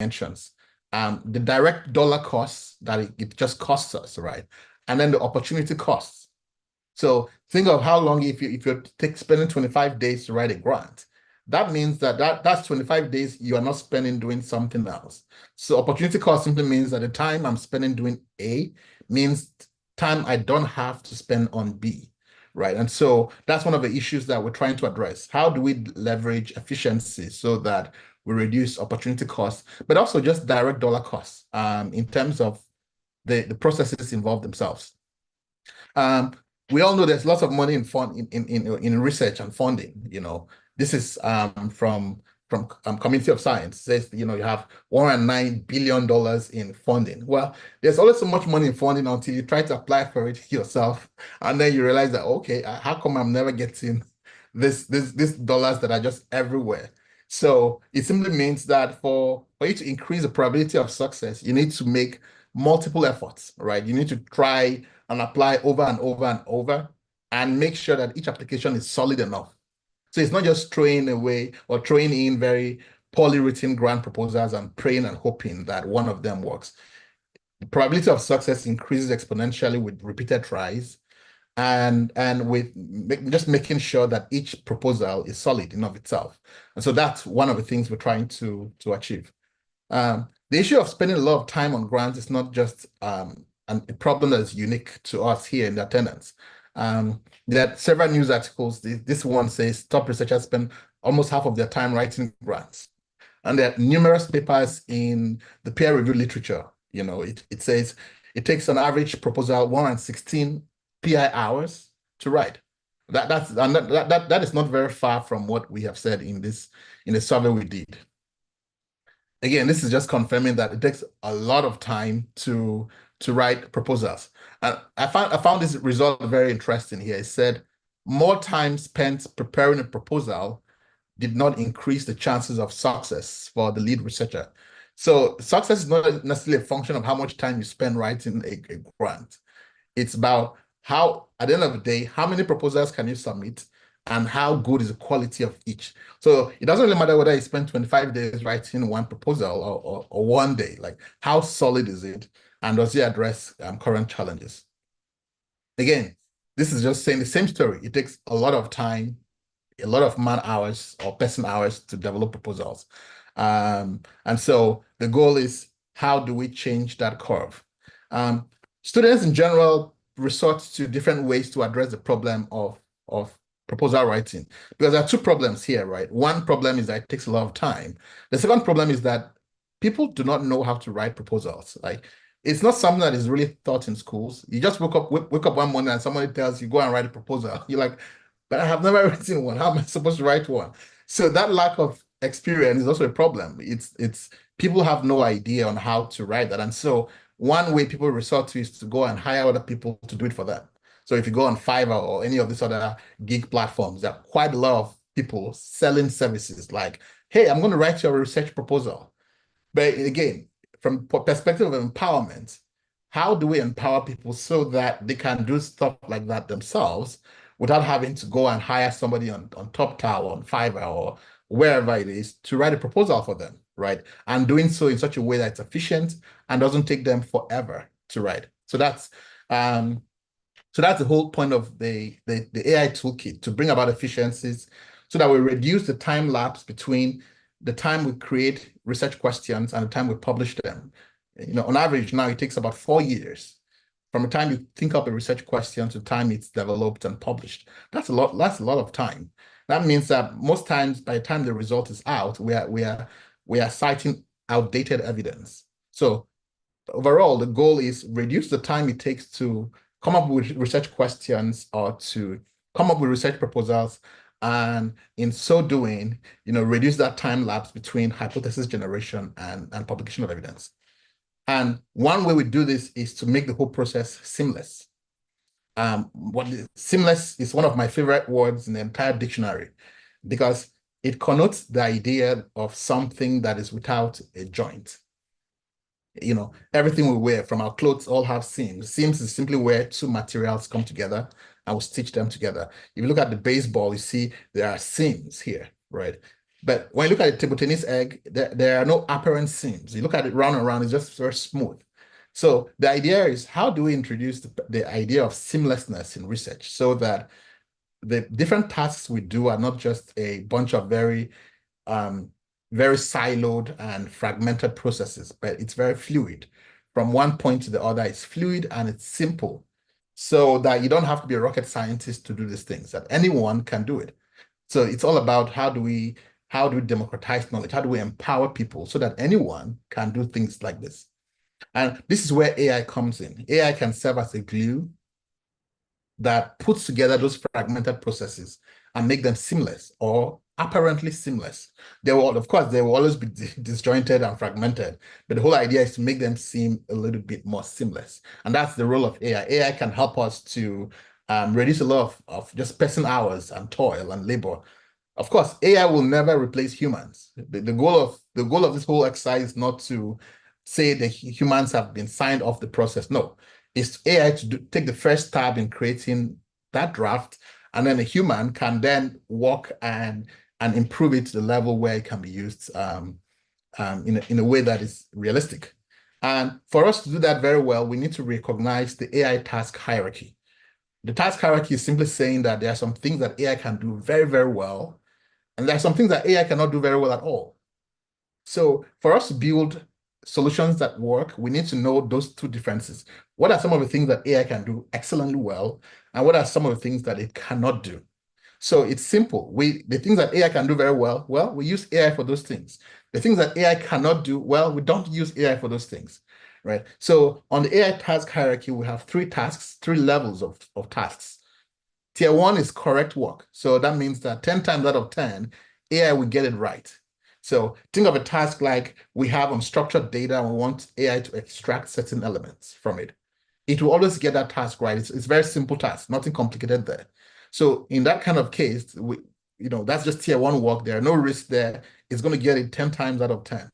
dimensions. The direct dollar costs that it just costs us, right? And then the opportunity costs. So think of how long if you're spending 25 days to write a grant, that means that's 25 days you are not spending doing something else. So opportunity cost simply means that the time I'm spending doing A means time I don't have to spend on B, right? And so that's one of the issues that we're trying to address. How do we leverage efficiency so that we reduce opportunity costs, but also just direct dollar costs in terms of the processes involved themselves. We all know there's lots of money in research and funding. This is from Community of Science. It says you have $109 billion in funding. Well, there's always so much money in funding until you try to apply for it yourself, and then you realize that okay, how come I'm never getting this dollars that are just everywhere? So it simply means that for you to increase the probability of success, you need to make multiple efforts, right? You need to try and apply over and over and over and make sure that each application is solid enough. So it's not just throwing away or throwing in very poorly written grant proposals and praying and hoping that one of them works. The probability of success increases exponentially with repeated tries and with just making sure that each proposal is solid in of itself. And so that's one of the things we're trying to achieve. The issue of spending a lot of time on grants is not just a problem that is unique to us here in the attendance. There are several news articles. This one says top researchers spend almost half of their time writing grants. And there are numerous papers in the peer review literature. It says it takes an average proposal 116 PI hours to write. That is not very far from what we have said in the survey we did. Again, this is just confirming that it takes a lot of time to write proposals. And I found this result very interesting here. It said more time spent preparing a proposal did not increase the chances of success for the lead researcher. So success is not necessarily a function of how much time you spend writing a grant. It's about how, at the end of the day, how many proposals can you submit and how good is the quality of each. So it doesn't really matter whether you spend 25 days writing one proposal or one day, like how solid is it and does it address current challenges? Again, this is just saying the same story. It takes a lot of time, a lot of man hours or person hours to develop proposals. And so the goal is how do we change that curve? Students in general resort to different ways to address the problem of proposal writing, because there are two problems here, right? One problem is that it takes a lot of time. The second problem is that people do not know how to write proposals. Like, it's not something that is really taught in schools. You just wake up one morning and somebody tells you, go and write a proposal. You're like, but I have never written one. How am I supposed to write one? So that lack of experience is also a problem. It's people have no idea on how to write that. And so one way people resort to is to go and hire other people to do it for them. So if you go on Fiverr or any of these other gig platforms, there are quite a lot of people selling services like, hey, I'm going to write you a research proposal. But again, from perspective of empowerment, how do we empower people so that they can do stuff like that themselves without having to go and hire somebody on TopTal or on Fiverr or wherever it is to write a proposal for them, right? And doing so in such a way that it's efficient and doesn't take them forever to write. So that's the whole point of the AI toolkit, to bring about efficiencies so that we reduce the time lapse between the time we create research questions and the time we publish them. On average now it takes about 4 years from the time you think up a research question to the time it's developed and published. That's a lot of time. That means that most times by the time the result is out, we are citing outdated evidence. So overall, the goal is reduce the time it takes to come up with research questions or to come up with research proposals, and in so doing, reduce that time lapse between hypothesis generation and publication of evidence. And one way we do this is to make the whole process seamless. Seamless is one of my favorite words in the entire dictionary because it connotes the idea of something that is without a joint. Everything we wear, from our clothes, all have seams. Seams is simply where two materials come together and we stitch them together. If you look at the baseball, you see there are seams here, right? But when you look at a table tennis egg, there are no apparent seams. You look at it round and round, it's just very smooth. So the idea is, how do we introduce the idea of seamlessness in research so that the different tasks we do are not just a bunch of um, very siloed and fragmented processes, but it's very fluid. From one point to the other, it's fluid and it's simple, so that you don't have to be a rocket scientist to do these things, that anyone can do it. So it's all about how do we democratize knowledge? How do we empower people so that anyone can do things like this? And this is where AI comes in. AI can serve as a glue that puts together those fragmented processes and make them seamless or apparently seamless. Of course, they will always be disjointed and fragmented, but the whole idea is to make them seem a little bit more seamless. And that's the role of AI. AI can help us to reduce a lot of just person hours and toil and labor. Of course, AI will never replace humans. The goal of this whole exercise is not to say that humans have been signed off the process. No, it's AI to take the first stab in creating that draft, and then a human can then work and improve it to the level where it can be used in a way that is realistic. And for us to do that very well, we need to recognize the AI task hierarchy. The task hierarchy is simply saying that there are some things that AI can do very, very well, and there are some things that AI cannot do very well at all. So for us to build solutions that work, we need to know those two differences. What are some of the things that AI can do excellently well, and what are some of the things that it cannot do? So it's simple. The things that AI can do very well, we use AI for those things. The things that AI cannot do, well, we don't use AI for those things, right? So on the AI task hierarchy, we have three levels of tasks. Tier 1 is correct work. So that means that 10 times out of 10, AI will get it right. So think of a task like we have unstructured data and we want AI to extract certain elements from it. It will always get that task right. It's a very simple task, nothing complicated there. So in that kind of case, that's just tier 1 work. There are no risks there. It's going to get it 10 times out of 10.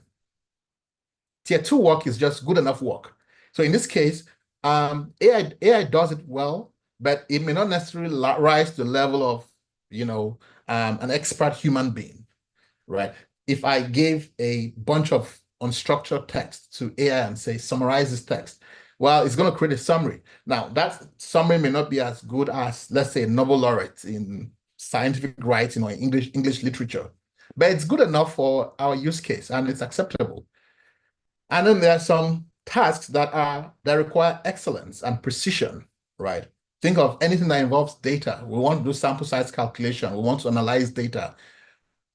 Tier 2 work is just good enough work. So in this case, AI does it well, but it may not necessarily rise to the level of, an expert human being, right? If I gave a bunch of unstructured text to AI and say, summarize this text, well, it's going to create a summary. Now, that summary may not be as good as, let's say, a Nobel laureate in scientific writing or English literature, but it's good enough for our use case and it's acceptable. And then there are some tasks that require excellence and precision, right? Think of anything that involves data. We want to do sample size calculation. We want to analyze data.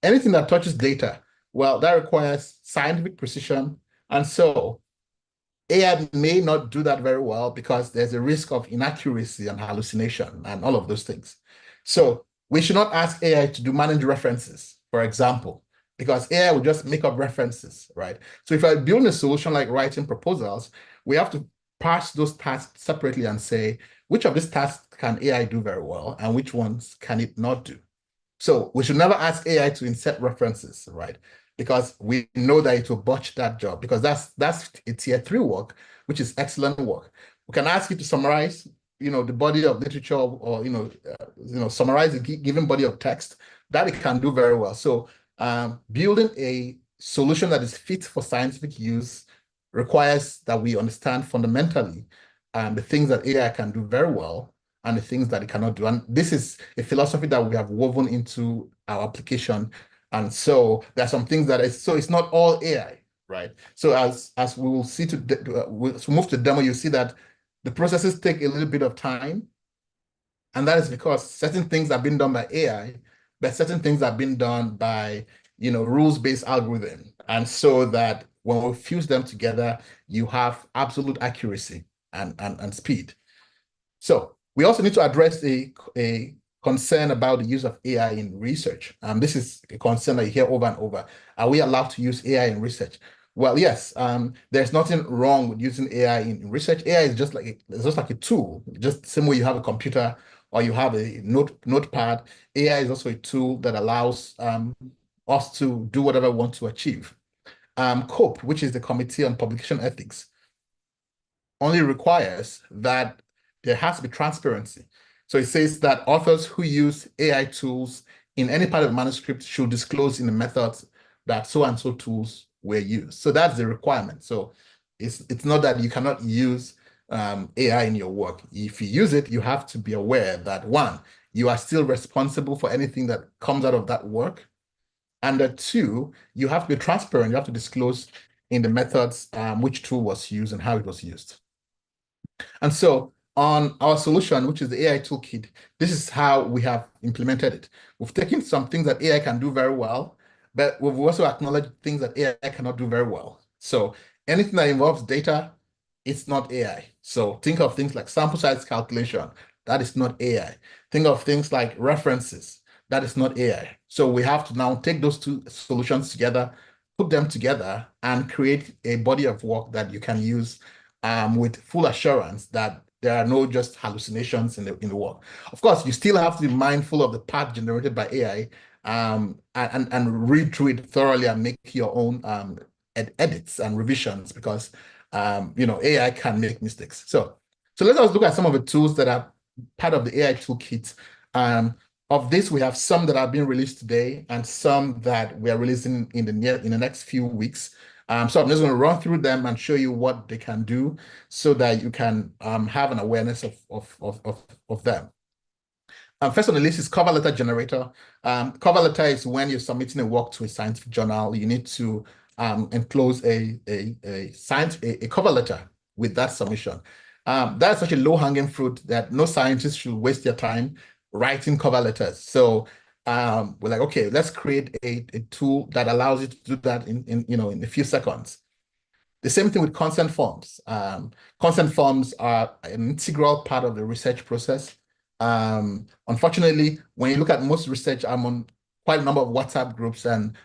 Anything that touches data, well, that requires scientific precision. And so AI may not do that very well because there's a risk of inaccuracy and hallucination and all of those things. So we should not ask AI to do managed references, for example, because AI will just make up references, right? So if I build a solution like writing proposals, we have to parse those tasks separately and say, which of these tasks can AI do very well and which ones can it not do? So we should never ask AI to insert references, right? Because we know that it will botch that job, because that's a tier 3 work, which is excellent work. We can ask you to summarize, the body of literature, or summarize a given body of text. That it can do very well. So building a solution that is fit for scientific use requires that we understand fundamentally the things that AI can do very well and the things that it cannot do. And this is a philosophy that we have woven into our application. And so there are some things so it's not all AI, right? So as we will see we'll move to the demo, you see that the processes take a little bit of time. And that is because certain things are being done by AI, but certain things are being done by, rules-based algorithm. And so that when we fuse them together, you have absolute accuracy and speed. So we also need to address a concern about the use of AI in research. This is a concern that you hear over and over. Are we allowed to use AI in research? Well, yes, there's nothing wrong with using AI in research. AI is just like a tool, just the same way you have a computer or you have a notepad. AI is also a tool that allows us to do whatever we want to achieve. COPE, which is the Committee on Publication Ethics, only requires that there has to be transparency. So it says that authors who use AI tools in any part of the manuscript should disclose in the methods that so-and-so tools were used. So that's the requirement. So it's not that you cannot use AI in your work. If you use it, you have to be aware that, one, you are still responsible for anything that comes out of that work. And that, two, you have to be transparent. You have to disclose in the methods which tool was used and how it was used. And so on our solution, which is the AI Toolkit, this is how we have implemented it. We've taken some things that AI can do very well, but we've also acknowledged things that AI cannot do very well. So anything that involves data, it's not AI. So think of things like sample size calculation. That is not AI. Think of things like references. That is not AI. So we have to now take those two solutions together, put them together, and create a body of work that you can use with full assurance that there are no just hallucinations in the work. Of course, you still have to be mindful of the path generated by AI and read through it thoroughly and make your own edits and revisions, because AI can make mistakes. So let us look at some of the tools that are part of the AI toolkit. Of this, we have some that are being released today and some that we are releasing in the next few weeks. So I'm just going to run through them and show you what they can do so that you can have an awareness of them. First on the list is cover letter generator. Cover letter is when you're submitting a work to a scientific journal. You need to enclose a cover letter with that submission. That's such a low-hanging fruit that no scientist should waste their time writing cover letters. So we're like, okay, let's create a tool that allows you to do that in a few seconds. The same thing with consent forms. Consent forms are an integral part of the research process. Unfortunately, when you look at most research, I'm on quite a number of WhatsApp groups, and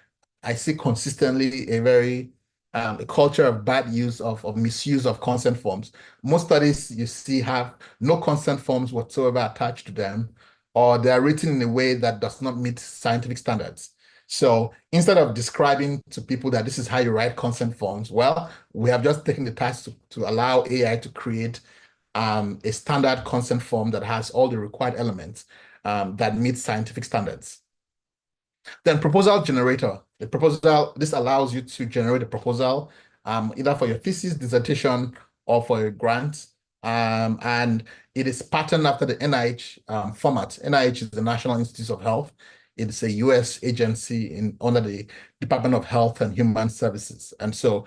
I see consistently a culture of bad use of misuse of consent forms. Most studies you see have no consent forms whatsoever attached to them, or they are written in a way that does not meet scientific standards. So instead of describing to people that this is how you write consent forms, well, we have just taken the task to allow AI to create a standard consent form that has all the required elements that meet scientific standards. Then proposal generator. This allows you to generate a proposal either for your thesis, dissertation, or for a grant. And it is patterned after the NIH format. NIH is the National Institutes of Health. It's a US agency under the Department of Health and Human Services. And so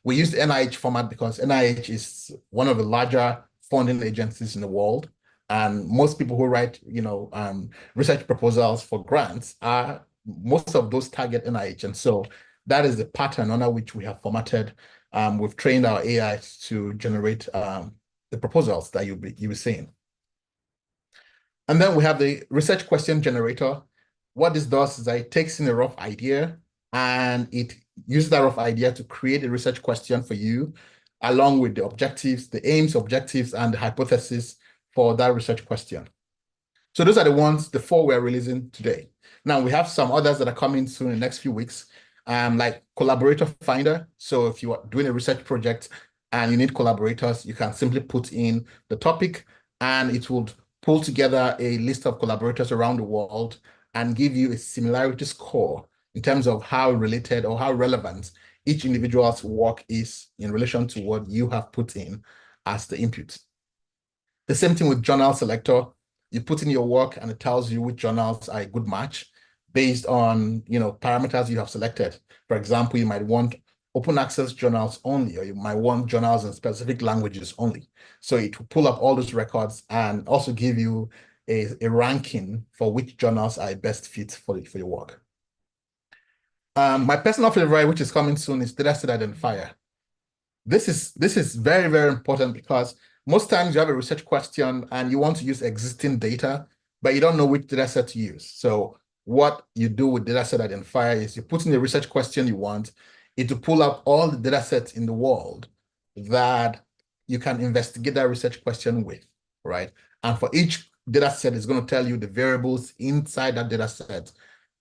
we use the NIH format because NIH is one of the larger funding agencies in the world. And most people who write, research proposals for grants most of those target NIH. And so that is the pattern under which we have formatted. We've trained our AI to generate the proposals that you'll be seeing. And then we have the research question generator. What this does is that it takes in a rough idea and it uses that rough idea to create a research question for you, along with the objectives, the aims, objectives, and the hypothesis for that research question. So those are the 4 we're releasing today. Now we have some others that are coming soon in the next few weeks, like Collaborator Finder. So if you are doing a research project and you need collaborators, you can simply put in the topic and it will pull together a list of collaborators around the world and give you a similarity score in terms of how related or how relevant each individual's work is in relation to what you have put in as the input. The same thing with Journal Selector. You put in your work and it tells you which journals are a good match based on parameters you have selected. For example, you might want open access journals only, or you might want journals in specific languages only. So it will pull up all those records and also give you a ranking for which journals are best fit for your work. My personal favorite, which is coming soon, is Dataset Identifier. This is very, very important because most times you have a research question and you want to use existing data, but you don't know which data set to use. So what you do with Dataset Identifier is you put in the research question you want, it will pull up all the data sets in the world that you can investigate that research question with, right? And for each data set, it's going to tell you the variables inside that data set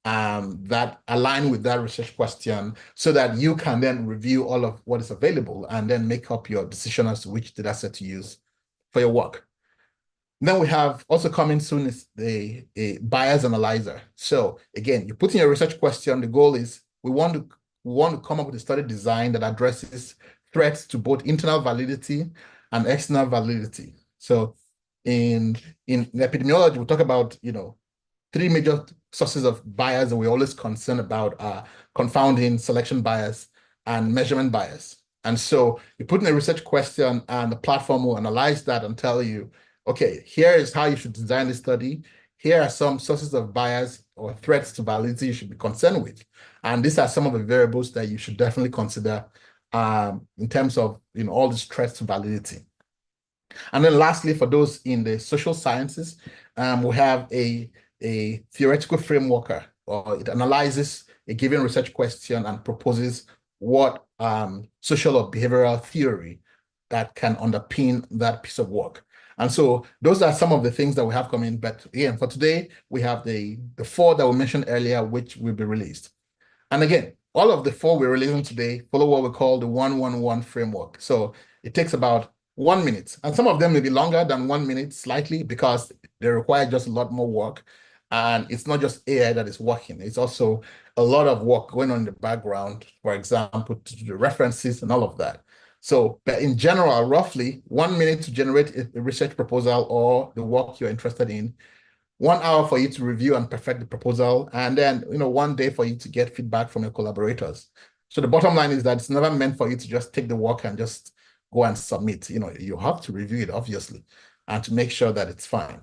that align with that research question so that you can then review all of what is available and then make up your decision as to which data set to use for your work. Then we have also coming soon is a bias analyzer. So again, you put in your research question. The goal is we want to come up with a study design that addresses threats to both internal validity and external validity. So in epidemiology, we talk about, three major sources of bias that we're always concerned about are confounding, selection bias, and measurement bias. And so you put in a research question and the platform will analyze that and tell you, okay, here is how you should design the study. Here are some sources of bias or threats to validity you should be concerned with. And these are some of the variables that you should definitely consider in terms of all these threats to validity. And then lastly, for those in the social sciences, we have a theoretical framework, or it analyzes a given research question and proposes what social or behavioral theory that can underpin that piece of work. And so those are some of the things that we have coming. But again, for today, we have the four that we mentioned earlier, which will be released. And again, all of the four we're releasing today follow what we call the 1-1-1 framework. So it takes about 1 minute. And some of them may be longer than 1 minute slightly because they require just a lot more work. And it's not just AI that is working. It's also a lot of work going on in the background, for example, to do the references and all of that. So, but in general, roughly 1 minute to generate a research proposal or the work you're interested in, 1 hour for you to review and perfect the proposal, and then 1 day for you to get feedback from your collaborators. So the bottom line is that it's never meant for you to just take the work and just go and submit. You have to review it, obviously, and to make sure that it's fine.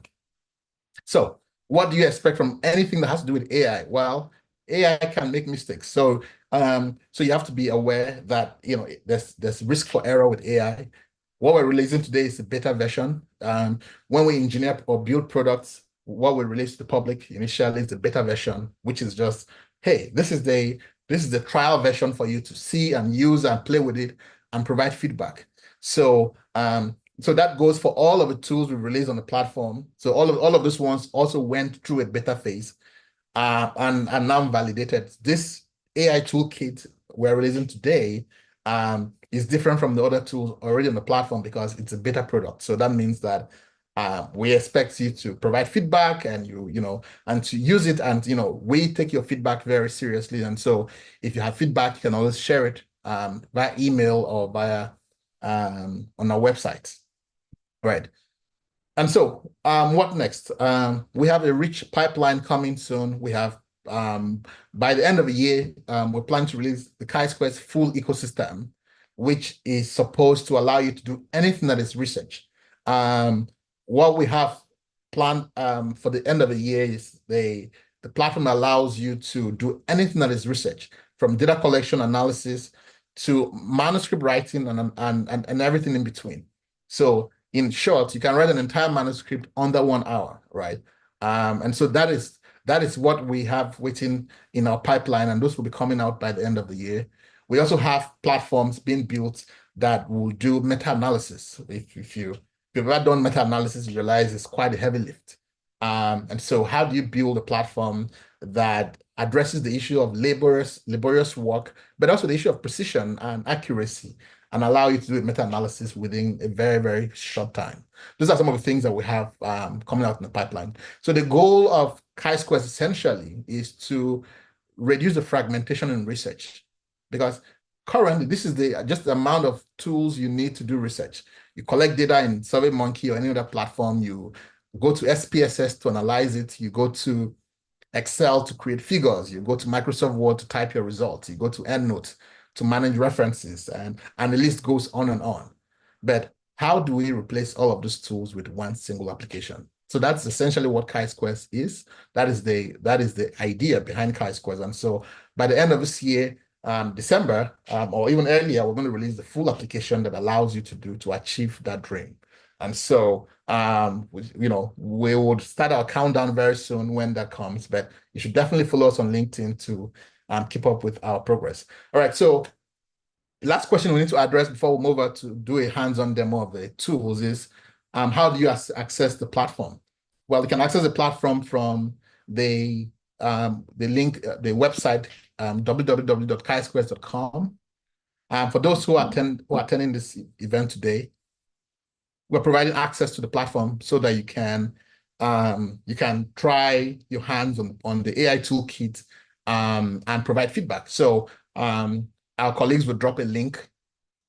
So what do you expect from anything that has to do with AI? Well, AI can make mistakes. So you have to be aware that there's risk for error with AI. What we're releasing today is a beta version. When we engineer or build products, what we release to the public initially is the beta version, which is just, hey, this is the trial version for you to see and use and play with it and provide feedback. So that goes for all of the tools we released on the platform. So all of those ones also went through a beta phase and now validated. This AI toolkit we're releasing today is different from the other tools already on the platform because it's a beta product. So that means that we expect you to provide feedback and and to use it, and we take your feedback very seriously. And so if you have feedback, you can always share it via email or via on our website. Right. And so what next? We have a rich pipeline coming soon. We have by the end of the year, we're planning to release the Chi-Squares full ecosystem, which is supposed to allow you to do anything that is research. What we have planned for the end of the year is the platform allows you to do anything that is research, from data collection analysis to manuscript writing and everything in between. So in short, you can write an entire manuscript under 1 hour, right? And so that is what we have waiting in our pipeline, and those will be coming out by the end of the year. We also have platforms being built that will do meta-analysis. If you've ever done meta-analysis, you realize it's quite a heavy lift. And so how do you build a platform that addresses the issue of laborious work, but also the issue of precision and accuracy, and allow you to do a meta-analysis within a very, very short time? Those are some of the things that we have coming out in the pipeline. So the goal of Chi-Squares essentially is to reduce the fragmentation in research, because currently this is just the amount of tools you need to do research. You collect data in SurveyMonkey or any other platform, you go to SPSS to analyze it, you go to Excel to create figures, you go to Microsoft Word to type your results, you go to EndNote to manage references, and the list goes on and on. But how do we replace all of those tools with one single application? So that's essentially what Chi-Squares is. That is the idea behind Chi-Squares. And so by the end of this year, December, or even earlier, we're going to release the full application that allows you to achieve that dream. And so, we would start our countdown very soon when that comes, but you should definitely follow us on LinkedIn to keep up with our progress. All right, so last question we need to address before we move over to do a hands-on demo of the tools is, how do you access the platform? Well, you can access the platform from the link, the website, www.chisquares.com. For those who are attending this event today, we're providing access to the platform so that you can try your hands on the AI toolkit and provide feedback. So our colleagues will drop a link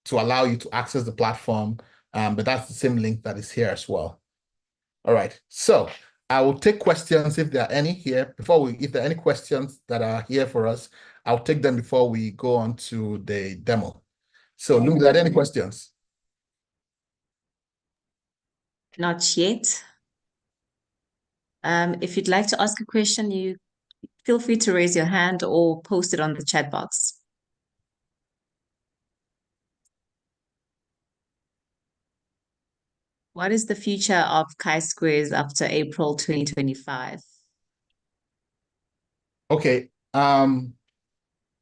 to allow you to access the platform, but that's the same link that is here as well. All right, so I will take questions if there are any here if there are any questions that are here for us, I'll take them before we go on to the demo. So Lumi, are there any questions? Not yet. If you'd like to ask a question, you feel free to raise your hand or post it on the chat box. What is the future of Chi-squares after April 2025? Okay.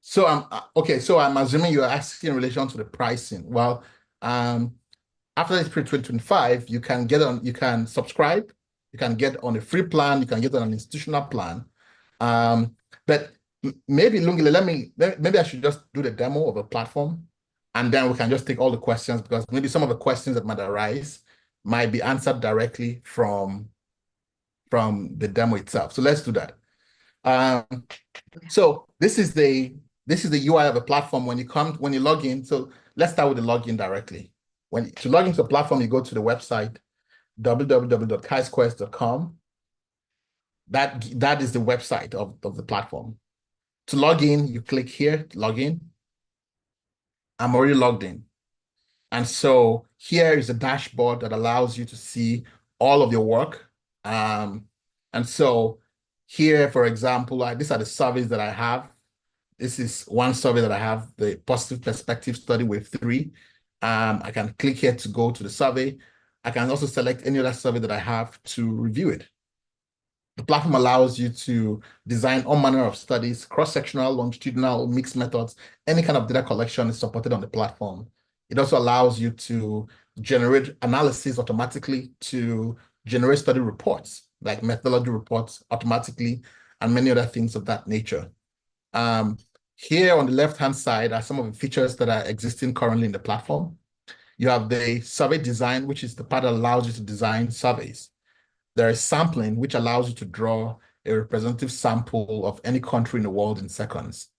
So I'm assuming you're asking in relation to the pricing. Well, after April 2025, you can subscribe, you can get on a free plan, you can get on an institutional plan. But maybe Lungile, maybe I should just do the demo of a platform, and then we can just take all the questions, because maybe some of the questions that might arise might be answered directly from the demo itself. So let's do that. So this is the UI of the platform when you log in. So let's start with the login directly. To log into the platform, you go to the website www.chisquares.com. That is the website of the platform. To log in, you click here to log in. I'm already logged in. And so here is a dashboard that allows you to see all of your work. And so here, for example, these are the surveys that I have. This is one survey that I have, the Positive Perspective Study Wave 3. I can click here to go to the survey. I can also select any other survey that I have to review it. The platform allows you to design all manner of studies, cross-sectional, longitudinal, mixed methods. Any kind of data collection is supported on the platform. It also allows you to generate analysis automatically, to generate study reports, like methodology reports automatically, and many other things of that nature. Here on the left-hand side are some of the features that are existing currently in the platform. You have the survey design, which is the part that allows you to design surveys. There is sampling, which allows you to draw a representative sample of any country in the world in seconds.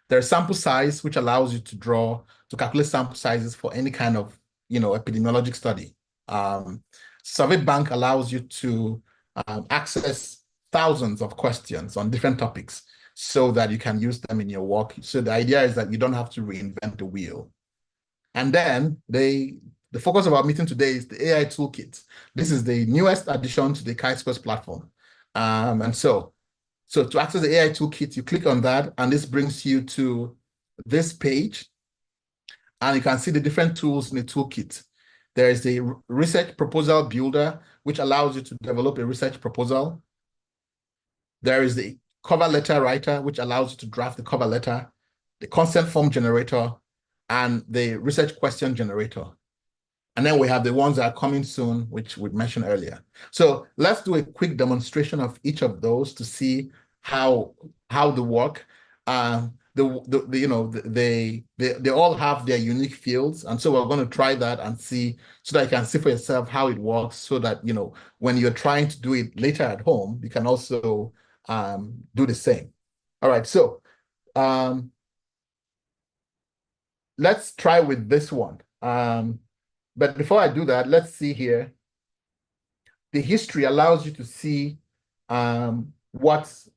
There's sample size, which allows you to calculate sample sizes for any kind of, epidemiologic study. Survey bank allows you to access thousands of questions on different topics so that you can use them in your work. So the idea is that you don't have to reinvent the wheel. And then the focus of our meeting today is the AI Toolkit. This is the newest addition to the Chi-squares platform. And so to access the AI Toolkit, you click on that, and this brings you to this page. And you can see the different tools in the toolkit. There is the research proposal builder, which allows you to develop a research proposal. There is the cover letter writer, which allows you to draft the cover letter, the consent form generator, and the research question generator. And then we have the ones that are coming soon, which we mentioned earlier. So let's do a quick demonstration of each of those to see how they work. They all have their unique fields, and so we're going to try that and see, so that you can see for yourself how it works, so that when you're trying to do it later at home, you can also do the same. All right, so let's try with this one. But before I do that, let's see here. The history allows you to see what's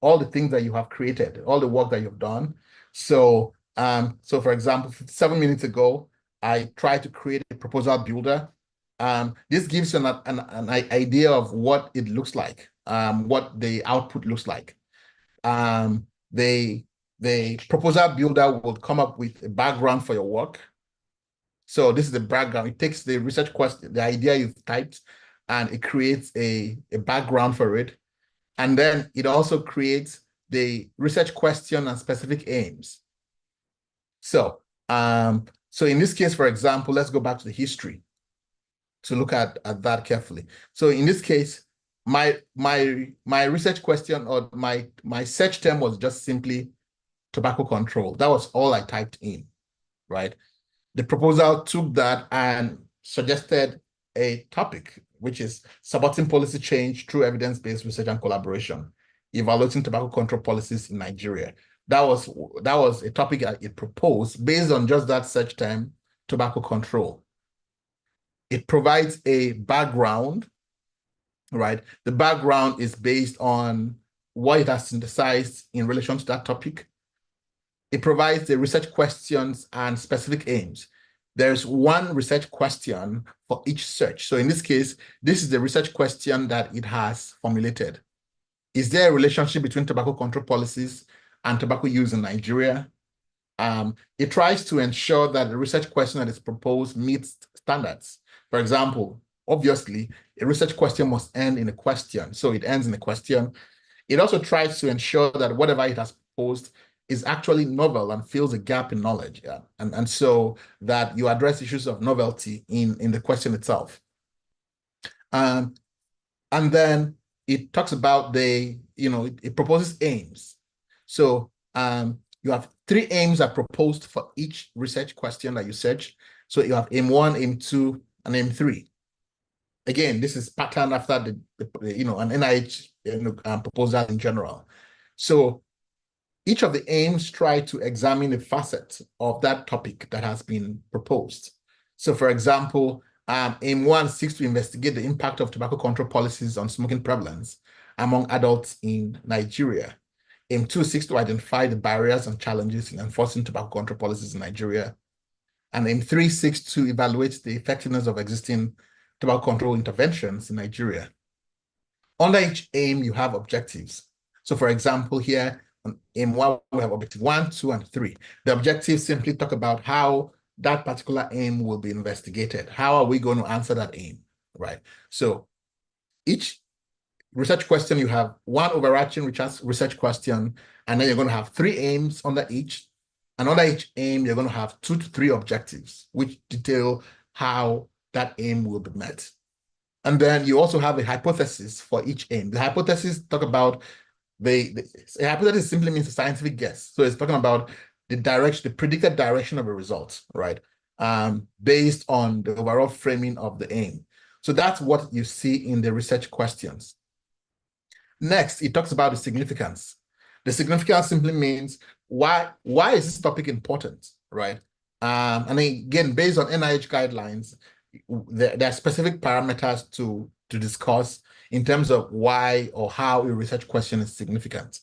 all the things that you have created, all the work that you've done. So, for example, 7 minutes ago, I tried to create a proposal builder. This gives you an idea of what it looks like, what the output looks like. The proposal builder will come up with a background for your work. So this is the background. It takes the research question, the idea you've typed, and it creates a background for it. And then it also creates the research question and specific aims. So, so in this case, for example, let's go back to the history to look at that carefully. So in this case, my research question, or my search term, was just simply tobacco control. That was all I typed in, right? The proposal took that and suggested a topic, which is supporting policy change through evidence-based research and collaboration, evaluating tobacco control policies in Nigeria. That was a topic it proposed based on just that search term, tobacco control. It provides a background, right? The background is based on what it has synthesized in relation to that topic. It provides the research questions and specific aims. There's one research question for each search. So in this case, this is the research question that it has formulated. Is there a relationship between tobacco control policies and tobacco use in Nigeria? It tries to ensure that the research question that is proposed meets standards. For example, obviously, a research question must end in a question. So it ends in a question. It also tries to ensure that whatever it has proposed is actually novel and fills a gap in knowledge. Yeah? And so that you address issues of novelty in the question itself. And then it talks about it proposes aims. So you have 3 aims are proposed for each research question that you search. So you have aim 1, aim 2, and aim 3. Again, this is patterned after an NIH proposal in general. So each of the aims try to examine a facet of that topic that has been proposed. So for example, aim 1 seeks to investigate the impact of tobacco control policies on smoking prevalence among adults in Nigeria. Aim 2 seeks to identify the barriers and challenges in enforcing tobacco control policies in Nigeria. And aim 3 seeks to evaluate the effectiveness of existing tobacco control interventions in Nigeria. Under each aim, you have objectives. So for example, here on aim 1, we have objective 1, 2, and 3. The objectives simply talk about how that particular aim will be investigated. How are we going to answer that aim, right? So each research question, you have one overarching research question, and then you're going to have 3 aims under each. And under each aim, you're going to have 2 to 3 objectives, which detail how that aim will be met. And then you also have a hypothesis for each aim. The hypothesis talk about a hypothesis simply means a scientific guess. So it's talking about the predicted direction of a result, right? Based on the overall framing of the aim. So that's what you see in the research questions. Next, it talks about the significance. The significance simply means why is this topic important, right? And again, based on NIH guidelines, there are specific parameters to discuss in terms of why or how a research question is significant.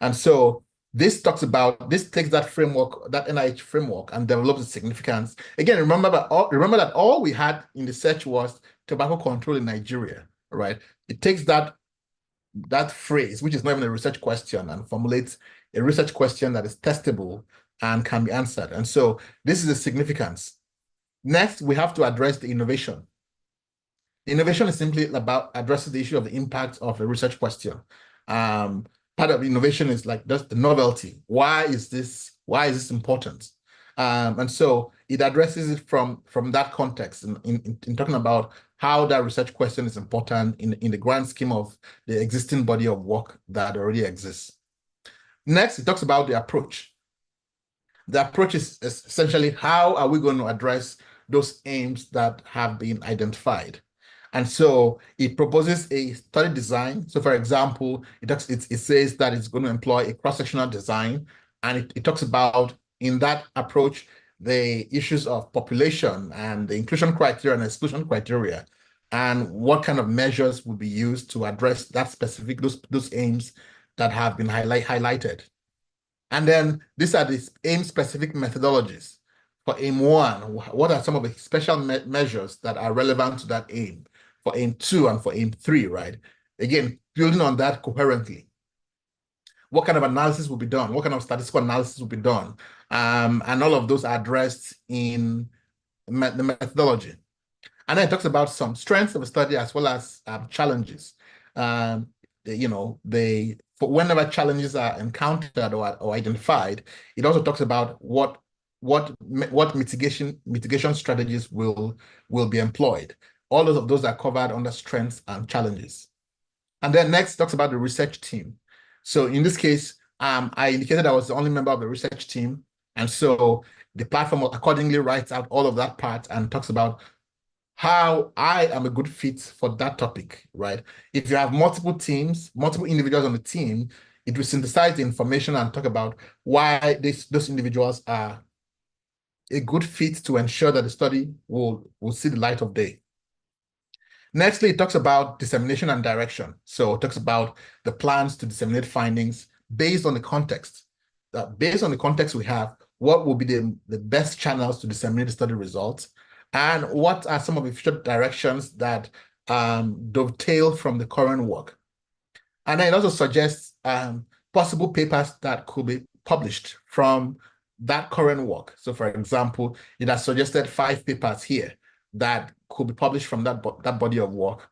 And so this takes that framework, that NIH framework, and develops the significance. Again, remember that all we had in the search was tobacco control in Nigeria, right? It takes that phrase, which is not even a research question, and formulates a research question that is testable and can be answered. And so this is the significance. Next, we have to address the innovation. The innovation is simply about addressing the issue of the impact of a research question. Part of innovation is like just the novelty. Why is this important? And so it addresses it from that context in talking about how that research question is important in the grand scheme of the existing body of work that already exists. Next, it talks about the approach. The approach is essentially how are we going to address those aims that have been identified. And so it proposes a study design. So for example, it says that it's going to employ a cross-sectional design, and it talks about, in that approach, the issues of population and the inclusion criteria and exclusion criteria, and what kind of measures will be used to address that specific, those aims that have been highlighted. And then these are the aim-specific methodologies. For aim 1, what are some of the special measures that are relevant to that aim? For aim 2 and for aim 3, right? Again, building on that coherently. What kind of analysis will be done? What kind of statistical analysis will be done? And all of those are addressed in the methodology. And then it talks about some strengths of a study as well as challenges. Whenever challenges are encountered or identified, it also talks about what mitigation strategies will be employed. All of those are covered under strengths and challenges. And then next talks about the research team. So in this case, I indicated I was the only member of the research team. And so the platform accordingly writes out all of that part and talks about how I am a good fit for that topic, right? If you have multiple teams, multiple individuals on the team, it will synthesize the information and talk about why those individuals are a good fit to ensure that the study will see the light of day. Nextly, it talks about dissemination and direction. So it talks about the plans to disseminate findings based on the context. Based on the context we have, what will be the best channels to disseminate the study results, and what are some of the future directions that dovetail from the current work. And then it also suggests possible papers that could be published from that current work. So for example, it has suggested 5 papers here that could be published from that body of work.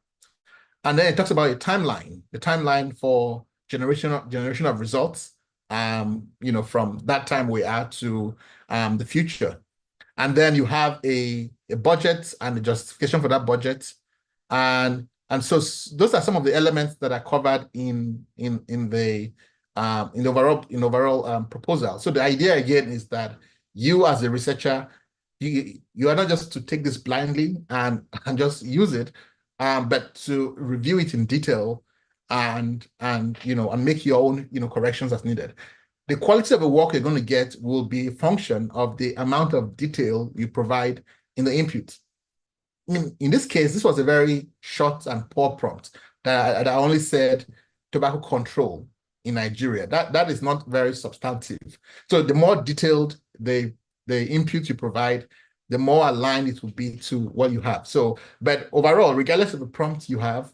And then it talks about the timeline for generation of results, from that time we are to the future. And then you have a budget and the justification for that budget. And so those are some of the elements that are covered in the overall proposal. So the idea again is that you as a researcher, you are not just to take this blindly and just use it, but to review it in detail and make your own corrections as needed. The quality of the work you're going to get will be a function of the amount of detail you provide in the input. In this case, this was a very short and poor prompt that I only said tobacco control in Nigeria. That is not very substantive. So the more detailed the input you provide, the more aligned it will be to what you have. So, but overall, regardless of the prompt you have,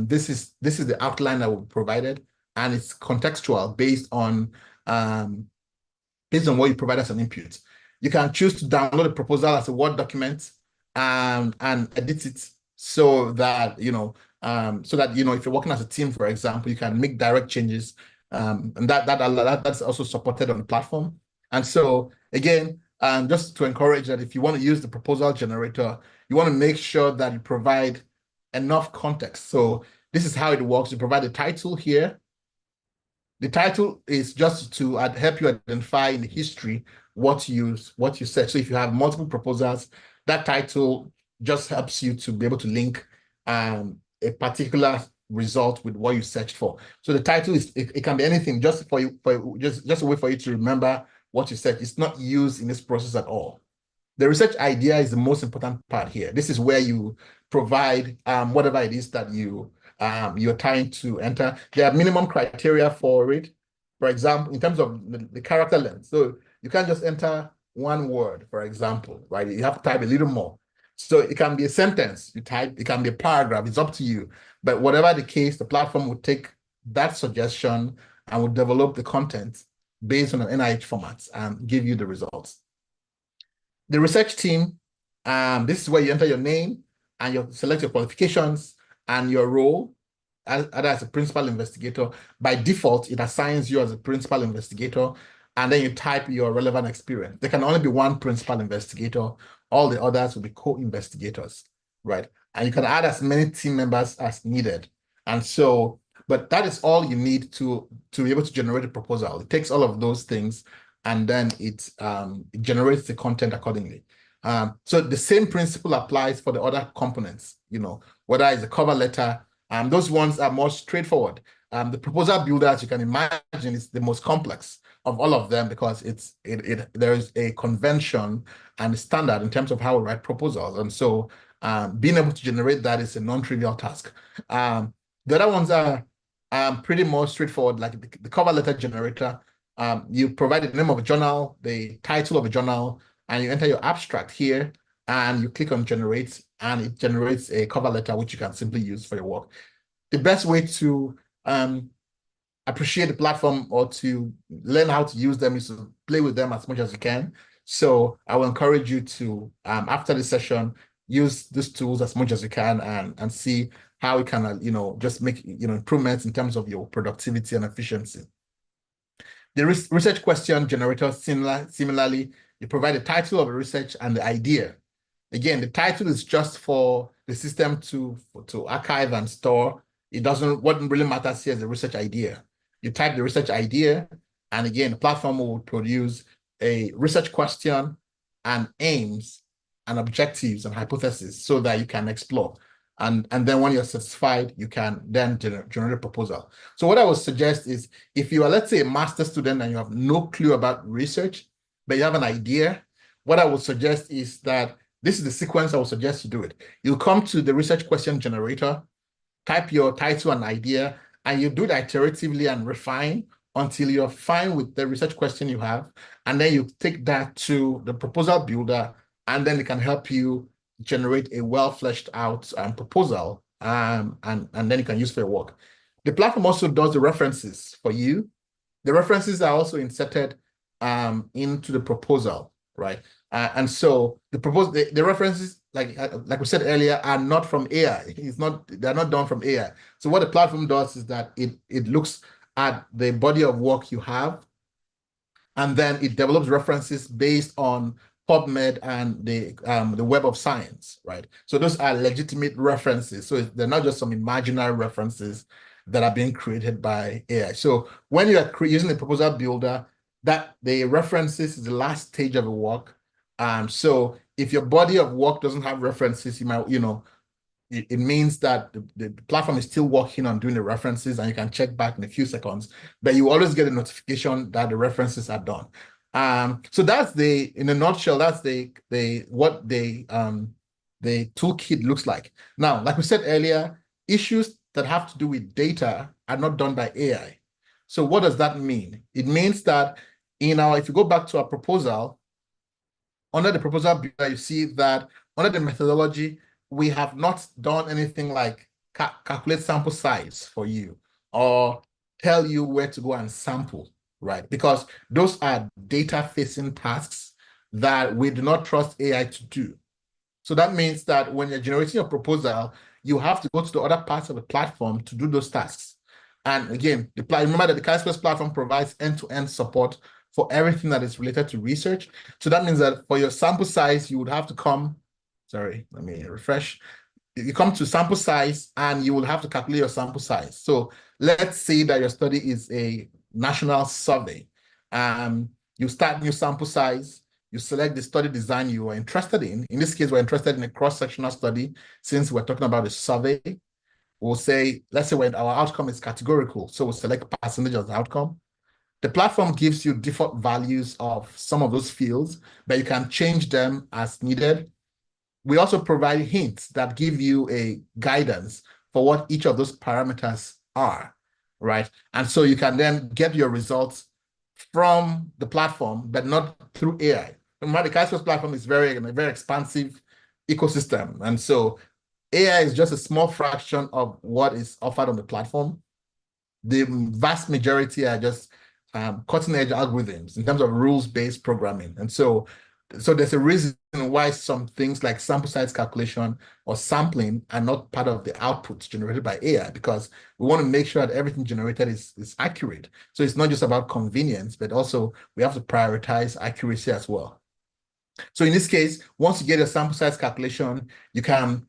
this is the outline that will be provided, and it's contextual based on what you provide as an input. You can choose to download the proposal as a Word document and edit it so that if you're working as a team, for example, you can make direct changes, and that's also supported on the platform. And so again, just to encourage that if you want to use the proposal generator, you want to make sure that you provide enough context. So this is how it works. You provide a title here. The title is just to help you identify in the history what you said. So if you have multiple proposals, that title just helps you to be able to link a particular result with what you searched for. So the title it can be anything, just for you, just a way for you to remember what you said. It's not used in this process at all. The research idea is the most important part here. This is where you provide whatever it is that you're trying to enter. There are minimum criteria for it. For example, in terms of the character length. So you can't just enter one word, for example, right? You have to type a little more. So it can be a sentence you type, it can be a paragraph, it's up to you. But whatever the case, the platform will take that suggestion and will develop the content based on an NIH format and give you the results. The research team, this is where you enter your name and you select your qualifications and your role either as a principal investigator. By default, it assigns you as a principal investigator, and then you type your relevant experience. There can only be one principal investigator. All the others will be co-investigators, right? And you can add as many team members as needed. And so, but that is all you need to be able to generate a proposal. It takes all of those things, and then it generates the content accordingly. So the same principle applies for the other components, whether it's a cover letter. Those ones are more straightforward. The proposal builder, as you can imagine, is the most complex of all of them because there is a convention and a standard in terms of how we write proposals. And so being able to generate that is a non-trivial task. The other ones are pretty more straightforward, like the cover letter generator. You provide the name of a journal, the title of a journal, and you enter your abstract here, and you click on generate, and it generates a cover letter, which you can simply use for your work. The best way to appreciate the platform or to learn how to use them is to play with them as much as you can. So I will encourage you to, after the session, use these tools as much as you can and see how it can, just make, improvements in terms of your productivity and efficiency. The research question generator, similarly, you provide the title of the research and the idea. Again, the title is just for the system to archive and store. What really matters here is the research idea. You type the research idea, and again, the platform will produce a research question and aims and objectives and hypotheses so that you can explore. And then when you're satisfied, you can then generate a proposal. So what I would suggest is if you are, let's say, a master student and you have no clue about research, but you have an idea, what I would suggest is that this is the sequence I would suggest you do it. You come to the research question generator, type your title and idea, and you do it iteratively and refine until you're fine with the research question you have. And then you take that to the proposal builder, and then it can help you generate a well-fleshed out proposal, and then you can use for your work. The platform also does the references for you. The references are also inserted into the proposal, right? And so the references, like we said earlier, are not from AI. They're not done from AI. So what the platform does is that it looks at the body of work you have, and then it develops references based on PubMed and the Web of Science, right? So those are legitimate references. So they're not just some imaginary references that are being created by AI. So when you are using the proposal builder, that the references is the last stage of the work. So if your body of work doesn't have references, you might, it means that the platform is still working on doing the references, and you can check back in a few seconds, but you always get a notification that the references are done. So that's in a nutshell, that's what the toolkit looks like. Now, like we said earlier, issues that have to do with data are not done by AI. So what does that mean? It means that if you go back to our proposal, under the proposal builder, you see that under the methodology, we have not done anything like calculate sample size for you or tell you where to go and sample, right? Because those are data-facing tasks that we do not trust AI to do. So that means that when you're generating a proposal, you have to go to the other parts of the platform to do those tasks. And again, remember that the Chisquares platform provides end-to-end support for everything that is related to research. So that means that for your sample size, you would have to come, sorry, let me refresh. You come to sample size and you will have to calculate your sample size. So let's say that your study is a national survey. You start new sample size, you select the study design you are interested in. In this case, we're interested in a cross-sectional study. Since we're talking about a survey, we'll say, let's say when our outcome is categorical. So we'll select a percentage of the outcome. The platform gives you default values of some of those fields, but you can change them as needed. We also provide hints that give you a guidance for what each of those parameters are, right? And so you can then get your results from the platform, but not through AI. Remember, the Chisquares platform is a very expansive ecosystem. And so AI is just a small fraction of what is offered on the platform. The vast majority are just cutting-edge algorithms in terms of rules-based programming. And so there's a reason why some things like sample size calculation or sampling are not part of the outputs generated by AI, because we want to make sure that everything generated is accurate. So it's not just about convenience, but also we have to prioritize accuracy as well. So in this case, once you get a sample size calculation, you can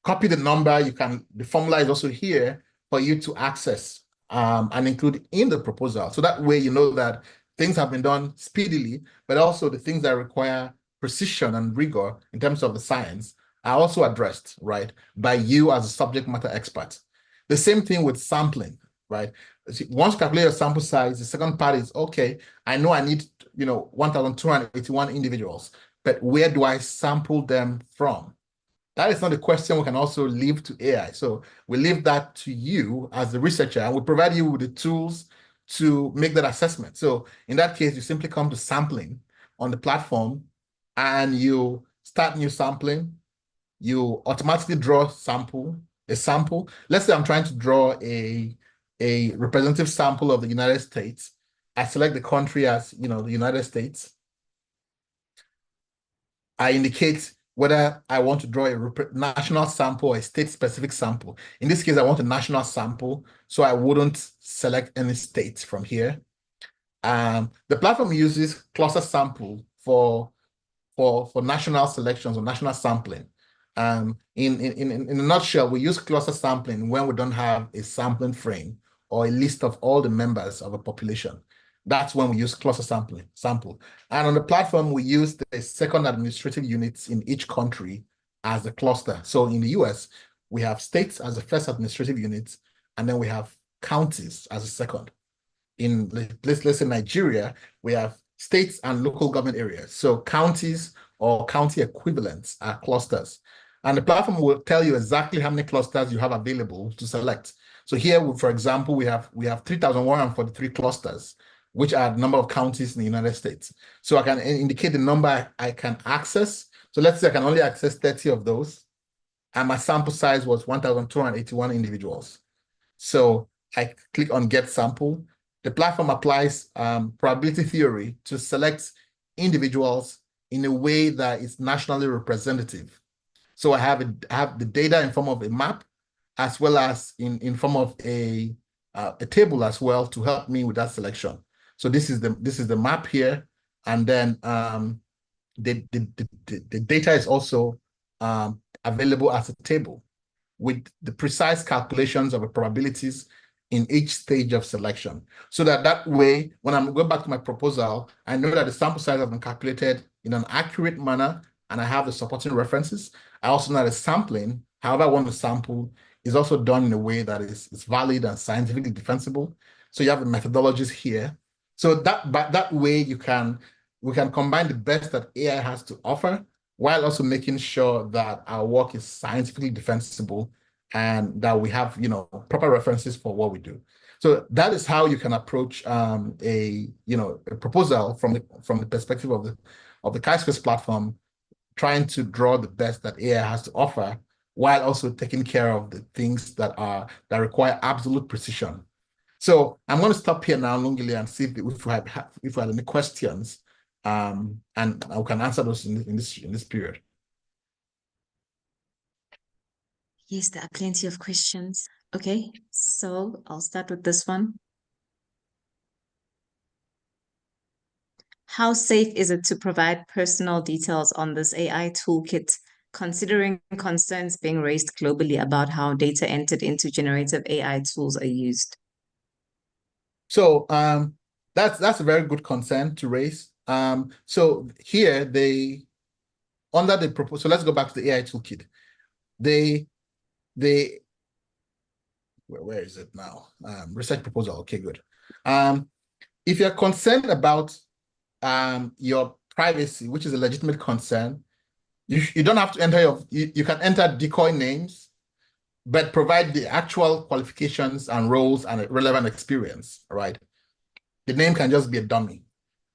copy the number, the formula is also here for you to access and include in the proposal. So that way you know that things have been done speedily, but also the things that require precision and rigor in terms of the science are also addressed, right, by you as a subject matter expert. The same thing with sampling, right? Once you calculate your sample size, the second part is, okay, I know I need 1,281 individuals, but where do I sample them from? That is not a question we can also leave to AI. So we leave that to you as the researcher, and we provide you with the tools to make that assessment. So in that case, you simply come to sampling on the platform and you start new sampling. You automatically draw a sample. Let's say I'm trying to draw a representative sample of the United States. I select the country as, the United States. I indicate whether I want to draw a national sample or a state-specific sample. In this case, I want a national sample, so I wouldn't select any state from here. The platform uses cluster sample for national selections or national sampling. In a nutshell, we use cluster sampling when we don't have a sampling frame or a list of all the members of a population. That's when we use cluster sample. And on the platform, we use the second administrative units in each country as a cluster. So in the US, we have states as the first administrative units, and then we have counties as a second. In let's say Nigeria, we have states and local government areas. So counties or county equivalents are clusters. And the platform will tell you exactly how many clusters you have available to select. So here, for example, we have 3,143 clusters, which are the number of counties in the United States. So I can indicate the number I can access. So let's say I can only access 30 of those. And my sample size was 1,281 individuals. So I click on Get Sample. The platform applies probability theory to select individuals in a way that is nationally representative. So I have the data in form of a map, as well as in form of a table as well to help me with that selection. So this is the map here, and then the data is also available as a table with the precise calculations of the probabilities in each stage of selection. So that way, when I'm going back to my proposal, I know that the sample size has been calculated in an accurate manner, and I have the supporting references. I also know that sampling, however I want to sample, is also done in a way that is valid and scientifically defensible. So you have the methodologies here. So that way we can combine the best that AI has to offer, while also making sure that our work is scientifically defensible and that we have, proper references for what we do. So that is how you can approach a proposal from the perspective of the Chisquares platform, trying to draw the best that AI has to offer, while also taking care of the things that require absolute precision. So I'm going to stop here now, Lungile, and see if we have any questions, and I can answer those in this period. Yes, there are plenty of questions. Okay, so I'll start with this one. How safe is it to provide personal details on this AI toolkit, considering concerns being raised globally about how data entered into generative AI tools are used? So that's a very good concern to raise. So here under the proposal, so let's go back to the AI toolkit. Where is it now? Research proposal. Okay, good. If you're concerned about your privacy, which is a legitimate concern, you don't have to enter you can enter decoy names, but provide the actual qualifications and roles and relevant experience, right? The name can just be a dummy.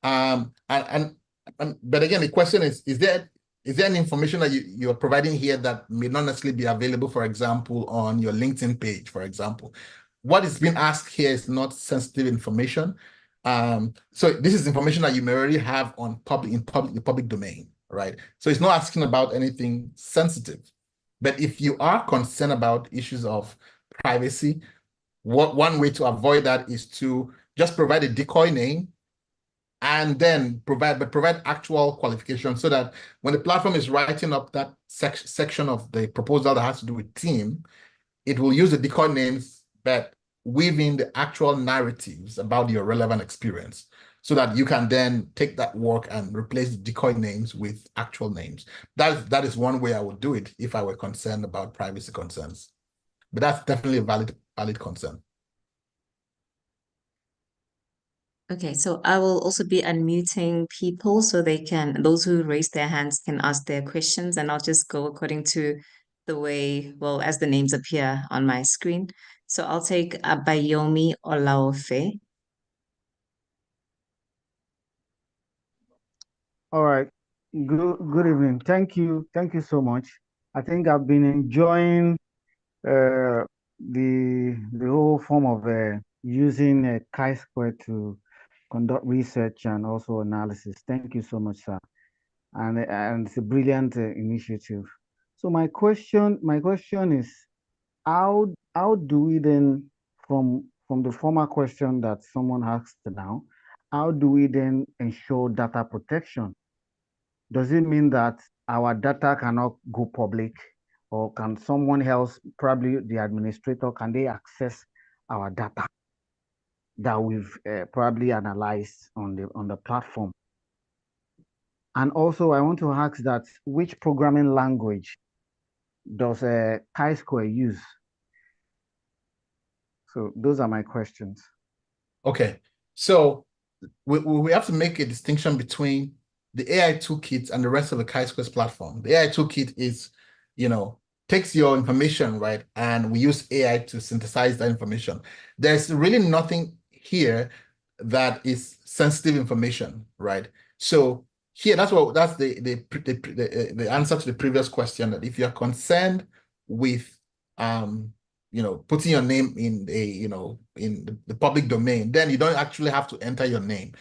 But again, the question is there any information that you are providing here that may not necessarily be available, for example, on your LinkedIn page, for example? What is being asked here is not sensitive information. So this is information that you may already have on the public domain, right? So it's not asking about anything sensitive. But if you are concerned about issues of privacy, one way to avoid that is to just provide a decoy name, and then provide actual qualifications, so that when the platform is writing up that section of the proposal that has to do with team, it will use the decoy names, but weave in the actual narratives about your relevant experience, so that you can then take that work and replace the decoy names with actual names. That is one way I would do it if I were concerned about privacy concerns. But that's definitely a valid concern. Okay, so I will also be unmuting people so those who raise their hands can ask their questions, and I'll just go according to the way, as the names appear on my screen. So I'll take Abayomi Olaofe. All right. Good evening. Thank you. Thank you so much. I think I've been enjoying the whole form of using a chi-square to conduct research and also analysis. Thank you so much, sir. And it's a brilliant initiative. So my question is, how do we then, from the former question that someone asked now, how do we then ensure data protection? Does it mean that our data cannot go public, or can someone else, probably the administrator, can they access our data? that we've probably analyzed on the platform. And also, I want to ask that which programming language does Chi-Square use? So those are my questions. Okay, so we have to make a distinction between the AI toolkit and the rest of the Chi-Squares platform. The AI toolkit is, takes your information, right? And we use AI to synthesize that information. There's really nothing here that is sensitive information, right? So here, that's the answer to the previous question, that if you're concerned with putting your name in in the public domain, then you don't actually have to enter your name.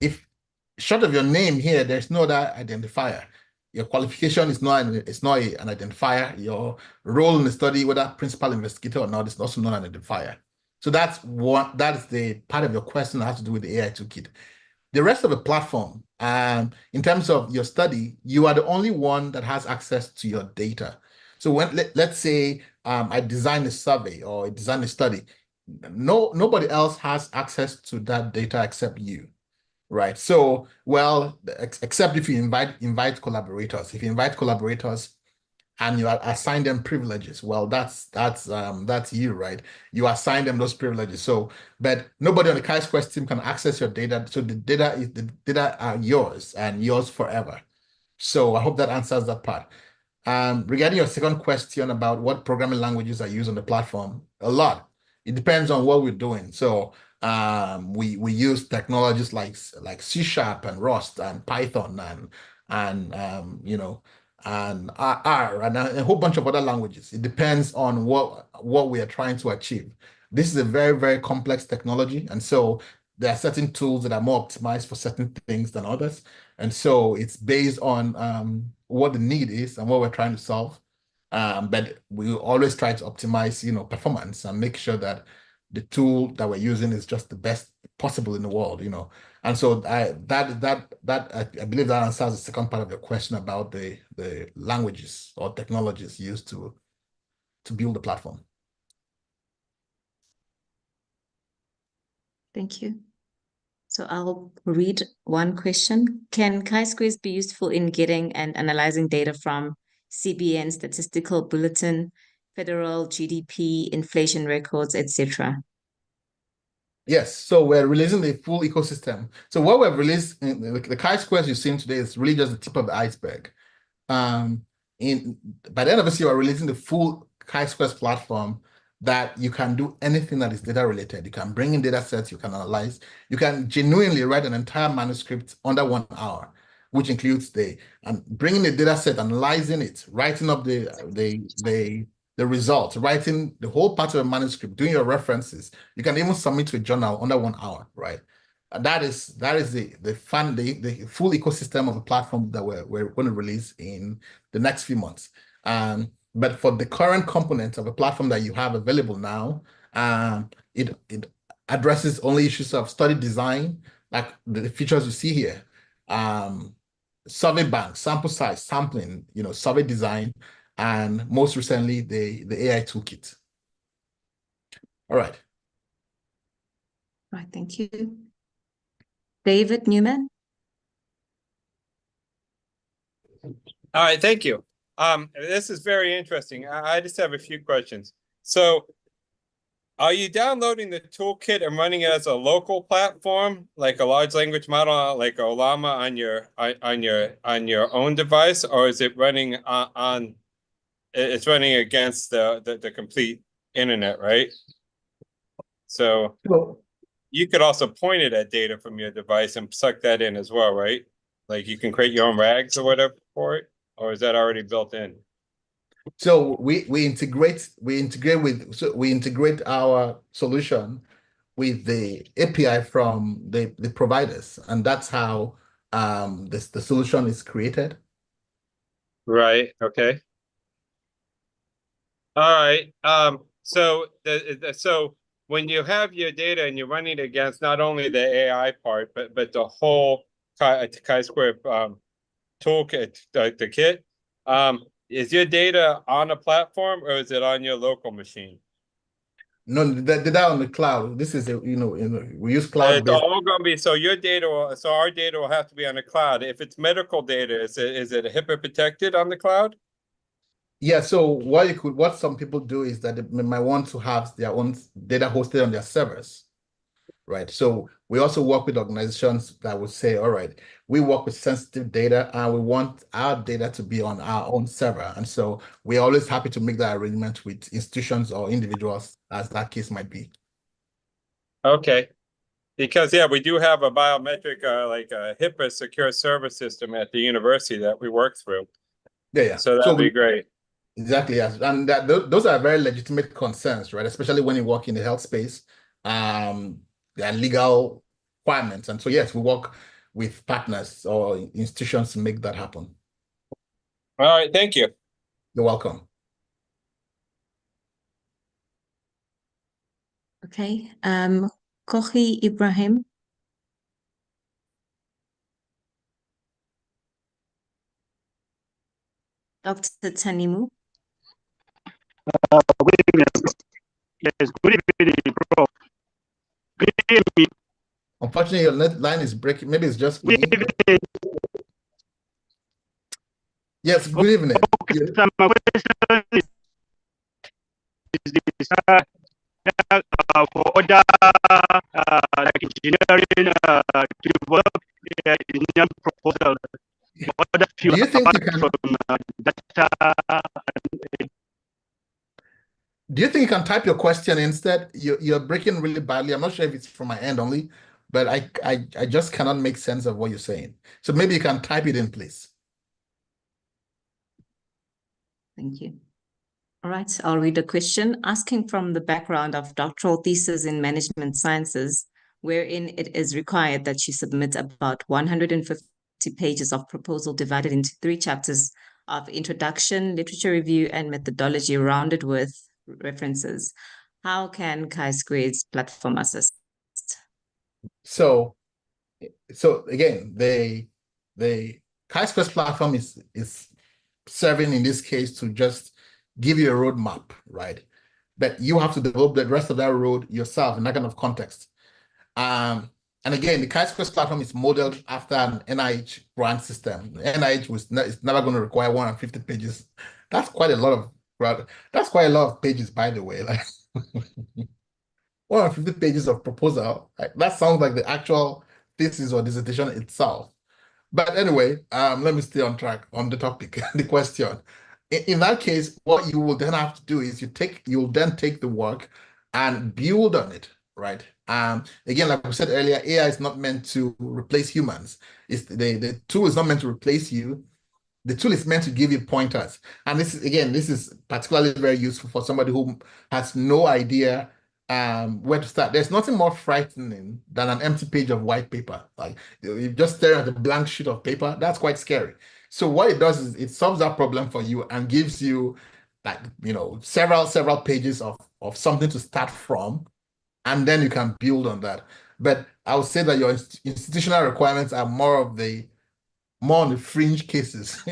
If short of your name here, there's no other identifier. Your qualification is not an identifier. Your role in the study, whether principal investigator or not, is also not an identifier. So that is the part of your question that has to do with the AI toolkit. The rest of the platform, in terms of your study, you are the only one that has access to your data. So let's say I design a survey or I design a study, nobody else has access to that data except you, right? So, well, except if you invite collaborators. If you invite collaborators and you assign them privileges, well, that's you, right? You assign them those privileges. So, but nobody on the Chi-Squares team can access your data. So the data are yours and yours forever. So I hope that answers that part. Regarding your second question about what programming languages are used on the platform, a lot. It depends on what we're doing. So we use technologies like C# and Rust and Python and and R and a whole bunch of other languages. It depends on what we are trying to achieve. This is a very, very complex technology, and so there are certain tools that are more optimized for certain things than others. And so it's based on what the need is and what we're trying to solve. But we always try to optimize, performance and make sure that the tool that we're using is just the best possible in the world, And so I believe that answers the second part of your question about the languages or technologies used to build the platform. Thank you. So I'll read one question. Can Chi-Squares be useful in getting and analyzing data from CBN, Statistical Bulletin, federal GDP, inflation records, etc.? Yes, so we're releasing the full ecosystem. So what we've released, the Chi-Squares you've seen today is really just the tip of the iceberg. By the end of this year, we're releasing the full Chi-Squares platform that you can do anything that is data related. You can bring in data sets, you can analyze, you can genuinely write an entire manuscript under 1 hour, which includes bringing the data set, analyzing it, writing up the results, writing the whole part of a manuscript, doing your references. You can even submit to a journal under 1 hour, right? And that is the full ecosystem of the platform that we're going to release in the next few months. But for the current components of a platform that you have available now, it addresses only issues of study design, like the features you see here, survey bank, sample size, sampling, survey design, and most recently the AI toolkit. All right. All right, thank you. David Newman. All right, thank you. This is very interesting. I just have a few questions. So are you downloading the toolkit and running it as a local platform, like a large language model, like Olama on your own device, or is it running it's running against the complete internet, right? So you could also point it at data from your device and suck that in as well, right? Like you can create your own rags or whatever for it, or is that already built in? So we integrate our solution with the API from the providers, and that's how the solution is created. Right. Okay. All right. So so when you have your data and you're running against not only the AI part, but the whole Chi-Square toolkit, the kit, is your data on a platform or is it on your local machine? No, the data on the cloud. This is we use cloud It's based. all going to be, so your data so our data will have to be on the cloud. If it's medical data, is it HIPAA protected on the cloud? Yeah, so what some people do is that they might want to have their own data hosted on their servers, right? So we also work with organizations that would say, all right, we work with sensitive data and we want our data to be on our own server. And so we're always happy to make that arrangement with institutions or individuals, as that case might be. Okay. Because yeah, we do have a biometric like a HIPAA secure server system at the university that we work through. Yeah. So that'd be great. Exactly, yes. And those are very legitimate concerns, right? Especially when you work in the health space. There are legal requirements. And so yes, we work with partners or institutions to make that happen. All right, thank you. You're welcome. Okay. Kohi Ibrahim. Dr. Tanimu. Good evening. Yes, good evening, Prof. Good evening. Unfortunately, your line is breaking. Maybe it's just me. Good evening. Yes, good evening. Okay, so my question is this, for other like engineering to develop engineering proposal. Do you think you can? Do you think you can type your question instead? You're breaking really badly. I'm not sure if it's from my end only, but I just cannot make sense of what you're saying. So maybe you can type it in, please. Thank you. All right, I'll read a question asking from the background of doctoral thesis in management sciences, wherein it is required that you submit about 150 pages of proposal divided into 3 chapters of introduction, literature review, and methodology rounded with references. How can Chi-Squares platform assist? So again, the Chi-Squares platform is serving in this case to just give you a roadmap, right? But you have to develop the rest of that road yourself in that kind of context. And again, the Chi-Squares platform is modeled after an NIH grant system. NIH is never going to require 150 pages. That's quite a lot of pages, by the way. Like 150 pages of proposal. That sounds like the actual thesis or dissertation itself. But anyway, let me stay on track on the topic, the question. In that case, what you will then have to do is you'll then take the work and build on it, right? Again, like we said earlier, AI is not meant to replace humans. The tool is not meant to replace you. The tool is meant to give you pointers. And this is particularly very useful for somebody who has no idea where to start. There's nothing more frightening than an empty page of white paper. Like you just stare at a blank sheet of paper. That's quite scary. So what it does is it solves that problem for you and gives you like several pages of something to start from, and then you can build on that. But I would say that your institutional requirements are more on the fringe cases.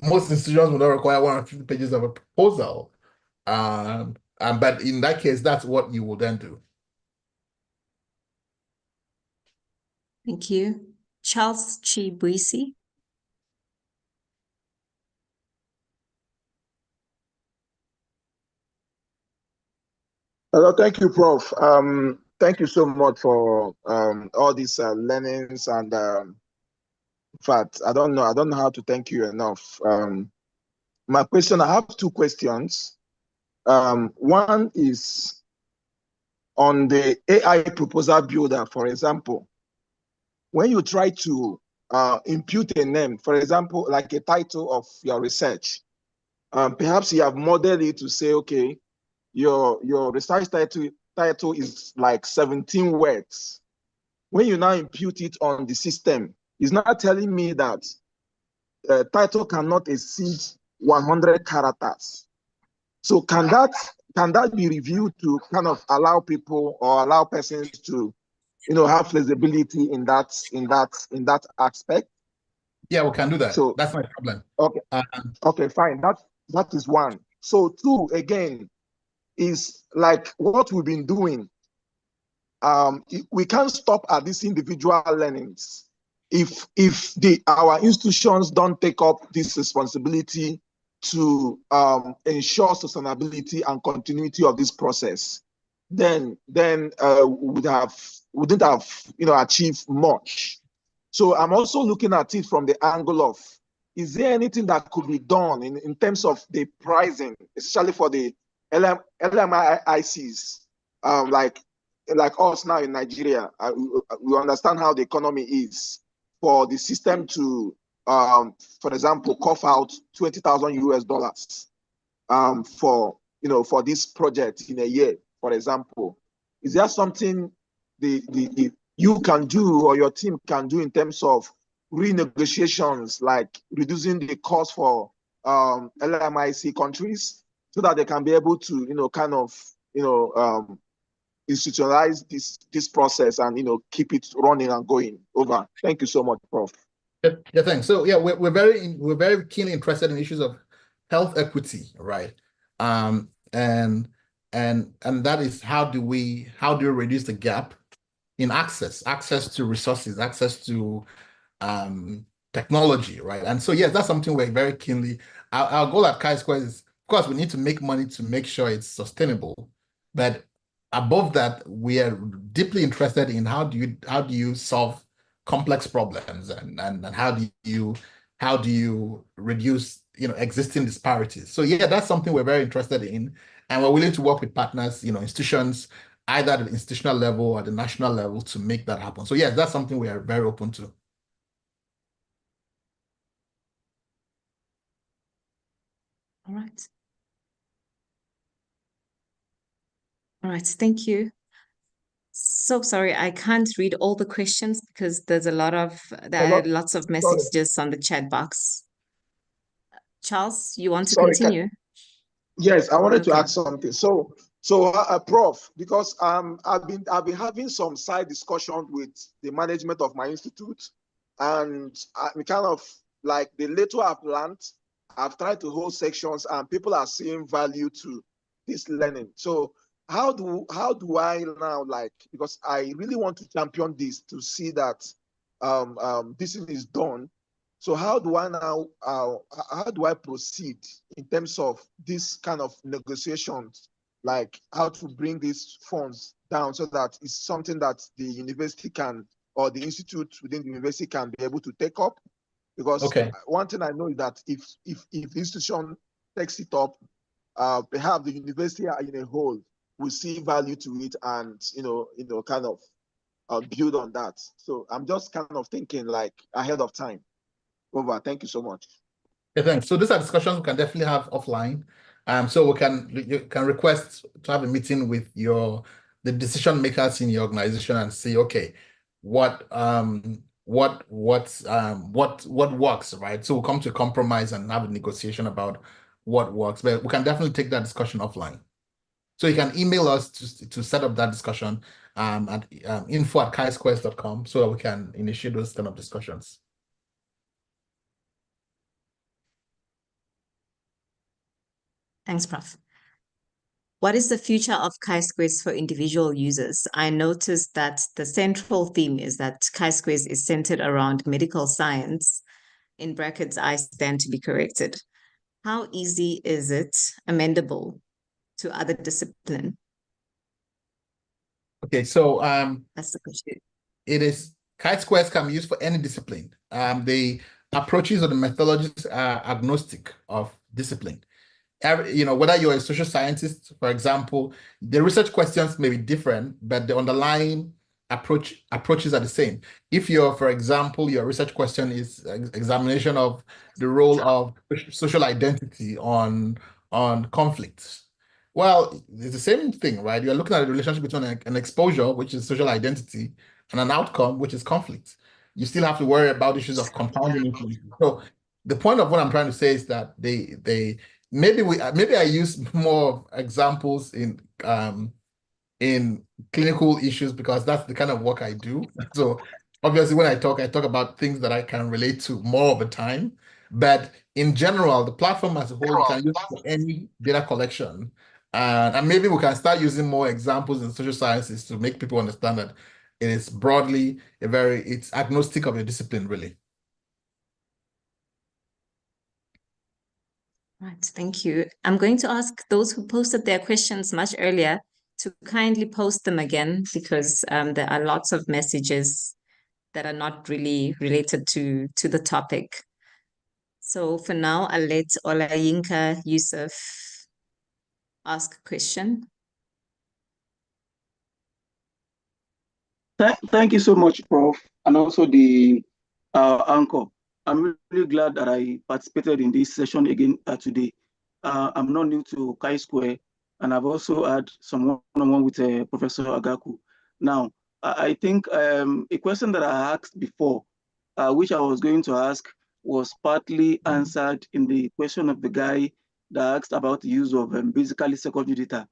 Most institutions will not require 150 pages of a proposal. But in that case, that's what you will then do. Thank you. Charles Chibuisi. Hello, thank you, Prof. Thank you so much for all these learnings, and in fact, I don't know how to thank you enough. My question, I have 2 questions. One is on the AI proposal builder, for example. When you try to impute a name, for example, like a title of your research, perhaps you have modeled it to say, okay, your research title is like 17 words. When you now impute it on the system, it's not telling me that title cannot exceed 100 characters. So can that be reviewed to kind of allow people or allow persons to have flexibility in that aspect? Yeah, we can do that. So that's my problem. Okay. Okay, fine. That is one. So 2, again, is like what we've been doing. We can't stop at these individual learnings if our institutions don't take up this responsibility to ensure sustainability and continuity of this process, then wouldn't have achieved much. So I'm also looking at it from the angle of, is there anything that could be done in terms of the pricing, especially for the LMICs, like us now in Nigeria? We understand how the economy is. For the system to, for example, cough out 20,000 US dollars for this project in a year, for example, is there something you can do or your team can do in terms of renegotiations, like reducing the cost for LMIC countries, so that they can be able to institutionalize this process and keep it running and going? Over. Thank you so much, Prof. Yeah, thanks. So yeah, we're very keenly interested in issues of health equity, right? And that is, how do we reduce the gap in access to resources, access to technology, right? And so yes, that's something we're very keenly. Our goal at Chi-Squares is, of course, we need to make money to make sure it's sustainable, but above that, we are deeply interested in how do you solve complex problems, and how do you reduce existing disparities. So yeah, that's something we're very interested in, and we're willing to work with partners, institutions, either at the institutional level or the national level, to make that happen. So yes, that's something we are very open to. All right. All right, thank you. So sorry, I can't read all the questions because there are lots of messages on the chat box. Charles, you want to continue? Yes, I wanted to ask something. So, Prof, because I've been having some side discussion with the management of my institute, and I'm kind of like, the little I've learned, I've tried to hold sections, and people are seeing value to this learning. So how do I now, because I really want to champion this to see that this is done. So how do I now, how do I proceed in terms of this kind of negotiations, like how to bring these funds down so that it's something that the university can, or the institute within the university can be able to take up? Because one thing I know is that if the institution takes it up, perhaps the university in a whole will see value to it, and kind of build on that. So I'm just kind of thinking like ahead of time. Over. Thank you so much. Yeah, thanks. So these are discussions we can definitely have offline. So you can request to have a meeting with the decision makers in your organization and say, okay, what works, right? So we'll come to a compromise and have a negotiation about what works. But we can definitely take that discussion offline. So you can email us to set up that discussion at info@chisquares.com, so that we can initiate those kind of discussions. Thanks, Prof. What is the future of Chi-Squares for individual users? I noticed that the central theme is that Chi-Squares is centered around medical science. In brackets, I stand to be corrected. How easy is it amendable to other discipline? Okay, so that's the question. It is, Chi-Squares can be used for any discipline. The approaches or the methodologies are agnostic of discipline. Whether you're a social scientist, for example, the research questions may be different, but the underlying approaches are the same. If for example, your research question is examination of the role of social identity on conflicts, well, it's the same thing, right? You're looking at the relationship between an exposure, which is social identity, and an outcome, which is conflict. You still have to worry about issues of compounding influence. So the point of what I'm trying to say is that maybe I use more examples in clinical issues, because that's the kind of work I do. So obviously when I talk about things that I can relate to more of the time. But in general, the platform as a whole, you can use for any data collection And maybe we can start using more examples in social sciences to make people understand that it is broadly it's agnostic of your discipline, really. Right, thank you. I'm going to ask those who posted their questions much earlier to kindly post them again, because there are lots of messages that are not really related to the topic. So for now, I'll let Olayinka Yusuf ask a question. Thank you so much, Prof, and also the anchor. I'm really glad that I participated in this session again today. I'm not new to Chi-Square, and I've also had some one-on-one with Professor Agaku. Now, I think a question that I asked before, which I was going to ask, was partly answered in the question of the guy that asked about the use of basically secondary data.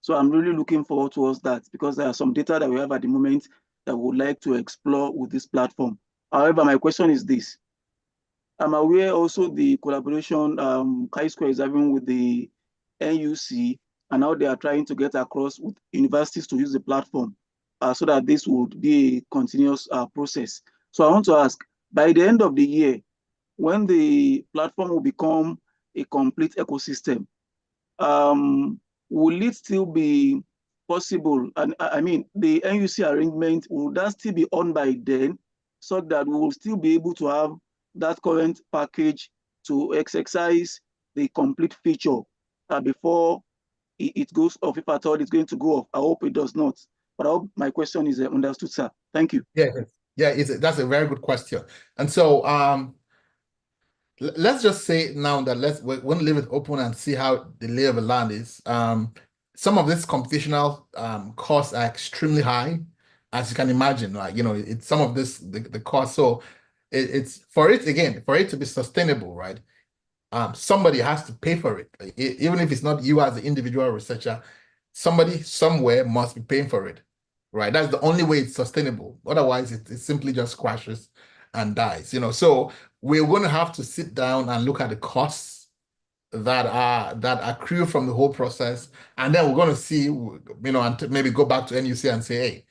So I'm really looking forward towards that, because there are some data that we have at the moment that we would like to explore with this platform. However, my question is this. I'm aware also the collaboration Chi-Square is having with the NUC, and how they are trying to get across with universities to use the platform so that this would be a continuous process. So I want to ask, by the end of the year, when the platform will become a complete ecosystem, will it still be possible? And I mean, the NUC arrangement, will that still be on by then, so that we will still be able to have that current package to exercise the complete feature before it goes off, if at all it's going to go off? I hope it does not. But I hope my question is understood, sir. Thank you. Yeah, that's a very good question. And so let's just say now that we're going to leave it open and see how the lay of the land is. Some of these computational costs are extremely high, as you can imagine. Like, it's some of this the cost. So it's for it to be sustainable, right? Somebody has to pay for it. Even if it's not you as the individual researcher, somebody somewhere must be paying for it, right? That's the only way it's sustainable. Otherwise, it simply just crashes and dies. So we're going to have to sit down and look at the costs that accrue from the whole process, and then we're going to see, and maybe go back to NUC and say, hey,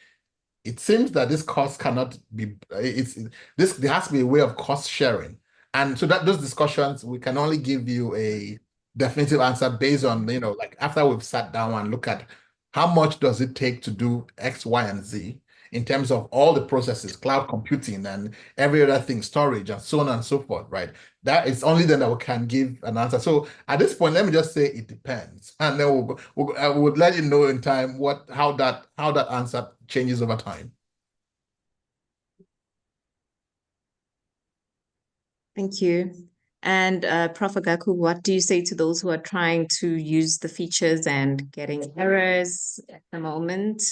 it seems that this cost cannot be. There has to be a way of cost sharing, and so that those discussions, we can only give you a definitive answer based on like after we've sat down and look at how much does it take to do X, Y, and Z in terms of all the processes, cloud computing and every other thing, storage and so on and so forth, right? That is only then that we can give an answer. So at this point, let me just say it depends, and then we'll let you know in time how that answer changes over time. Thank you. And Prof. Agaku, what do you say to those who are trying to use the features and getting errors at the moment?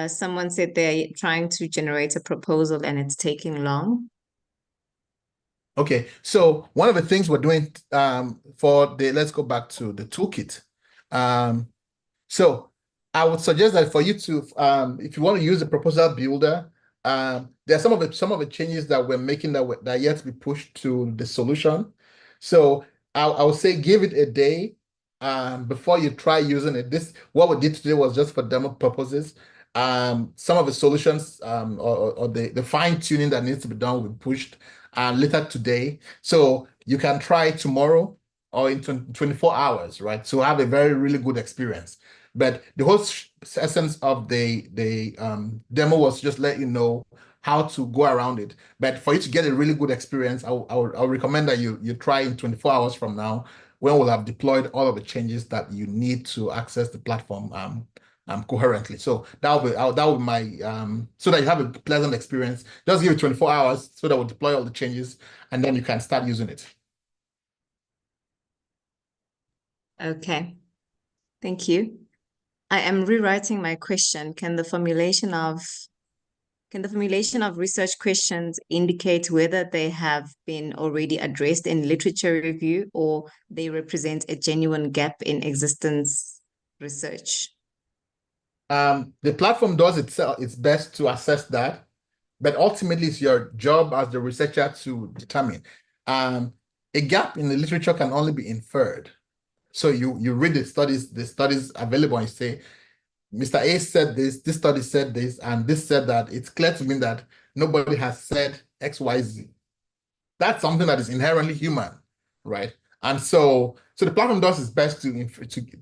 Someone said they're trying to generate a proposal and it's taking long. Okay, so one of the things we're doing let's go back to the toolkit. So I would suggest that for you to, if you want to use the proposal builder, there are some of the changes that we're making that are yet to be pushed to the solution. So I would say give it a day before you try using it. What we did today was just for demo purposes. Some of the solutions or the fine tuning that needs to be done will be pushed later today. So you can try tomorrow or in 24 hours, right? So have a really good experience. But the whole essence of the demo was just let you know how to go around it. But for you to get a really good experience, I'll recommend that you try in 24 hours from now, when we'll have deployed all of the changes that you need to access the platform coherently. So that will be my so that you have a pleasant experience. Just give it 24 hours so that we'll deploy all the changes, and then you can start using it. Okay, thank you. I am rewriting my question. Can the formulation of research questions indicate whether they have been already addressed in literature review, or they represent a genuine gap in existence research? The platform does its best to assess that, but ultimately it's your job as the researcher to determine. A gap in the literature can only be inferred. So you read the studies available, and you say, Mr. A said this study said this, and this said that. It's clear to me that nobody has said XYZ. That's something that is inherently human, right? And so the platform does its best to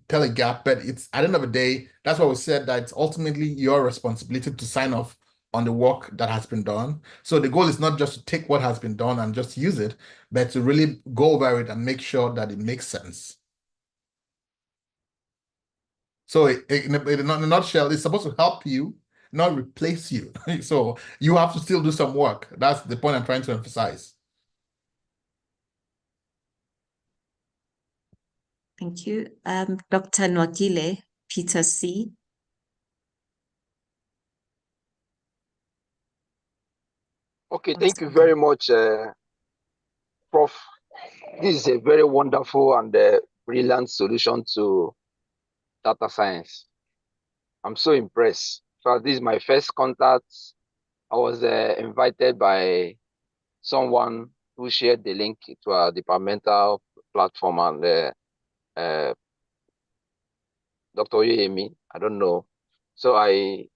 tell a gap, but it's at the end of the day, that's why we said that it's ultimately your responsibility to sign off on the work that has been done. So the goal is not just to take what has been done and just use it, but to really go over it and make sure that it makes sense. So in a nutshell, it's supposed to help you, not replace you. So you have to still do some work. That's the point I'm trying to emphasize. Thank you. Dr. Nwakile, Peter C. Okay, thank you very much, Prof. This is a very wonderful and brilliant solution to data science. I'm so impressed. So this is my first contact. I was invited by someone who shared the link to our departmental platform, and Dr. Oyemi, I don't know. So I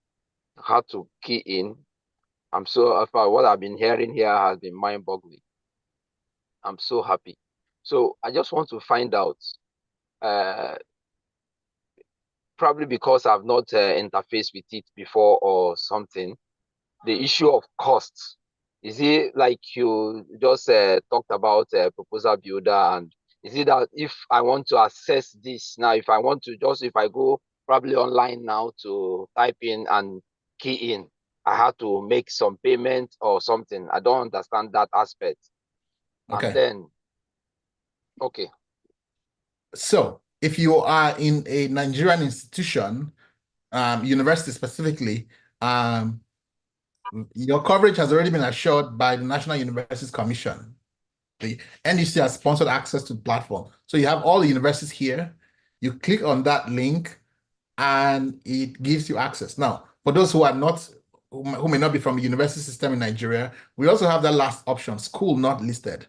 had to key in. I'm so, what I've been hearing here has been mind-boggling. I'm so happy. So I just want to find out, probably because I've not interfaced with it before or something, the issue of costs. Is it like you just talked about proposal builder, and is it that if I want to access this now, if I want to if I go probably online now to type in and key in, I have to make some payment or something? I don't understand that aspect. Okay. And then, okay. So if you are in a Nigerian institution, university specifically, your coverage has already been assured by the National Universities Commission. The NUC has sponsored access to the platform. So you have all the universities here. You click on that link and it gives you access. Now, for those who are not, who may not be from the university system in Nigeria, we also have that last option, school not listed,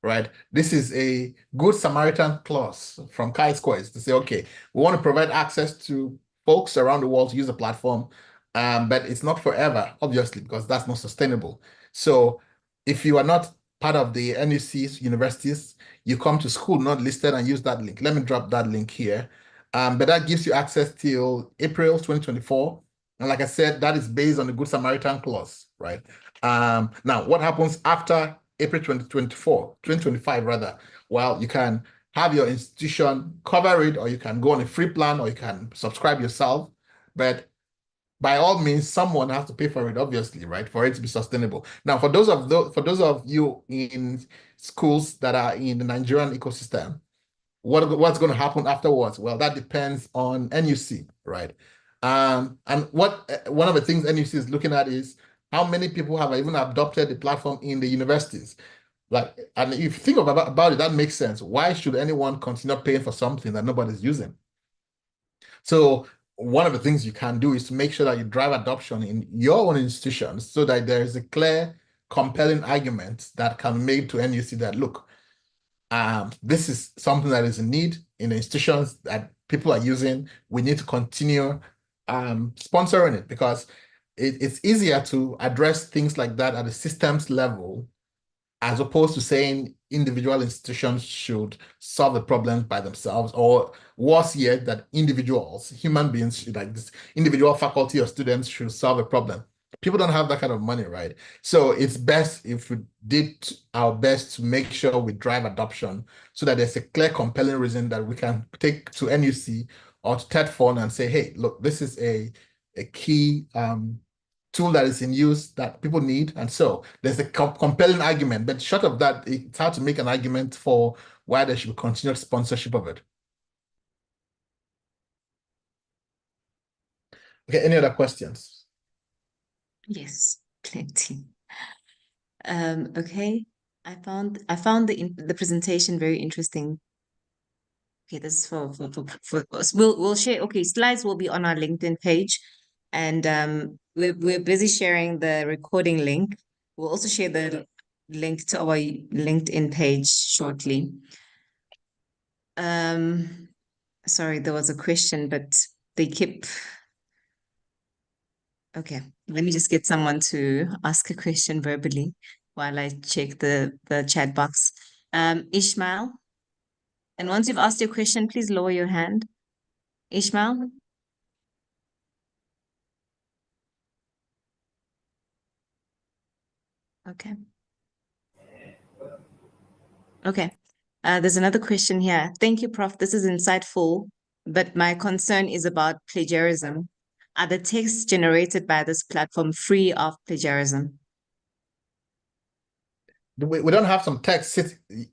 right? This is a good Samaritan clause from Chisquares to say, okay, we want to provide access to folks around the world to use the platform, but it's not forever, obviously, because that's not sustainable. So if you are not part of the NUC's universities, you come to school not listed and use that link. Let me drop that link here. But that gives you access till April 2024. And like I said, that is based on the Good Samaritan clause, right? Now, what happens after April 2025 rather? Well, you can have your institution cover it, or you can go on a free plan, or you can subscribe yourself. But by all means, someone has to pay for it, obviously, right? For it to be sustainable. Now, for those of you in schools that are in the Nigerian ecosystem, what's going to happen afterwards? Well, that depends on NUC, right? And what one of the things NUC is looking at is how many people have even adopted the platform in the universities. Like, and if you think about it, that makes sense. Why should anyone continue paying for something that nobody's using? So one of the things you can do is to make sure that you drive adoption in your own institutions so that there is a clear, compelling argument that can be made to NUC that, look, this is something that is in need in the institutions that people are using. We need to continue sponsoring it, because it's easier to address things like that at a systems level, as opposed to saying individual institutions should solve the problems by themselves, or worse yet, that individuals, human beings, like this individual faculty or students should solve a problem. People don't have that kind of money, right? So it's best if we did our best to make sure we drive adoption so that there's a clear, compelling reason that we can take to NUC or to TEDFund and say, hey, look, this is a key tool that is in use that people need. And so there's a compelling argument, but short of that, it's hard to make an argument for why there should be continued sponsorship of it. Okay, any other questions? Yes, plenty. Okay, I found the presentation very interesting. Okay, this is for we'll share. Okay, slides will be on our LinkedIn page, and we're busy sharing the recording link. We'll also share the link to our LinkedIn page shortly. Sorry, there was a question, but they keep. Okay, let me just get someone to ask a question verbally while I check the chat box. Ishmael, and once you've asked your question, please lower your hand. Ishmael? Okay. Okay. There's another question here. Thank you, Prof. This is insightful, but my concern is about plagiarism. Are the texts generated by this platform free of plagiarism? We don't have some text sitting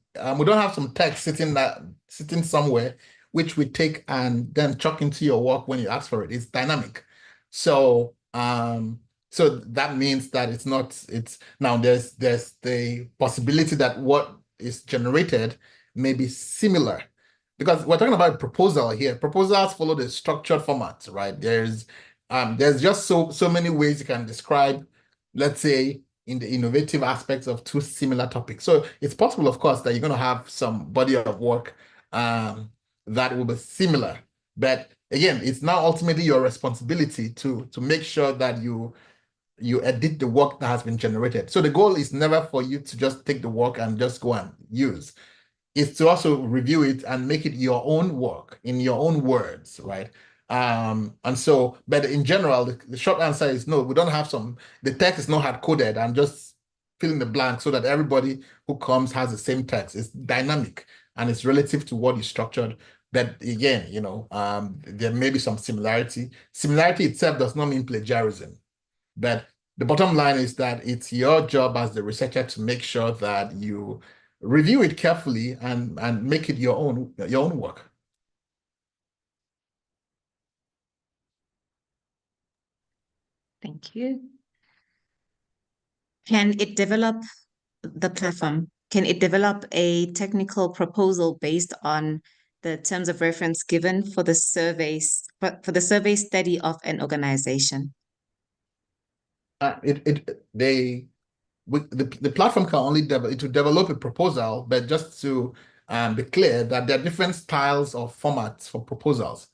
somewhere which we take and then chuck into your work when you ask for it. It's dynamic. So so that means that it's now there's the possibility that what is generated may be similar, because we're talking about proposal here. Proposals follow the structured format, right? There's just so many ways you can describe, let's say, in the innovative aspects of two similar topics. So it's possible, of course, that you're going to have some body of work that will be similar. But again, it's now ultimately your responsibility to make sure that you edit the work that has been generated. So the goal is never for you to just take the work and just go and use. It's to also review it and make it your own work in your own words, right? And so, but in general, the short answer is no, we don't have the text is not hard-coded and just fill in the blank so that everybody who comes has the same text. It's dynamic and it's relative to what is structured. But again, there may be some similarity. Similarity itself does not mean plagiarism. But the bottom line is that it's your job as the researcher to make sure that you review it carefully and make it your own work. Thank you. Can it develop a technical proposal based on the terms of reference given for the survey study of an organization? The platform can only develop a proposal, but just to be clear that there are different styles of formats for proposals.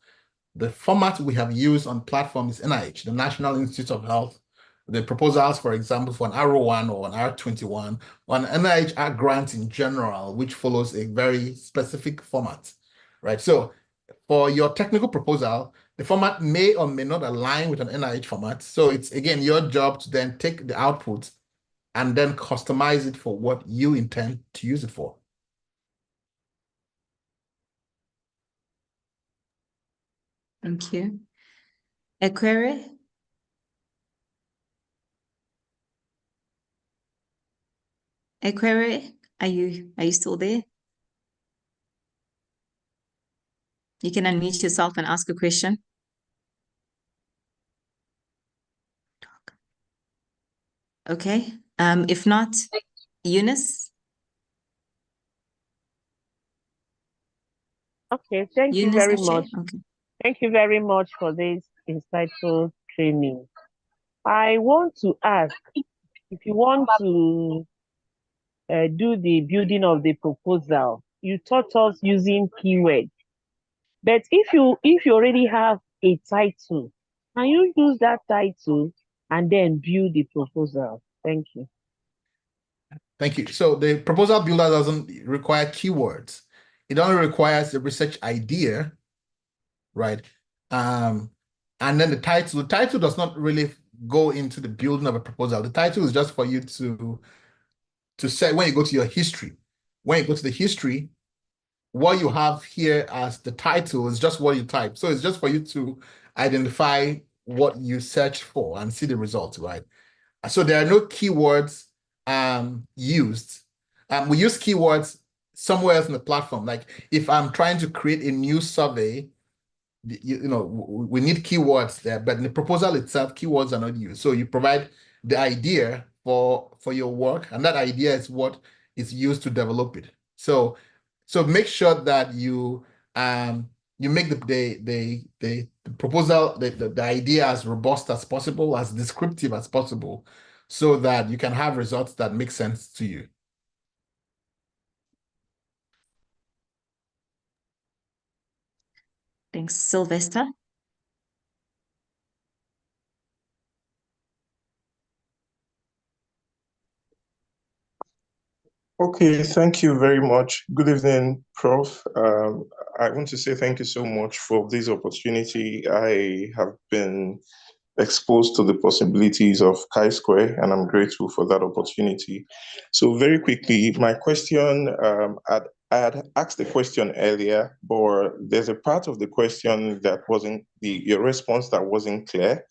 The format we have used on platform is NIH, the National Institute of Health. The proposals, for example, for an R01 or an R21, or an NIH grant in general, which follows a very specific format, right? So for your technical proposal, the format may or may not align with an NIH format. So it's, again, your job to then take the output and then customize it for what you intend to use it for. Thank you. A query? A query? Are you still there? You can unmute yourself and ask a question. Okay. If not, Eunice? Okay, thank you Eunice very Ache? much. Okay. Thank you very much for this insightful training. I want to ask, if you want to do the building of the proposal, you taught us using keywords. But if you already have a title, can you use that title and then build the proposal? Thank you. Thank you. So the proposal builder doesn't require keywords. It only requires a research idea, right? And then the title does not really go into the building of a proposal. The title is just for you to say when you go to your history. When you go to the history, what you have here as the title is just what you type. So it's just for you to identify what you search for and see the results, right? So there are no keywords used. We use keywords somewhere else in the platform. Like if I'm trying to create a new survey, we need keywords there, but in the proposal itself, keywords are not used. So you provide the idea for your work, and that idea is what is used to develop it. So make sure that you make the proposal, the idea as robust as possible, as descriptive as possible, so that you can have results that make sense to you. Thanks, Sylvester. Okay, thank you very much. Good evening, Prof. I want to say thank you so much for this opportunity. I have been exposed to the possibilities of Chi-Square, and I'm grateful for that opportunity. So very quickly, my question, I had asked the question earlier, but there's a part of the question that wasn't, your response that wasn't clear.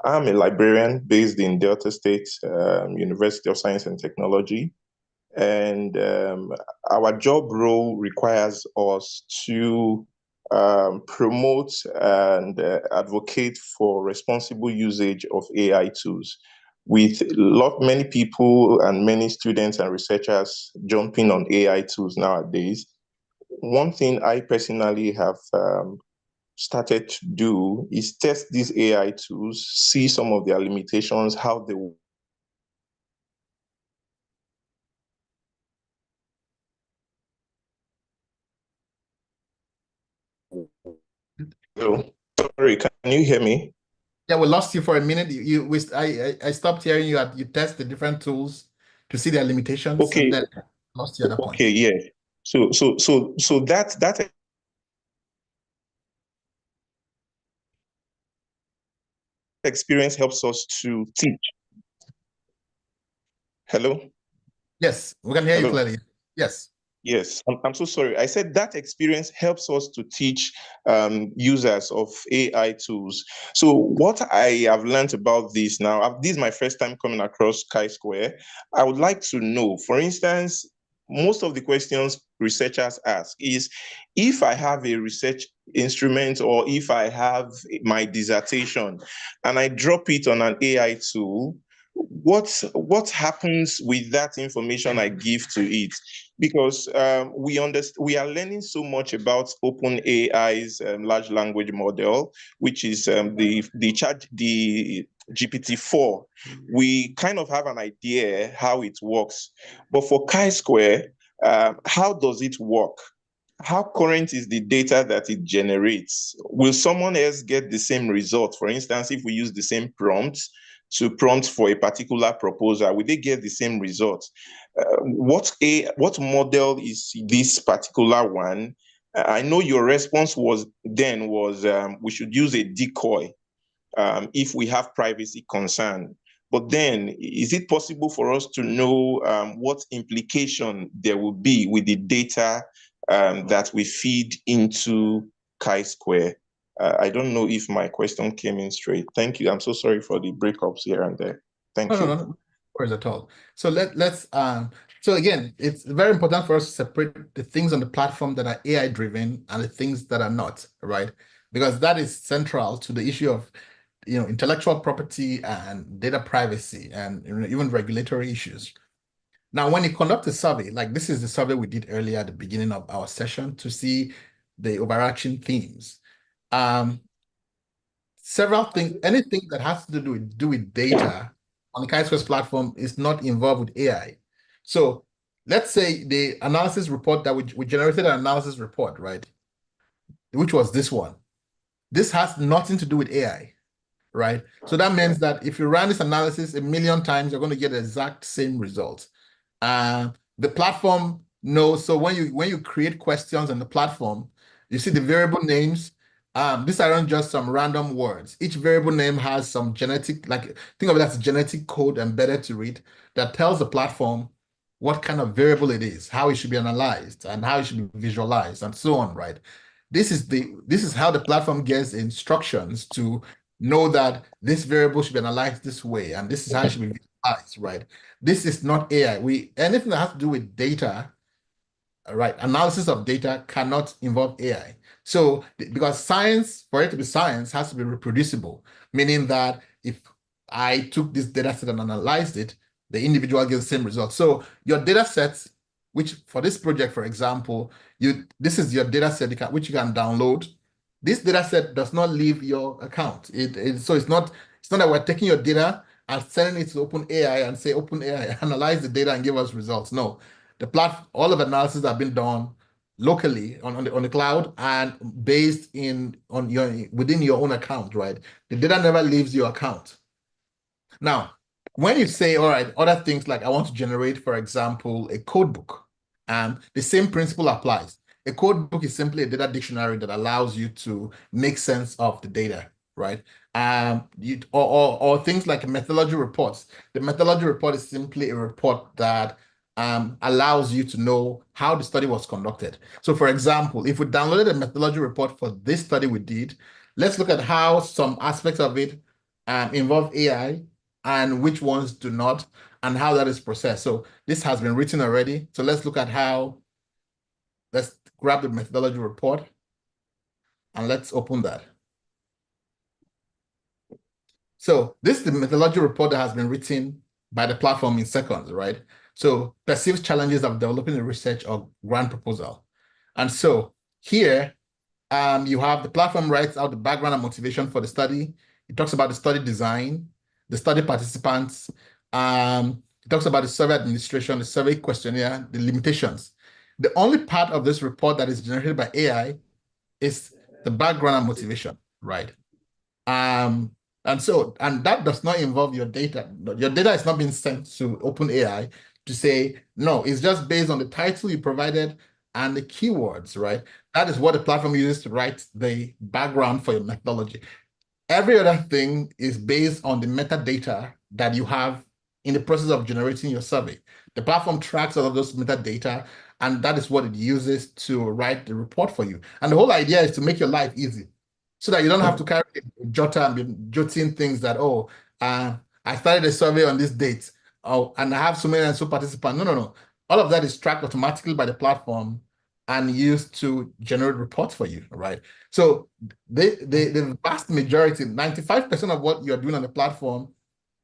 I'm a librarian based in Delta State University of Science and Technology. And our job role requires us to promote and advocate for responsible usage of AI tools. With many people and many students and researchers jumping on AI tools nowadays, one thing I personally have started to do is test these AI tools, see some of their limitations, how they Oh, sorry, can you hear me? Yeah, we lost you for a minute. I stopped hearing you. You test the different tools to see their limitations, Okay. and then lost the other point. Okay, yeah. So that experience helps us to teach. Hello? Yes, we can hear you clearly. Yes. Yes, I'm so sorry. I said that experience helps us to teach users of AI tools. So what I have learned about this now, this is my first time coming across Chi-Square. I would like to know, for instance, most of the questions researchers ask is, if I have a research instrument or if I have my dissertation and I drop it on an AI tool, what happens with that information I give to it? Because we are learning so much about OpenAI's large language model, which is the GPT-4. We kind of have an idea how it works, but for Chi-Square, how does it work? How current is the data that it generates? Will someone else get the same result? For instance, if we use the same prompts to prompt for a particular proposal, will they get the same result? What model is this particular one? I know your response was we should use a decoy if we have privacy concern. But then, is it possible for us to know what implication there will be with the data that we feed into Chi-Square? I don't know if my question came in straight. Thank you. I'm so sorry for the breakups here and there. Thank you. No worries at all. So let's so again, it's very important for us to separate the things on the platform that are AI driven and the things that are not, right? Because that is central to the issue of intellectual property and data privacy and even regulatory issues. Now, when you conduct a survey, like this is the survey we did earlier at the beginning of our session to see the overarching themes. Several things, anything that has to do with data on the Chi-Squares platform is not involved with AI. So let's say the analysis report that we generated an analysis report, right? Which was this one. This has nothing to do with AI, right? So that means that if you run this analysis 1,000,000 times, you're going to get the exact same result. The platform knows, so when you create questions on the platform, you see the variable names. These aren't just some random words. Each variable name has some genetic, like think of it as a genetic code embedded to it that tells the platform what kind of variable it is, how it should be analyzed, and how it should be visualized, and so on, right? This is how the platform gets instructions to know that this variable should be analyzed this way, and this is how it should be visualized, right? This is not AI. Anything that has to do with data, right, analysis of data cannot involve AI. So because science, for it to be science, has to be reproducible, meaning that if I took this data set and analyzed it, the individual gets the same result. So your data sets, which for this project, for example, this is your data set which you can download. This data set does not leave your account. So it's not that we're taking your data and sending it to OpenAI and say, OpenAI, analyze the data and give us results. No, all of the analysis have been done locally on the cloud and based within your own account, right? The data never leaves your account. Now, when you say, all right, other things like I want to generate, for example, a code book, the same principle applies. A code book is simply a data dictionary that allows you to make sense of the data, right? Or things like methodology reports. The methodology report is simply a report that allows you to know how the study was conducted. So for example, if we downloaded a methodology report for this study we did, let's look at how some aspects of it involve AI and which ones do not, and how that is processed. So this has been written already. So let's look at let's grab the methodology report and let's open that. So this is the methodology report that has been written by the platform in seconds, right? So perceived challenges of developing a research or grant proposal. And so here, you have the platform writes out the background and motivation for the study. It talks about the study design, the study participants. It talks about the survey administration, the survey questionnaire, the limitations. The only part of this report that is generated by AI is the background and motivation, right? And that does not involve your data. Your data is not being sent to OpenAI to say, no, it's just based on the title you provided and the keywords, right? That is what the platform uses to write the background for your methodology. Every other thing is based on the metadata that you have in the process of generating your survey. The platform tracks all of those metadata, and that is what it uses to write the report for you. And the whole idea is to make your life easy so that you don't have to carry a jotter and be jotting things that, I started a survey on this date, and I have so many and so participants. No. All of that is tracked automatically by the platform and used to generate reports for you, right? So the vast majority, 95% of what you're doing on the platform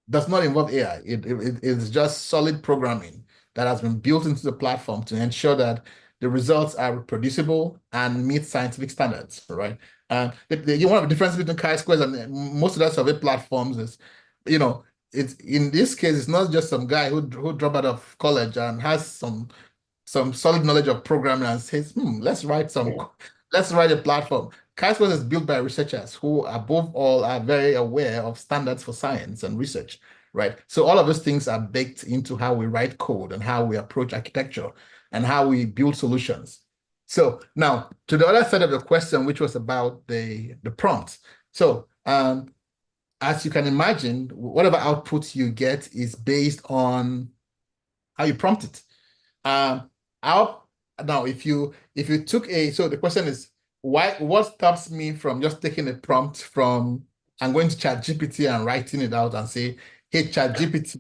does not involve AI. It's just solid programming that has been built into the platform to ensure that the results are reproducible and meet scientific standards, right? One of the differences between Chi-Squares and most of the survey platforms is, it's in this case, it's not just some guy who dropped out of college and has some solid knowledge of programming and says, let's write a platform. Chi-Squares is built by researchers who, above all, are very aware of standards for science and research, right? So all of those things are baked into how we write code and how we approach architecture and how we build solutions. So now to the other side of the question, which was about the prompts. So as you can imagine, whatever output you get is based on how you prompt it. Now, if you took so the question is, what stops me from just taking a prompt from and going to ChatGPT and writing it out and say, hey, ChatGPT,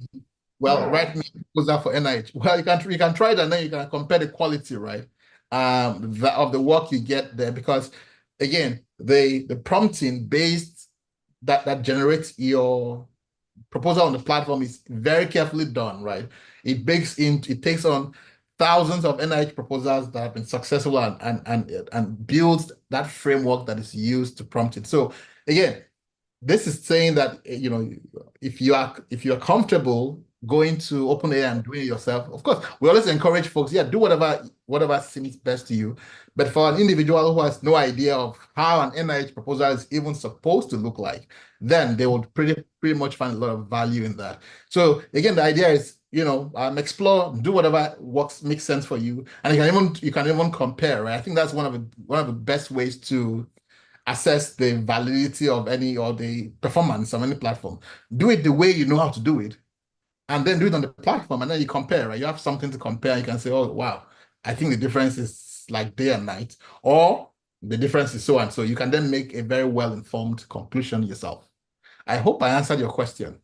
write me a proposal for NIH. Well, you can try it and then you can compare the quality, right? Of the work you get there, because again, the prompting based that generates your proposal on the platform is very carefully done, right? It takes on thousands of NIH proposals that have been successful and builds that framework that is used to prompt it. So again, this is saying that, if you are comfortable going to OpenAI and doing it yourself, of course, we always encourage folks, do whatever seems best to you. But for an individual who has no idea of how an NIH proposal is even supposed to look like, then they would pretty much find a lot of value in that. So again, the idea is, explore, do whatever makes sense for you, and you can even compare, right? I think that's one of the best ways to assess the validity of the performance of any platform. Do it the way you know how to do it, and then do it on the platform, and then you compare, right? You have something to compare. You can say, oh, wow, I think the difference is like day and night, or the difference is so and so. You can then make a very well-informed conclusion yourself. I hope I answered your question.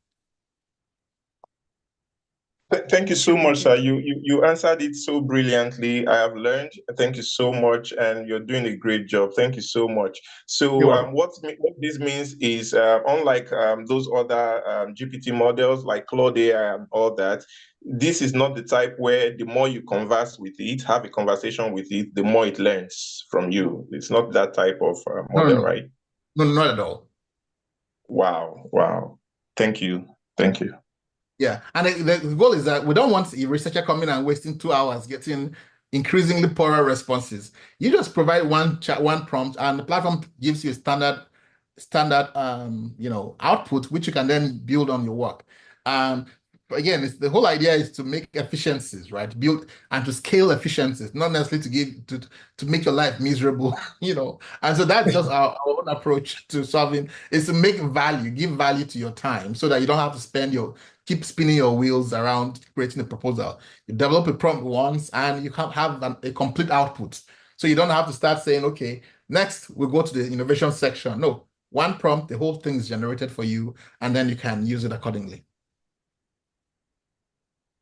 Thank you so much, sir. You answered it so brilliantly. I have learned. Thank you so much, and you're doing a great job. Thank you so much. So what this means is, unlike those other GPT models like Claude AI and all that, this is not the type where the more you converse with it, have a conversation with it, the more it learns from you. It's not that type of model, right? No, not at all. Wow. Thank you. Yeah, and the goal is that we don't want a researcher coming and wasting 2 hours getting, increasingly poorer responses. You just provide one prompt, and the platform gives you a standard output, which you can then build on your work. Again, the whole idea is to make efficiencies, right? Build and to scale efficiencies, not necessarily to make your life miserable, And so that's just our own approach to solving, is to make value, give value to your time, so that you don't have to keep spinning your wheels around creating a proposal. You develop a prompt once, and you can have a complete output. So you don't have to start saying, okay, next we'll go to the innovation section. No, one prompt, the whole thing is generated for you, and then you can use it accordingly.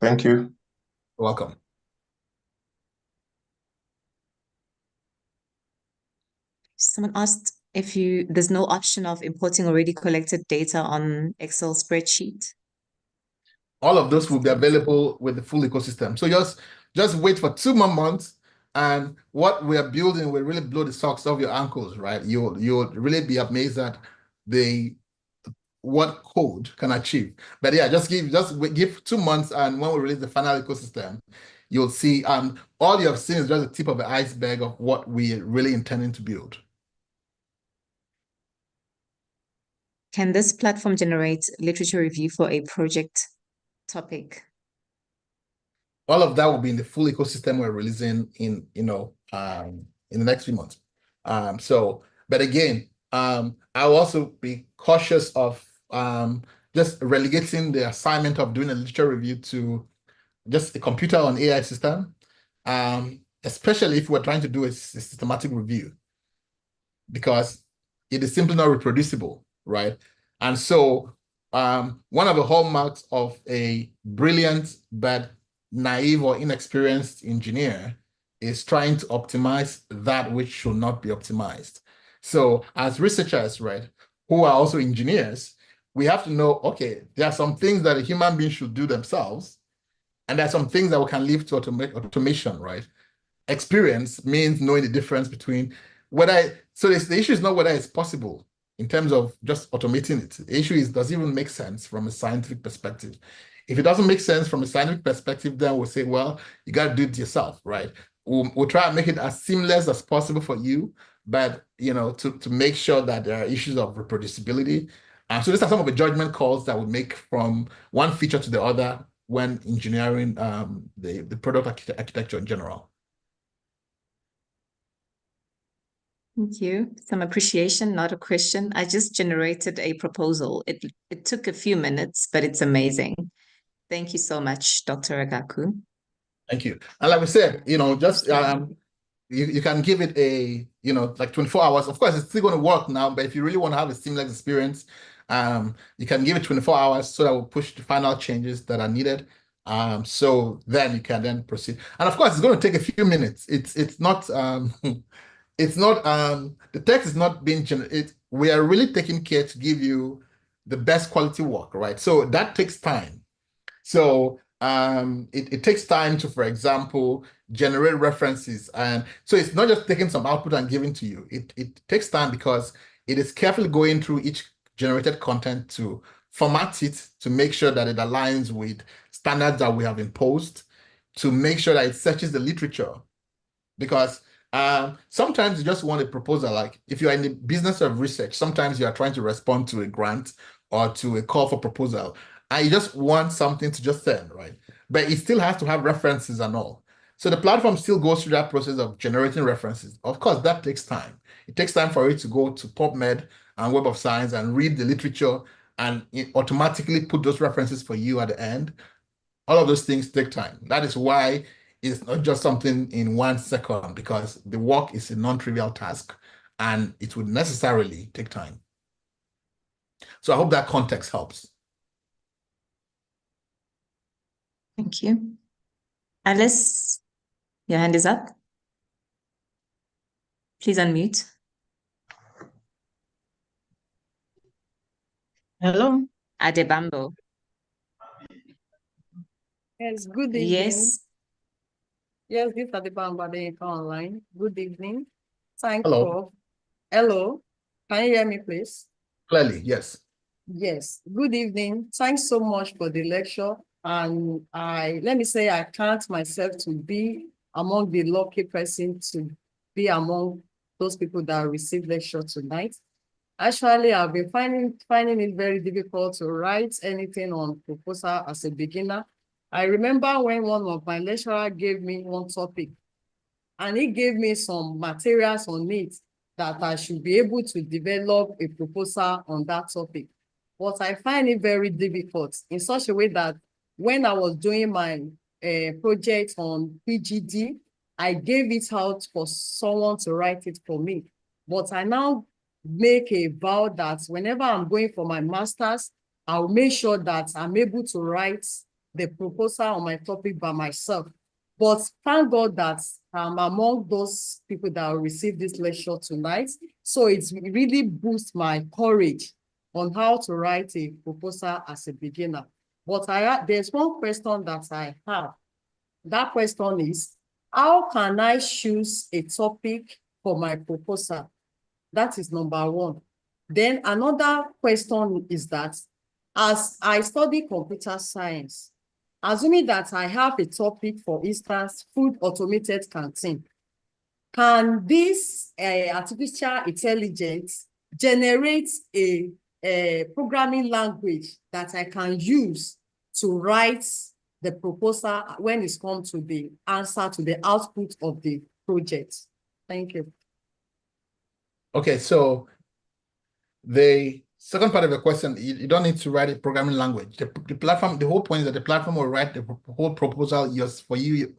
Thank you. You're welcome. Someone asked if there's no option of importing already collected data on Excel spreadsheet. All of those will be available with the full ecosystem. So just wait for 2 more months, and what we are building will really blow the socks off your ankles, right? You'll really be amazed at what code can achieve. But yeah, just give 2 months, and when we release the final ecosystem, you'll see all you have seen is just the tip of the iceberg of what we're really intending to build. Can this platform generate literature review for a project topic? All of that will be in the full ecosystem we're releasing in the next few months. But again, I'll also be cautious of just relegating the assignment of doing a literature review to just a computer or an AI system, especially if we're trying to do a systematic review, because it is simply not reproducible, right? And so one of the hallmarks of a brilliant but naive or inexperienced engineer is trying to optimize that which should not be optimized. So as researchers, right, who are also engineers, we have to know, okay, there are some things that a human being should do themselves, and there are some things that we can leave to automation, right? Experience means knowing the difference between so the issue is not whether it's possible in terms of just automating it. The issue is, does it even make sense from a scientific perspective? If it doesn't make sense from a scientific perspective, then we'll say, well, you got to do it yourself, right? We'll try and make it as seamless as possible for you, but to make sure that there are issues of reproducibility. So these are some of the judgment calls that we make from one feature to the other when engineering the product architecture in general. Thank you. Some appreciation, not a question. I just generated a proposal. It took a few minutes, but it's amazing. Thank you so much, Dr. Agaku. Thank you. And like we said, just you can give it like 24 hours. Of course, it's still going to work now, but if you really want to have a seamless experience, you can give it 24 hours so that will push the final changes that are needed. So then you can then proceed. And of course, it's going to take a few minutes. It's not the text is not being generated. We are really taking care to give you the best quality work, right? So that takes time. So it takes time to, for example, generate references. And so it's not just taking some output and giving to you. It takes time because it is carefully going through each generated content to format it, to make sure that it aligns with standards that we have imposed, to make sure that it searches the literature. Because sometimes you just want a proposal, like if you're in the business of research, sometimes you are trying to respond to a grant or to a call for proposal, and you just want something to just send, right? But it still has to have references and all. So the platform still goes through that process of generating references. Of course, that takes time. It takes time for it to go to PubMed and Web of Science and read the literature, and it automatically put those references for you at the end. All of those things take time. That is why it's not just something in 1 second, because the work is a non-trivial task and it would necessarily take time. So I hope that context helps. Thank you. Alice, your hand is up. Please unmute. Hello. Adebambo. Yes, good evening. Yes. Yes, this is Adebambo online. Good evening. Thanks Hello. for. Hello. Can you hear me, please? Clearly, yes. Yes. Good evening. Thanks so much for the lecture. And let me say, I count myself to be among the lucky person to be among those people that receive lecture tonight. Actually, I've been finding it very difficult to write anything on proposal as a beginner. I remember when one of my lecturers gave me one topic, and he gave me some materials on it that I should be able to develop a proposal on that topic. But I find it very difficult in such a way that when I was doing my project on PGD, I gave it out for someone to write it for me. But I now make a vow that whenever I'm going for my master's, I'll make sure that I'm able to write the proposal on my topic by myself. But thank God that I'm among those people that will receive this lecture tonight. So it's really boosts my courage on how to write a proposal as a beginner. But there's one question that I have. That question is, how can I choose a topic for my proposal? That is number one. Then another question is that, as I study computer science, assuming that I have a topic, for instance, food automated canteen, can this artificial intelligence generate a programming language that I can use to write the proposal when it's come to the answer to the output of the project? Thank you. Okay, so the second part of the question, you don't need to write a programming language. The platform, the whole point is that the platform will write the whole proposal just for you.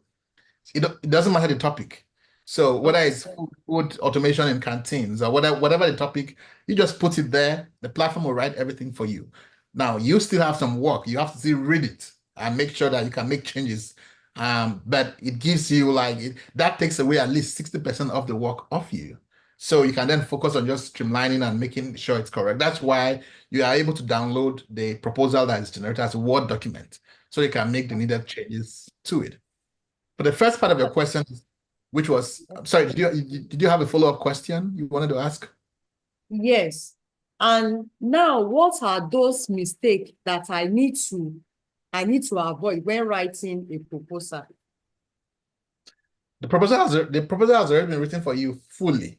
It doesn't matter the topic. So whether it's food automation in canteens or whatever the topic, you just put it there. The platform will write everything for you. Now, you still have some work. You have to still read it and make sure that you can make changes. But it gives you that takes away at least 60% of the work of you. So you can then focus on just streamlining and making sure it's correct. That's why you are able to download the proposal that is generated as a Word document, so you can make the needed changes to it. But the first part of your question, which was, I'm sorry, did you have a follow-up question you wanted to ask? Yes. And now, what are those mistakes that I need to avoid when writing a proposal? The proposal has already been written for you fully.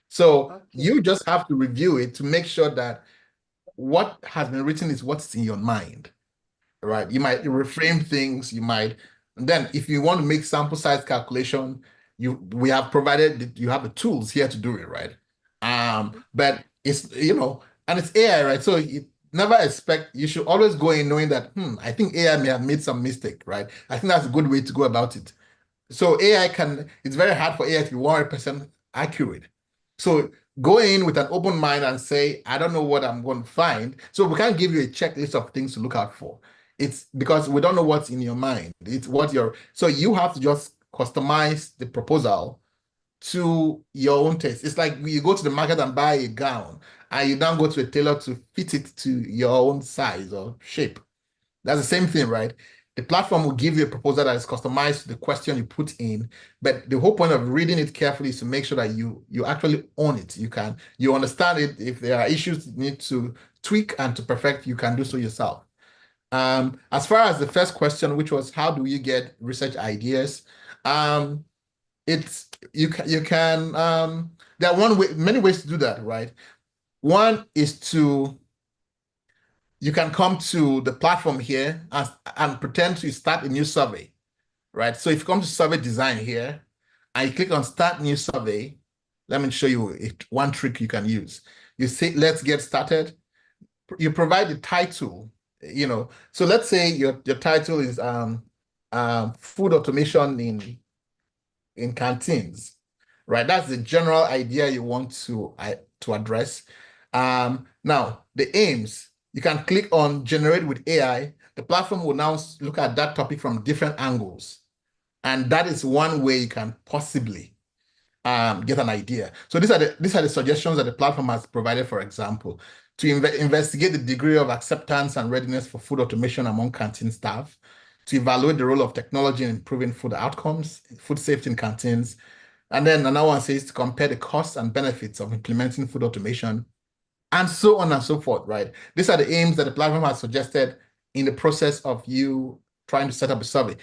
So you just have to review it to make sure that what has been written is what's in your mind, right? You might reframe things, and then if you want to make sample size calculation, we have provided that you have the tools here to do it, right? But it's, and it's AI, right? So you should always go in knowing that, I think AI may have made some mistake, right? I think that's a good way to go about it. So it's very hard for AI to be 100% accurate. So go in with an open mind and say, I don't know what I'm going to find. So we can't give you a checklist of things to look out for. It's because we don't know what's in your mind. So you have to just customize the proposal to your own taste. It's like you go to the market and buy a gown, and you then go to a tailor to fit it to your own size or shape. That's the same thing, right? The platform will give you a proposal that is customized to the question you put in, but the whole point of reading it carefully is to make sure that you actually own it. You understand it. If there are issues you need to tweak and to perfect, you can do so yourself. As far as the first question, which was how do you get research ideas? There are many ways to do that, right? One is you can come to the platform here and pretend to start a new survey, right? So if you come to survey design here, and you click on start new survey, let me show you one trick you can use. You say, let's get started. You provide the title, So let's say your title is food automation in canteens, right? That's the general idea you want to address. Now, the aims, you can click on generate with AI. The platform will now look at that topic from different angles. And that is one way you can possibly get an idea. So these are the suggestions that the platform has provided, for example, to investigate the degree of acceptance and readiness for food automation among canteen staff, to evaluate the role of technology in improving food outcomes, food safety in canteens. And then another one says to compare the costs and benefits of implementing food automation, and so on and so forth, right? These are the aims that the platform has suggested in the process of you trying to set up a survey.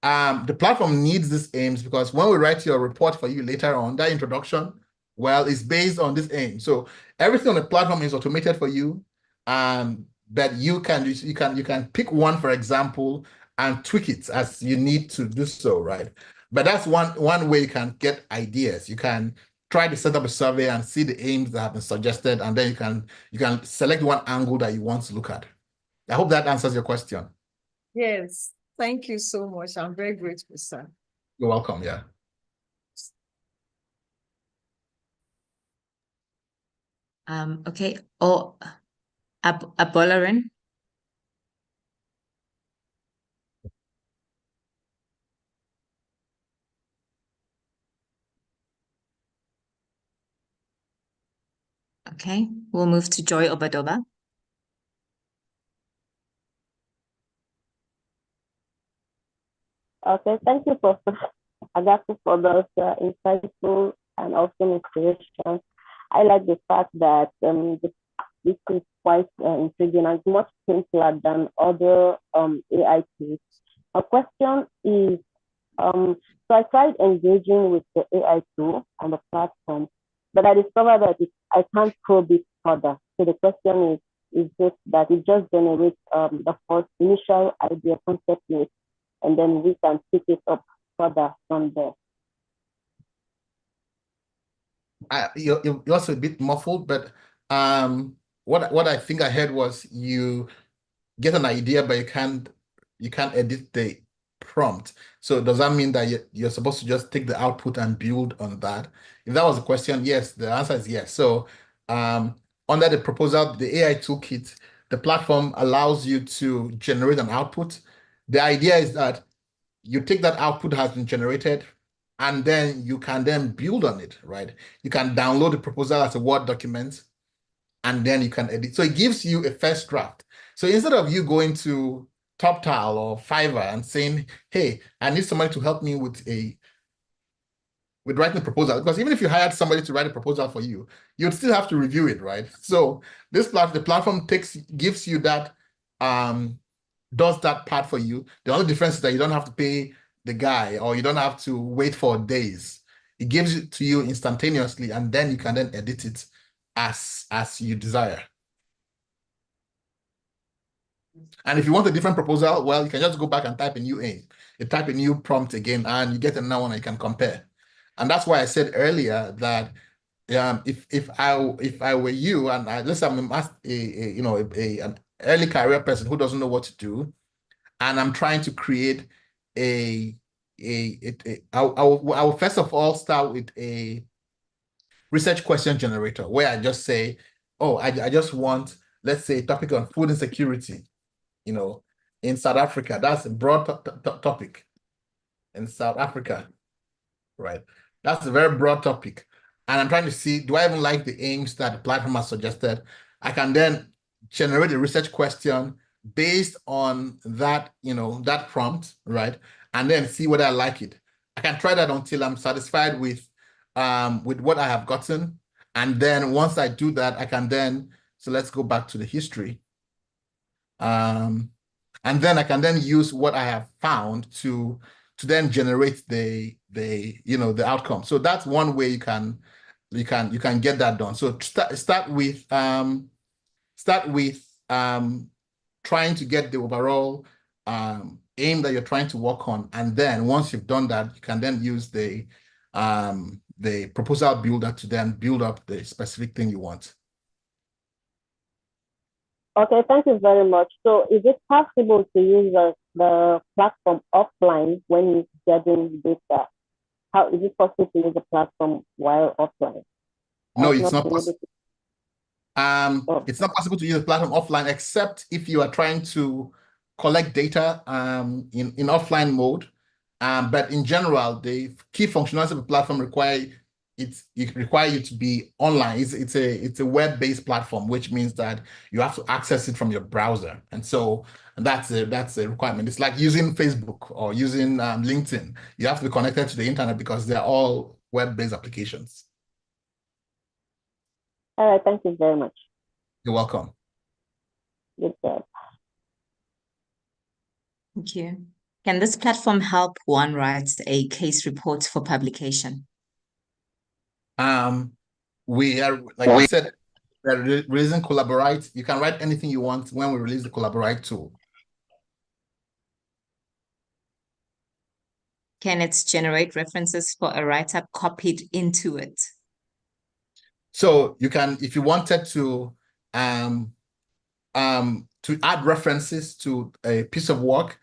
the platform needs these aims because when we write your report for you later on, that introduction, well, it's based on this aim. So everything on the platform is automated for you, but you can pick one, for example, and tweak it as you need to do so, right? But that's one way you can get ideas. You can try to set up a survey and see the aims that have been suggested, and then you can select one angle that you want to look at. I hope that answers your question. Yes, thank you so much. I'm very grateful, sir. You're welcome, yeah. Okay. Oh, Abolarin. Okay, we'll move to Joy Obadoba. Okay, thank you, Professor Agaku, for those insightful and also inspirations. I like the fact that this is quite intriguing and much simpler than other AI tools. My question is, so I tried engaging with the AI tool on the platform, but I discovered that I can't probe it further. So the question is just that it just generates the first initial idea concept list, and then we can pick it up further from there. You're also a bit muffled, but what I think I heard was you get an idea, but you can't edit the prompt. So does that mean that you're supposed to just take the output and build on that? If that was the question, yes, the answer is yes. So under the proposal, the AI Toolkit, the platform allows you to generate an output. The idea is that you take that output has been generated, and then you can then build on it, right? You can download the proposal as a Word document, and then you can edit. So it gives you a first draft. So instead of you going to TopTal or Fiverr and saying, hey, I need somebody to help me with writing a proposal, because even if you hired somebody to write a proposal for you, you'd still have to review it, right? So the platform gives you that, does that part for you. The only difference is that you don't have to pay the guy, or you don't have to wait for days. It gives it to you instantaneously, and then you can then edit it as you desire. And if you want a different proposal, well, you can just go back and type a new aim. You type a new prompt again, and you get another one you can compare. And that's why I said earlier that if I were you, and let's say I'm an early career person who doesn't know what to do, and I'm trying to create I will first of all start with a research question generator where I just say, oh, I just want, let's say, a topic on food insecurity, in South Africa. That's a broad topic in South Africa, right? That's a very broad topic. And I'm trying to see, do I even like the aims that the platform has suggested? I can then generate a research question based on that, that prompt, right? And then see whether I like it. I can try that until I'm satisfied with what I have gotten. And then once I do that, I can then, so let's go back to the history. And then I can then use what I have found to then generate the outcome. So that's one way you can get that done. So start with trying to get the overall aim that you're trying to work on, and then once you've done that, you can then use the proposal builder to then build up the specific thing you want. Okay, thank you very much. So is it possible to use the platform offline when you're getting data? How is it possible to use the platform while offline? No, it's not possible. It's not possible to use the platform offline, except if you are trying to collect data in offline mode. But in general, the key functionality of the platform require you to be online. It's a web-based platform, which means that you have to access it from your browser, and so that's a requirement. It's like using Facebook or using LinkedIn. You have to be connected to the internet because they're all web-based applications. All right, thank you very much. You're welcome. Good job. Thank you. Can this platform help one write a case report for publication? We are, like I said, we're releasing Collaborate. You can write anything you want when we release the Collaborate tool. Can it generate references for a write-up copied into it? So you can, if you wanted to add references to a piece of work,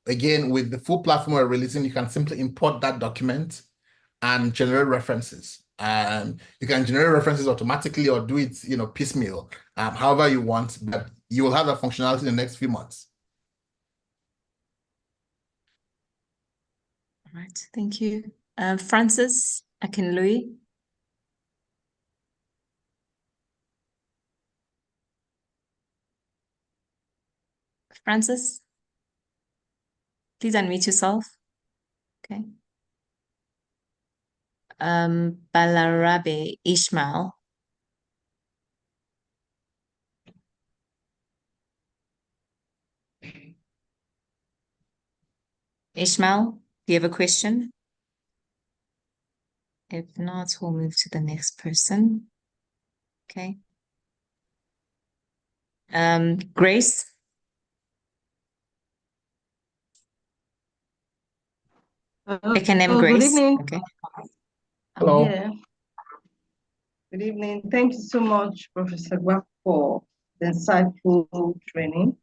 again, with the full platform we're releasing, you can simply import that document and generate references. And you can generate references automatically or do it, piecemeal, however you want, but you will have that functionality in the next few months. All right, thank you. Francis Akinlui. Francis, please unmute yourself. Okay. Balarabe Ishmael. Ishmael, do you have a question? If not, we'll move to the next person. Okay. Grace. Hello, Grace. good evening. Okay. Hello. I'm here. Good evening. Thank you so much, Professor Gwak, for the insightful training.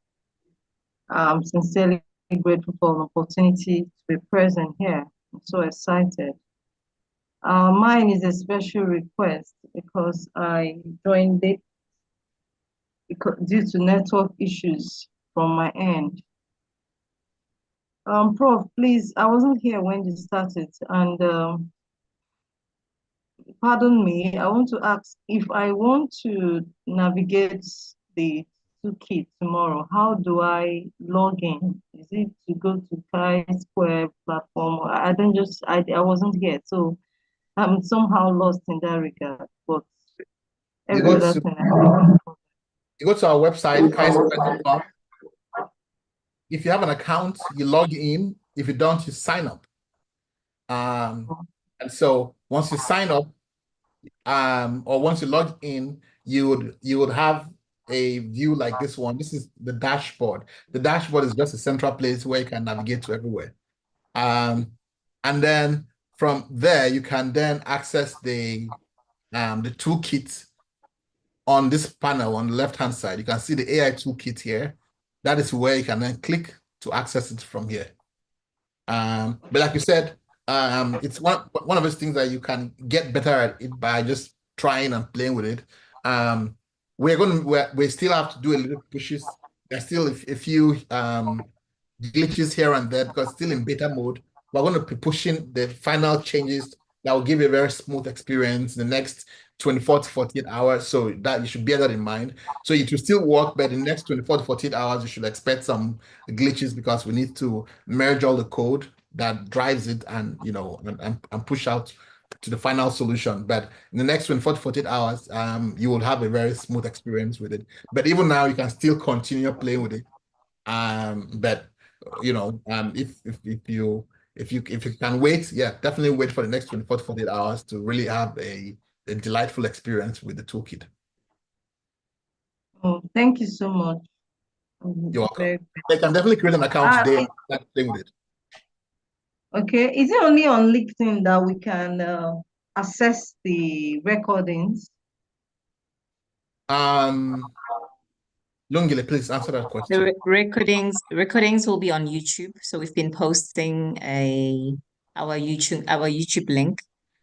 I'm sincerely grateful for the opportunity to be present here. I'm so excited. Mine is a special request because I joined it due to network issues from my end. Prof, please, I wasn't here when you started, and pardon me, I want to ask, if I want to navigate the toolkit tomorrow, how do I log in? Is it to go to Chisquares platform? I wasn't here, so I'm somehow lost in that regard. But You go to our website, Chisquares.com. If you have an account, you log in. If you don't, you sign up. And so once you sign up, or once you log in, you would have a view like this one. This is the dashboard. The dashboard is just a central place where you can navigate to everywhere. And then from there, you can then access the toolkit on this panel on the left-hand side. You can see the AI Toolkit here. That is where you can then click to access it from here. But like you said, it's one of those things that you can get better at it by just trying and playing with it. We still have to do a little pushes. There's still a few glitches here and there because still in beta mode. We're going to be pushing the final changes that will give you a very smooth experience in the next 24 to 48 hours. So that you should bear that in mind. So it will still work, but in the next 24 to 48 hours, you should expect some glitches because we need to merge all the code that drives it and push out to the final solution. But in the next 24 to 48 hours, you will have a very smooth experience with it. But even now, you can still continue playing with it. But if you can wait, yeah, definitely wait for the next 24 to 48 hours to really have a delightful experience with the toolkit. Oh, thank you so much. You're welcome. I can definitely create an account today and start playing with it. Okay, is it only on LinkedIn that we can access the recordings? Lungile, please answer that question. The recordings will be on YouTube. So we've been posting our YouTube link.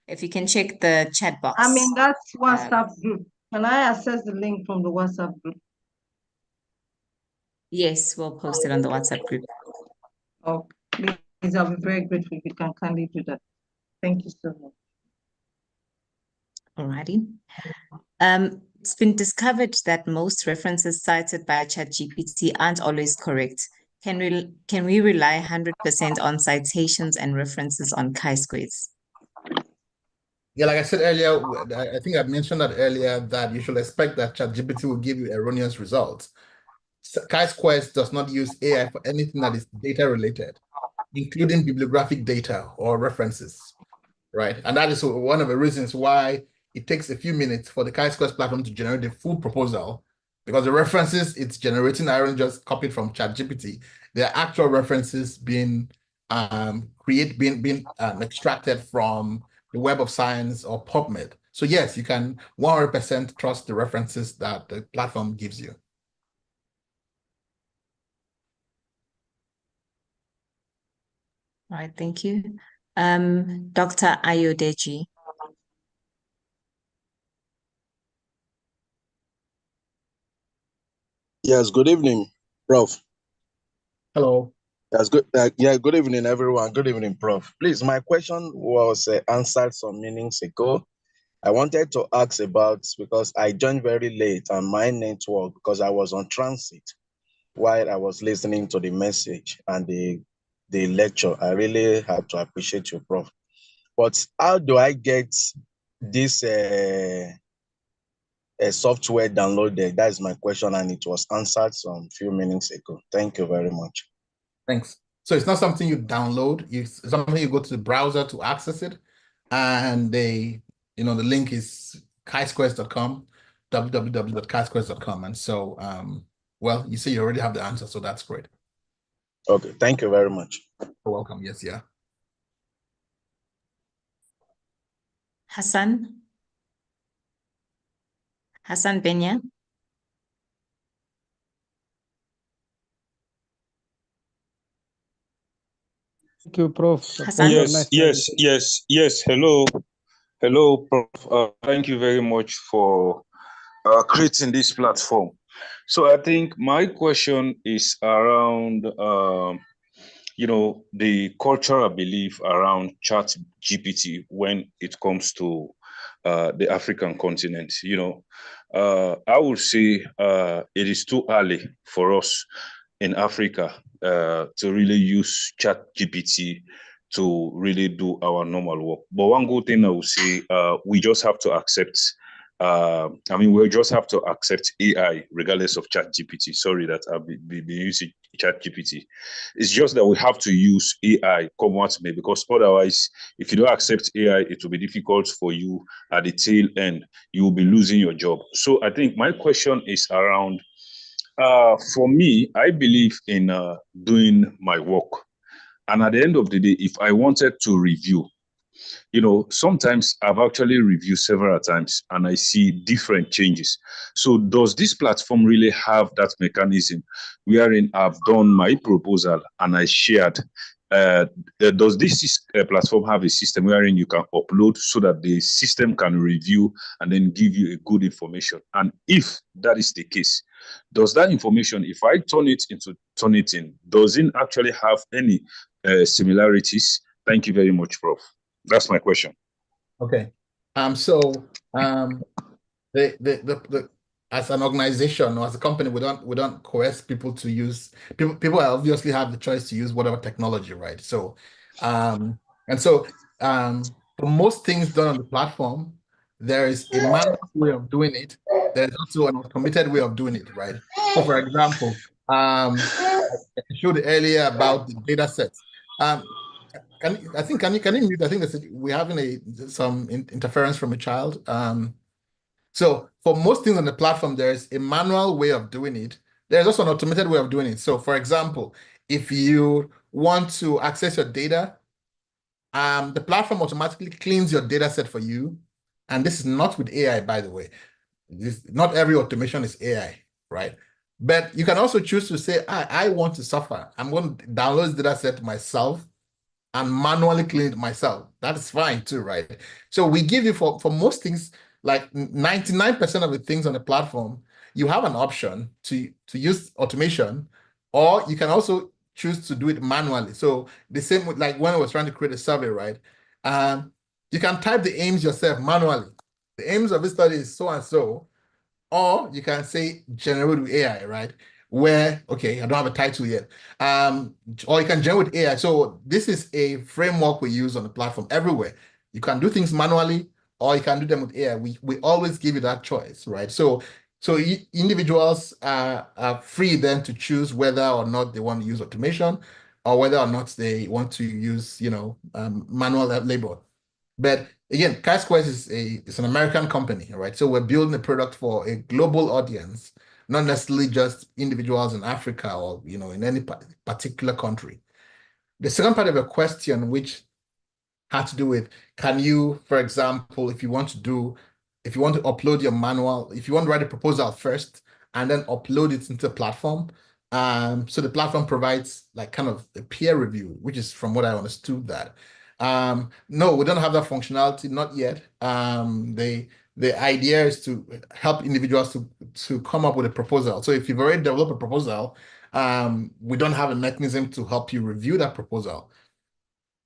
If you can check the chat box. I mean, that's WhatsApp group. Can I access the link from the WhatsApp group? Yes, we'll post it on the WhatsApp group. Oh, please, I'll be very grateful if you can kindly do that. Thank you so much. Alrighty. It's been discovered that most references cited by ChatGPT aren't always correct. Can we rely 100% on citations and references on Chisquares? Yeah, like I said earlier, I think I mentioned that earlier, that you should expect that ChatGPT will give you erroneous results. Chi-Squares does not use AI for anything that is data related, including bibliographic data or references, right? And that is one of the reasons why it takes a few minutes for the Chi-Squares platform to generate the full proposal, because the references it's generating aren't just copied from ChatGPT. There are actual references being extracted from the Web of Science or PubMed. So yes, you can 100% trust the references that the platform gives you. All right, thank you. Dr. Ayodeji. Yes, good evening, Prof. Hello. Yes, good. Good evening, everyone. Good evening, Prof. Please, my question was answered some minutes ago. I wanted to ask about, because I joined very late on my network because I was on transit while I was listening to the message and the lecture. I really have to appreciate you, Prof. But how do I get this software downloaded? That is my question, and it was answered some few minutes ago. Thank you very much. Thanks. So it's not something you download. It's something you go to the browser to access it, and the link is chi-squares.com, www.chi-squares.com. And so, well, you say you already have the answer, so that's great. Okay, thank you very much. You're welcome. Yes, yeah. Hassan Benya. Thank you, Prof. Hassan? Yes. Hello, Prof. Thank you very much for creating this platform. So I think my question is around, the cultural belief around ChatGPT when it comes to the African continent. I would say it is too early for us in Africa to really use ChatGPT to really do our normal work. But one good thing I would say, we just have to accept. We just have to accept AI regardless of ChatGPT. Sorry that I've been using ChatGPT. It's just that we have to use AI come what may, because otherwise, if you don't accept AI, it will be difficult for you at the tail end. You will be losing your job. So I think my question is around, for me, I believe in doing my work. And at the end of the day, if I wanted to review, sometimes I've actually reviewed several times and I see different changes. So does this platform really have that mechanism wherein I've done my proposal and I shared? Does this platform have a system wherein you can upload so that the system can review and then give you a good information? And if that is the case, does that information, if I turn it in, does it actually have any similarities? Thank you very much, Prof. That's my question. Okay. As an organization or as a company, we don't coerce people to use people obviously have the choice to use whatever technology, right? So for most things done on the platform, there is a manual way of doing it. There's also an automated way of doing it, right? So for example, I showed earlier about the data sets. Can you mute? I think we're having some interference from a child. So for most things on the platform, there's a manual way of doing it. There's also an automated way of doing it. So for example, if you want to access your data, the platform automatically cleans your data set for you. And this is not with AI, by the way. Not every automation is AI, right? But you can also choose to say, I want to suffer. I'm going to download the data set myself and manually clean it myself. That is fine too, right? So we give you for most things, like 99% of the things on the platform, you have an option to use automation, or you can also choose to do it manually. So the same with, like when I was trying to create a survey, right? You can type the aims yourself manually. The aims of this study is so and so, or you can say generate with AI, right? Where, okay, I don't have a title yet. Or you can generate with AI. So this is a framework we use on the platform everywhere. You can do things manually, or you can do them with AI. We always give you that choice, right? So So individuals are free then to choose whether or not they want to use automation or whether or not they want to use, manual labor. But again, Chisquares is an American company, right? So we're building a product for a global audience, not necessarily just individuals in Africa or, in any particular country. The second part of your question, which had to do with, can you, for example, if you want to upload your manual, if you want to write a proposal first and then upload it into a platform, so the platform provides like kind of a peer review, which is from what I understood that. No, we don't have that functionality, not yet. The idea is to help individuals to come up with a proposal. So if you've already developed a proposal, we don't have a mechanism to help you review that proposal.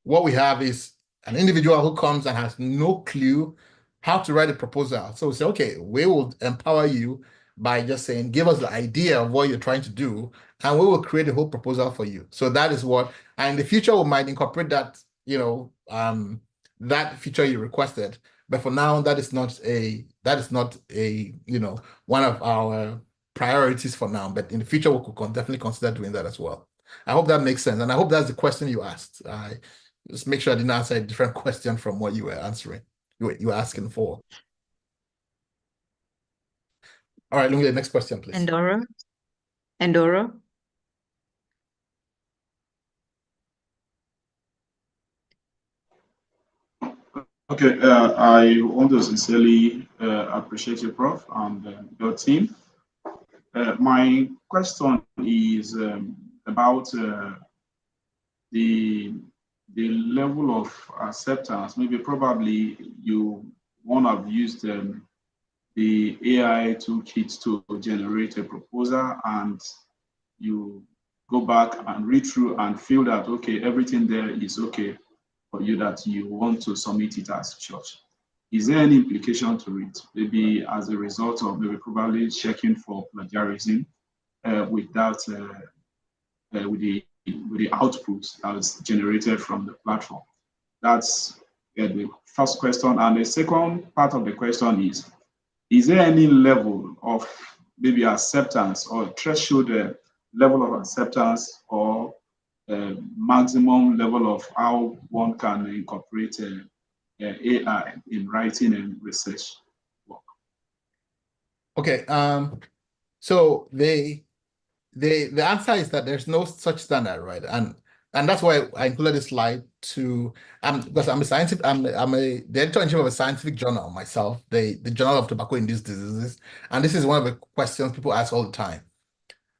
What we have is an individual who comes and has no clue how to write a proposal. So we say, okay, we will empower you by just saying, give us the idea of what you're trying to do, and we will create a whole proposal for you. So that is what, and in the future, we might incorporate that, that feature you requested. But for now, that is not a, one of our priorities for now. But in the future, we could definitely consider doing that as well. I hope that makes sense. And I hope that's the question you asked. Just make sure I didn't answer a different question from what you were answering, you were asking for. All right, Lungi, next question, please. Endoro. Okay, I want to sincerely appreciate you, Prof, and your team. My question is about the level of acceptance. Maybe probably you want to have used the AI Toolkit to generate a proposal, and you go back and read through and feel that, okay, everything there is okay for you, that you want to submit it as such. Is there any implication to it? Maybe as a result of maybe probably checking for plagiarism with the output that's generated from the platform? That's the first question. And the second part of the question is there any level of maybe acceptance or threshold level of acceptance or maximum level of how one can incorporate AI in writing and research work? Okay, so the answer is that there's no such standard, right? And that's why I included this slide to because I'm the editor-in-chief of a scientific journal myself, the Journal of Tobacco-Induced Diseases, and this is one of the questions people ask all the time.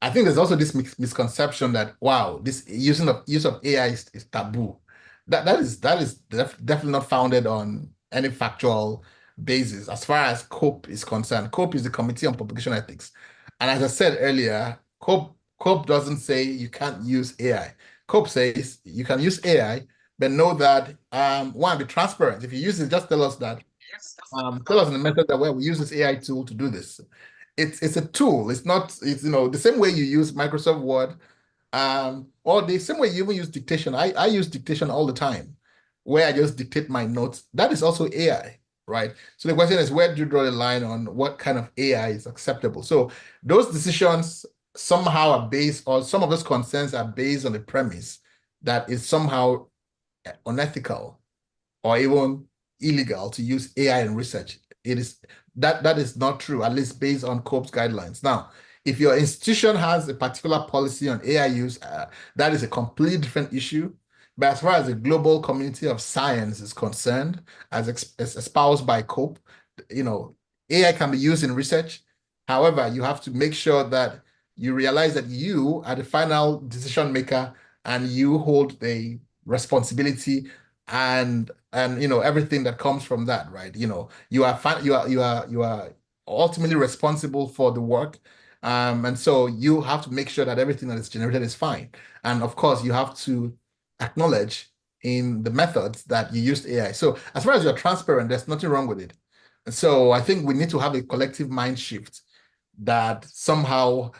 I think there's also this misconception that, wow, this use of AI is taboo. That is definitely not founded on any factual basis. As far as COPE is concerned, COPE is the Committee on Publication Ethics, and as I said earlier, COPE doesn't say you can't use AI. COPE says you can use AI, but know that one, be transparent. If you use it, just tell us that. Tell us in the method that we use this AI tool to do this. It's a tool. It's not, the same way you use Microsoft Word, or the same way you even use dictation. I use dictation all the time, where I just dictate my notes. That is also AI, right? So the question is, where do you draw the line on what kind of AI is acceptable? So those decisions somehow are based, or some of those concerns are based on the premise that it's somehow unethical or even illegal to use AI in research. That is not true, at least based on COPE's guidelines. Now, if your institution has a particular policy on AI use, that is a completely different issue. But as far as the global community of science is concerned, as espoused by COPE, AI can be used in research. However, you have to make sure that you realize that you are the final decision maker and you hold the responsibility and everything that comes from that, right? You are ultimately responsible for the work, and so you have to make sure that everything that is generated is fine. And of course, you have to acknowledge in the methods that you used AI. So as far as you're transparent, there's nothing wrong with it. And so I think we need to have a collective mind shift that somehow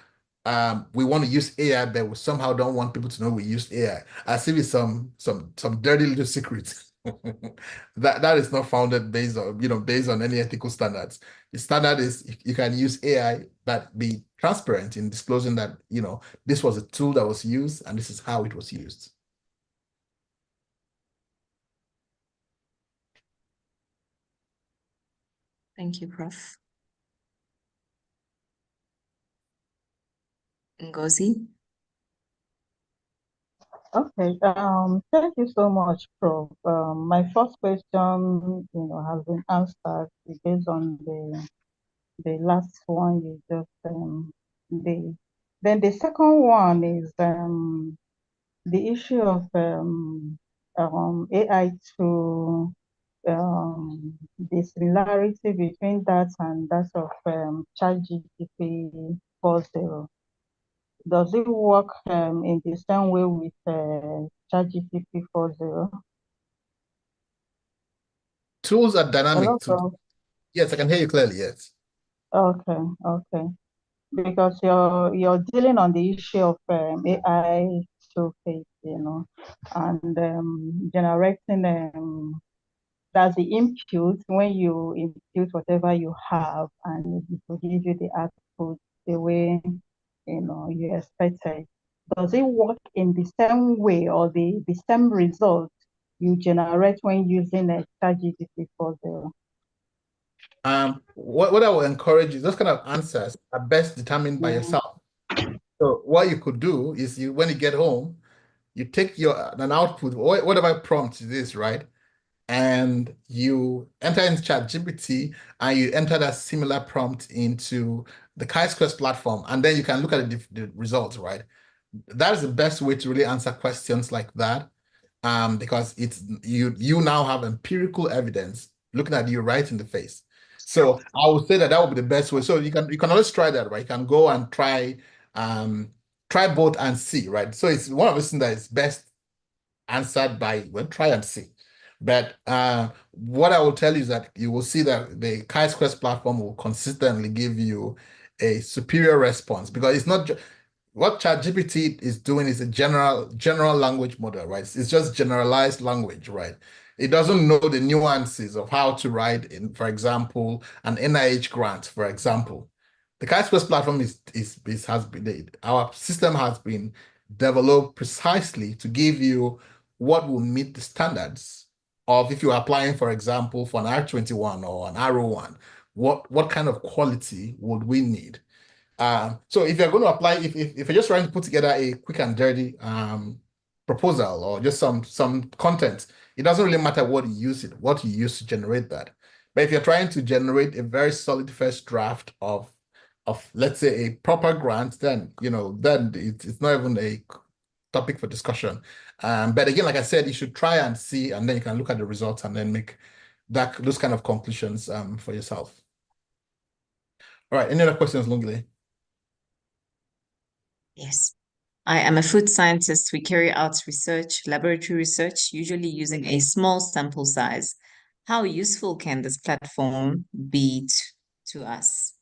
we want to use AI, but we somehow don't want people to know we use AI, as if it's some dirty little secret. That is not founded based on, based on any ethical standards. The standard is you can use AI, but be transparent in disclosing that, this was a tool that was used and this is how it was used. Thank you, Prof. Ngozi? Okay, thank you so much, Prof. My first question, has been answered based on the last one you just did. Then the second one is the issue of AI to the similarity between that and that of ChatGPT 4.0. Does it work in the same way with ChatGPT 4.0? Tools are dynamic. Hello, Prof. Yes, I can hear you clearly, yes. Okay, okay. Because you're dealing on the issue of AI Toolkit, and generating that's the input when you input whatever you have, and it will give you the output the way you expected. Does it work in the same way or the same result you generate when using a ChatGPT 4.0? What I will encourage is those kind of answers are best determined by yourself. So what you could do is when you get home, you take an output, whatever prompt it is, right? And you enter in ChatGPT and you enter that similar prompt into the Chi-Squares platform, and then you can look at the results, right? That is the best way to really answer questions like that, because it's you now have empirical evidence looking at you right in the face. So I would say that would be the best way. So you can always try that, right? You can go and try both and see, right? So it's one of those things that is best answered by, well, try and see. But what I will tell you is that you will see that the Chi-Squares platform will consistently give you a superior response, because it's not what ChatGPT is doing is a general language model, right? It's just generalized language, right? It doesn't know the nuances of how to write in, for example, an NIH grant, for example. The Chi-Squares platform our system has been developed precisely to give you what will meet the standards of, if you're applying, for example, for an R21 or an R01, what kind of quality would we need? So if you're going to apply, if you're just trying to put together a quick and dirty proposal or just some content, it doesn't really matter what you use to generate that. But if you're trying to generate a very solid first draft of let's say a proper grant, then it's not even a topic for discussion. But again, like I said, you should try and see, and then you can look at the results and then make those kind of conclusions for yourself. All right, any other questions, Lungile? Yes. I am a food scientist. We carry out laboratory research, usually using a small sample size. How useful can this platform be to us?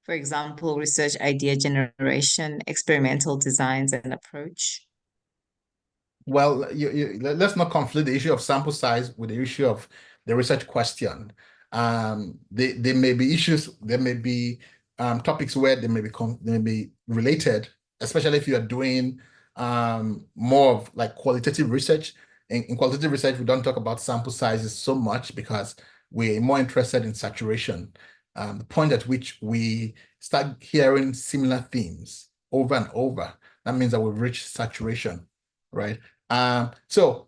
For example, research idea generation, experimental designs and approach. Well, let's not conflate the issue of sample size with the issue of the research question. There may be issues, there may be topics where they may be related, especially if you are doing more of like qualitative research. In qualitative research, we don't talk about sample sizes so much because we're more interested in saturation. The point at which we start hearing similar themes over and over, that means that we've reached saturation, right? So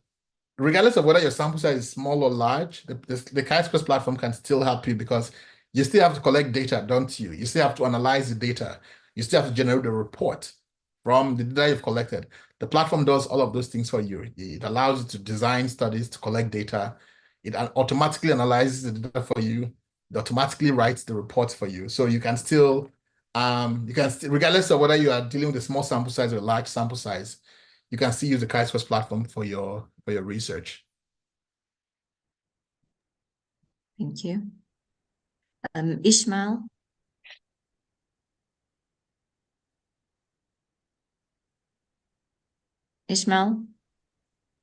regardless of whether your sample size is small or large, the Chi-Squares platform can still help you, because you still have to collect data, don't you? You still have to analyze the data. You still have to generate a report from the data you've collected. The platform does all of those things for you. It allows you to design studies, to collect data. It automatically analyzes the data for you. It automatically writes the reports for you. So you can still, regardless of whether you are dealing with a small sample size or a large sample size, you can still use the Chi-Squares platform for your research. Thank you. Ishmael. Ishmael?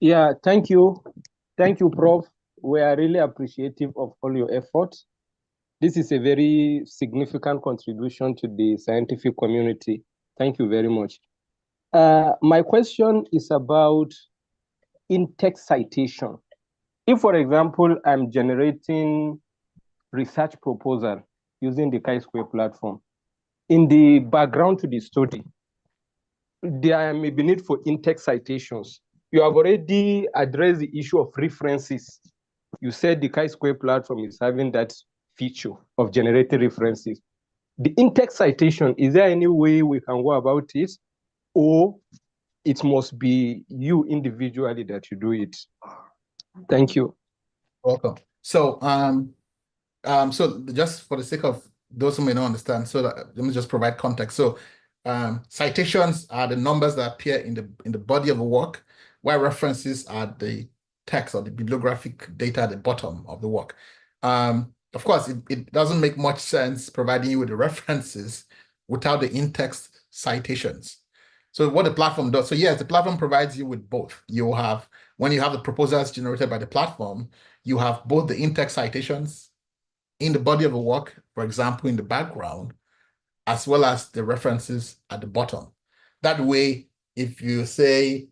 Yeah, thank you. Thank you, Prof. We are really appreciative of all your efforts. This is a very significant contribution to the scientific community. Thank you very much. My question is about in-text citation. If, for example, I'm generating research proposal using the Chi-Square platform, in the background to the study, there may be need for in-text citations. You have already addressed the issue of references. You said the Chi-Square platform is having that feature of generating references. The in-text citation, is there any way we can go about it, or it must be you individually that you do it? Thank you. Welcome. So, so just for the sake of those who may not understand, so that, let me just provide context. So, citations are the numbers that appear in the body of a work, while references are the text or the bibliographic data at the bottom of the work. Of course, it doesn't make much sense providing you with the references without the in-text citations. So what the platform does, so yes, the platform provides you with both. You have, when you have the proposals generated by the platform, you have both the in-text citations in the body of a work, for example, in the background, as well as the references at the bottom. That way, if you say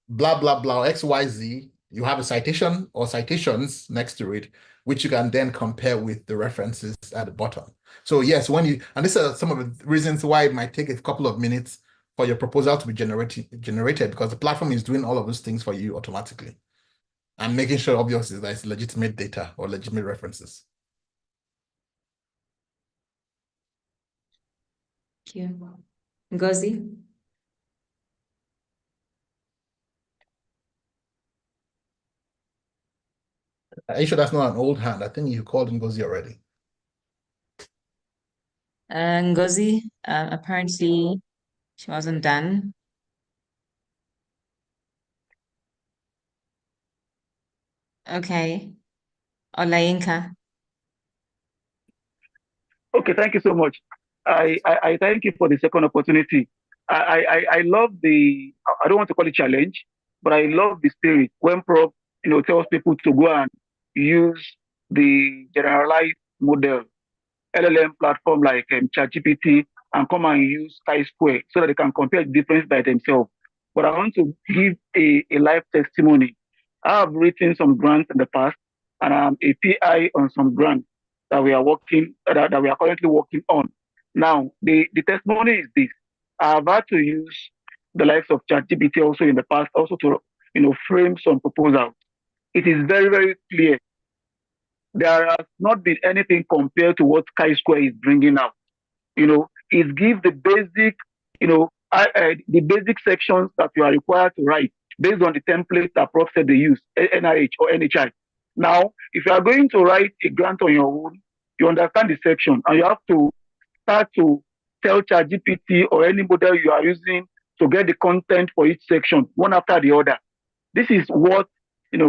blah, blah, blah, XYZ, you have a citation or citations next to it, which you can then compare with the references at the bottom. So yes, when you, and these are some of the reasons why it might take a couple of minutes for your proposal to be generated, because the platform is doing all of those things for you automatically and making sure, obviously, that it's legitimate data or legitimate references. Thank you. Ngozi? Are you sure that's not an old hand? I think you called Ngozi already. Ngozi, apparently she wasn't done. Okay. Olayinka. Okay, thank you so much. I thank you for the second opportunity. I love the, I don't want to call it challenge, but I love the spirit when Prof, tells people to go and use the generalized model, LLM platform like ChatGPT, and come and use Chi-Square so that they can compare the difference by themselves. But I want to give a live testimony. I have written some grants in the past, and I'm a PI on some grants that we are working, that we are currently working on. Now, the testimony is this. I have had to use the likes of ChatGPT also in the past, also to frame some proposals. It is very, very clear. There has not been anything compared to what Chi-Square is bringing out. It gives the basic, the basic sections that you are required to write based on the template that Prof said they use, NIH or NHI. Now, if you are going to write a grant on your own, you understand the section, and you have to start to tell ChatGPT or any model you are using to get the content for each section, one after the other. This is what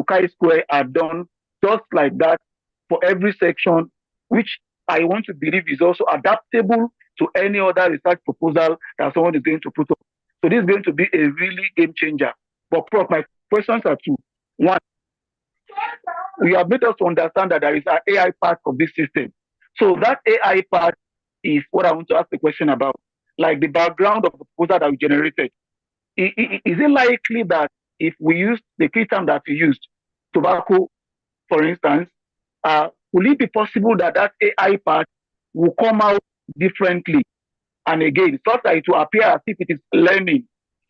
Chi-Square have done, just like that, for every section, which I want to believe is also adaptable to any other research proposal that someone is going to put up. So this is going to be a really game changer. But Prof, my questions are two. One, we have made us to understand that there is an AI part of this system. So that AI part is what I want to ask the question about, like the background of the proposal that we generated. Is it likely that if we use the key term that we used, tobacco, for instance, will it be possible that that AI part will come out differently? And again, such that it will appear as if it is learning,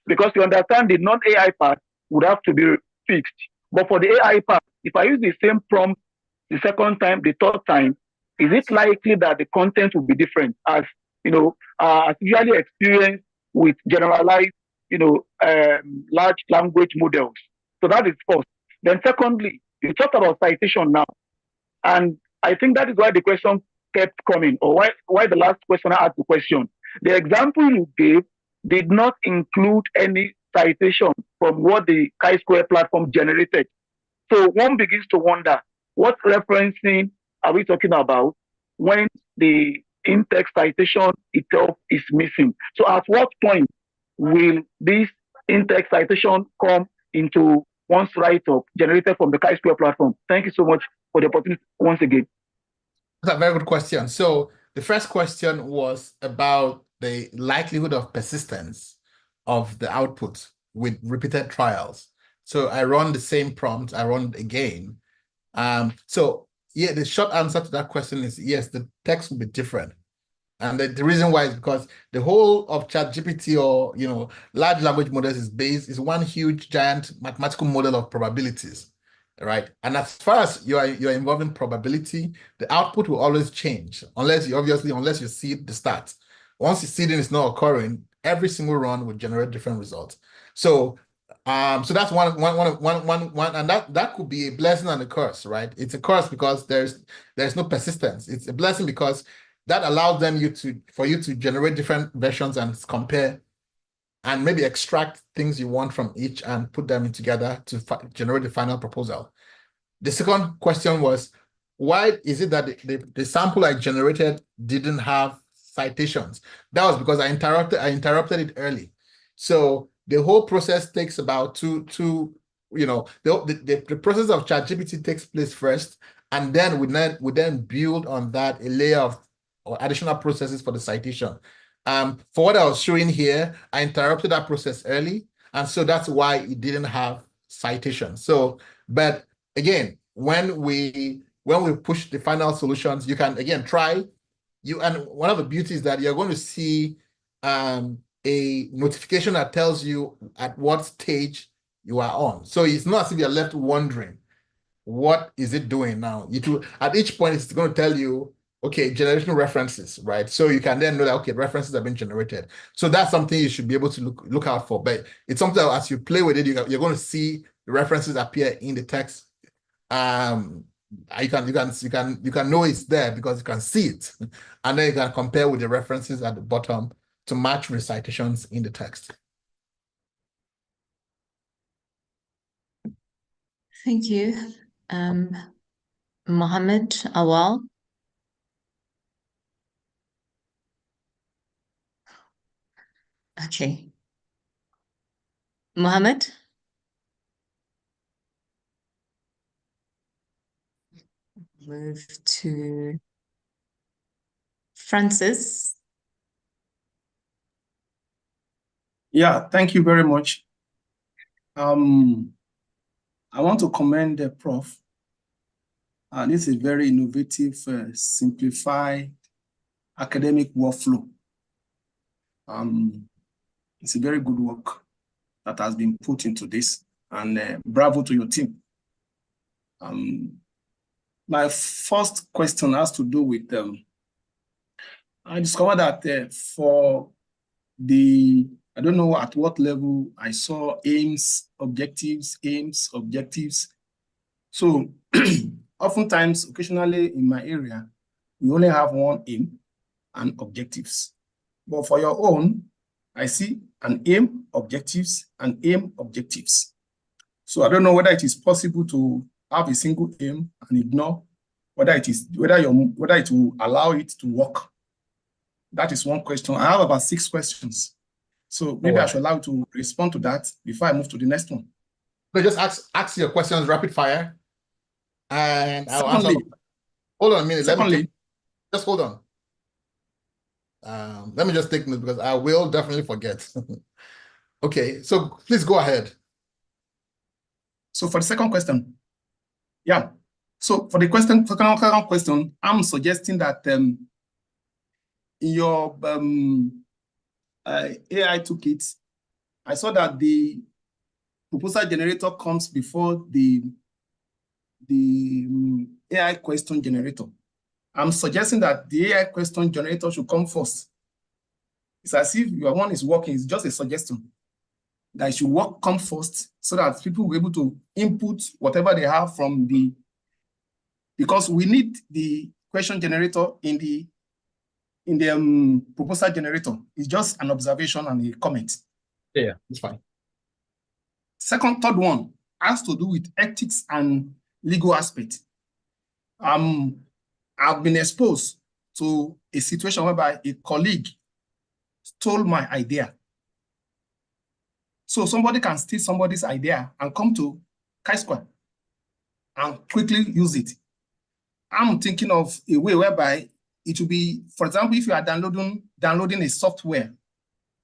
because you understand the non-AI part would have to be fixed. But for the AI part, if I use the same prompt the second time, the third time, is it likely that the content will be different, as as usually experienced with generalized, large language models? So that is first. Then secondly, you talked about citation now, and I think that is why the question kept coming, or why the last questioner asked the question. The example you gave did not include any citation from what the Chi-Square platform generated. So one begins to wonder, what referencing are we talking about when the in-text citation itself is missing? So at what point will this in-text citation come into one's write-up generated from the Chi-Square platform? Thank you so much for the opportunity once again. That's a very good question. So the first question was about the likelihood of persistence of the output with repeated trials. So I run the same prompt, I run it again. So yeah, the short answer to that question is yes, the text will be different. And the reason why is because the whole of ChatGPT or large language models is one huge giant mathematical model of probabilities, right? And as far as you're involving probability, the output will always change unless you see the stats. Once the seeding is not occurring, every single run will generate different results. So so that's one, and that could be a blessing and a curse, right? It's a curse because there's no persistence. It's a blessing because that allows for you to generate different versions and compare and maybe extract things you want from each and put them together to generate the final proposal. The second question was, why is it that the sample I generated didn't have citations? That was because I interrupted it early. So the whole process takes about the process of ChatGPT takes place first, and then we then build on that a layer of or additional processes for the citation. For what I was showing here, I interrupted that process early, and so that's why it didn't have citation. So, but again, when we push the final solutions, you can again try. And one of the beauties is that you're going to see a notification that tells you at what stage you are on. So it's not as if you're left wondering, what is it doing now? At each point, it's going to tell you, okay, generational references, right? So you can then know that, okay, references have been generated. So that's something you should be able to look out for. But it's something that as you play with it, you're going to see the references appear in the text. You can know it's there because you can see it, and then you can compare with the references at the bottom to match with citations in the text. Thank you. Mohammed Awal. Okay. Mohammed? Move to Francis. Yeah, thank you very much. I want to commend the Prof. This is very innovative, simplified academic workflow. It's a very good work that has been put into this, and bravo to your team. My first question has to do with, I discovered that for I don't know at what level I saw aims, objectives. So oftentimes, occasionally in my area, we only have one aim and objectives. But for your own, I see an aim, objectives, and aim, objectives. So I don't know whether it is possible to have a single aim and ignore whether it will allow it to work. That is one question. I have about 6 questions. So maybe I should allow you to respond to that before I move to the next one. So just ask your questions rapid fire, and I'll answer. Hold on a minute. Just hold on. Let me just take note because I will definitely forget. Okay, so please go ahead. So for the second question, yeah. So for the second question, I'm suggesting that in your AI Toolkit, I saw that the proposal generator comes before the AI question generator. I'm suggesting that the AI question generator should come first. It's as if your one is working, it's just a suggestion that it should come first so that people will be able to input whatever they have from because we need the question generator in the proposal generator. It's just an observation and a comment. Yeah, it's fine. Third one has to do with ethics and legal aspect. I've been exposed to a situation whereby a colleague stole my idea. So somebody can steal somebody's idea and come to Chi-Square and quickly use it. I'm thinking of a way whereby it will be, for example, if you are downloading a software,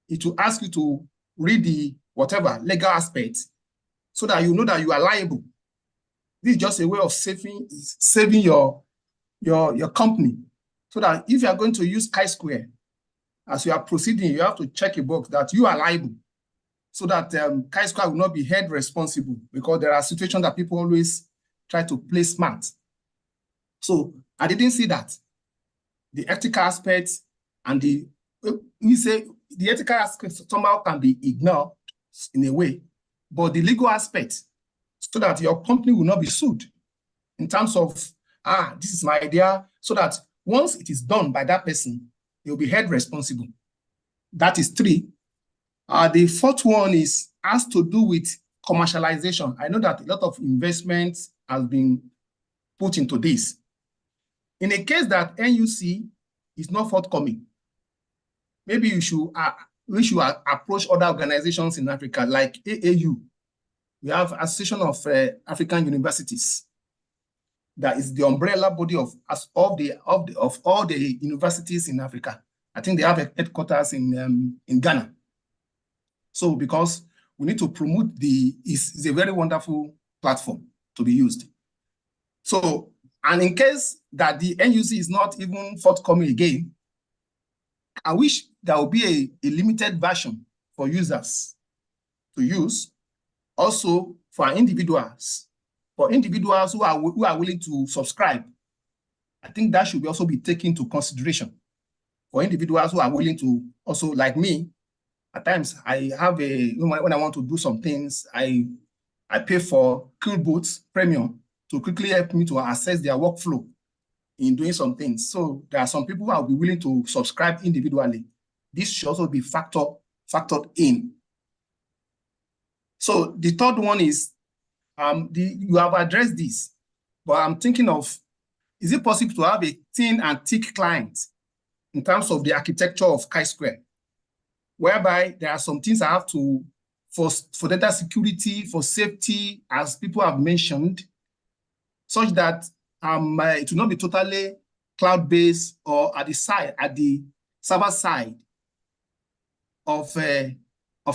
it will ask you to read the whatever legal aspects so that you know that you are liable. This is just a way of saving your company, so that if you are going to use Chi-Square, as you are proceeding, you have to check a box that you are liable, so that Chi-Square will not be held responsible, because there are situations that people always try to play smart. So I didn't see that. The ethical aspects and the ethical aspects somehow can be ignored in a way, but the legal aspect, so that your company will not be sued in terms of, this is my idea, so that once it is done by that person, you'll be held responsible. That is 3. The 4th one has to do with commercialization. I know that a lot of investment has been put into this. In a case that NUC is not forthcoming, maybe we should approach other organizations in Africa, like AAU. We have Association of African Universities. That is the umbrella body of all the universities in Africa. I think they have a headquarters in Ghana. So because we need to promote it's a very wonderful platform to be used. So, and in case that the NUC is not even forthcoming again, I wish there will be a limited version for users to use. Also for individuals, who are willing to subscribe. I think that should also be taken into consideration. For individuals who are willing to also, like me, at times I have when I want to do some things, I pay for Coolboots Premium to quickly help me to access their workflow in doing some things. So there are some people who will be willing to subscribe individually. This should also be factored in. So the 3rd one is, you have addressed this, but I'm thinking of, is it possible to have a thin and thick client in terms of the architecture of Chi-Square, whereby there are some things I have to, for data security, for safety, as people have mentioned, such that it will not be totally cloud-based or at the server side of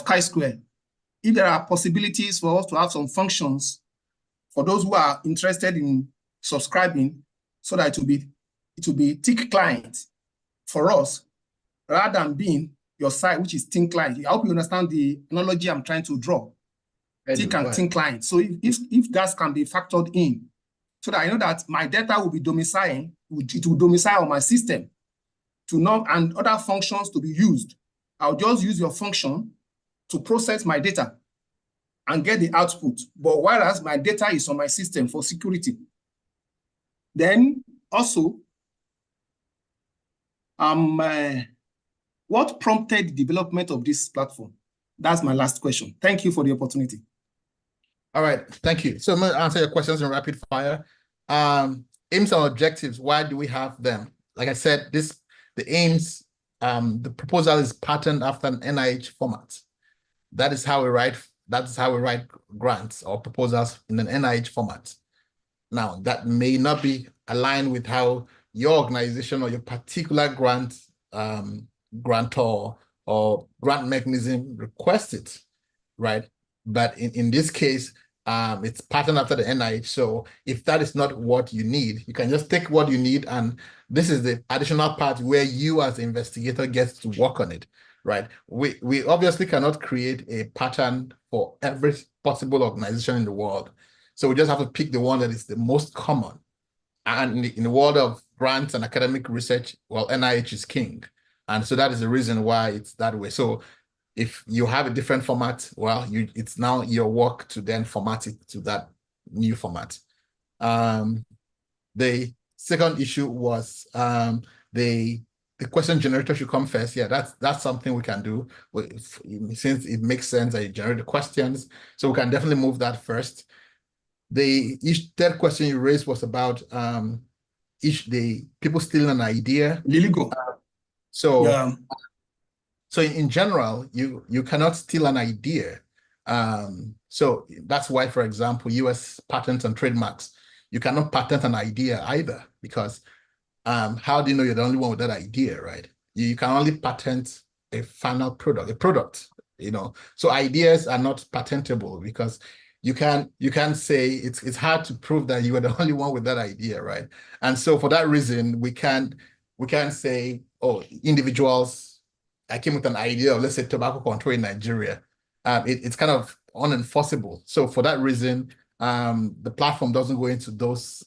Chi-Square. If there are possibilities for us to have some functions for those who are interested in subscribing, so that it will be thick client for us, rather than being your side, which is thin client. I hope you understand the analogy I'm trying to draw. Thick and thin client. So if that can be factored in, so that I know that my data will be domiciled, it will domicile on my system and other functions to be used. I'll just use your function to process my data and get the output. But whereas my data is on my system for security. Then also, what prompted the development of this platform? That's my last question. Thank you for the opportunity. All right, thank you. So I'm going to answer your questions in rapid fire. Aims and objectives, why do we have them? Like I said, the aims, the proposal is patterned after an NIH format. That is how we write grants or proposals in an NIH format. Now, that may not be aligned with how your organization or your particular grantor or grant mechanism requests it, right? But in this case, it's patterned after the NIH. So if that is not what you need, you can just take what you need, and this is the additional part where you as the investigator gets to work on it, right? We obviously cannot create a pattern for every possible organization in the world. So we just have to pick the one that is the most common. And in the world of grants and academic research, well, NIH is king. And so that is the reason why it's that way. So if you have a different format, well, it's now your work to then format it to that new format. The second issue was the question generator should come first. Yeah, that's something we can do since it makes sense that you generate the questions. So we can definitely move that first. The third question you raised was about the people stealing an idea. Illegal. So in general, you cannot steal an idea. So that's why, for example, US patents and trademarks, you cannot patent an idea either, because how do you know you're the only one with that idea, right? You can only patent a final product, So ideas are not patentable because you can't say it's hard to prove that you are the only one with that idea, right? And so for that reason, we can't say, oh, individuals, I came with an idea of, let's say, tobacco control in Nigeria. It's kind of unenforceable. So for that reason, the platform doesn't go into those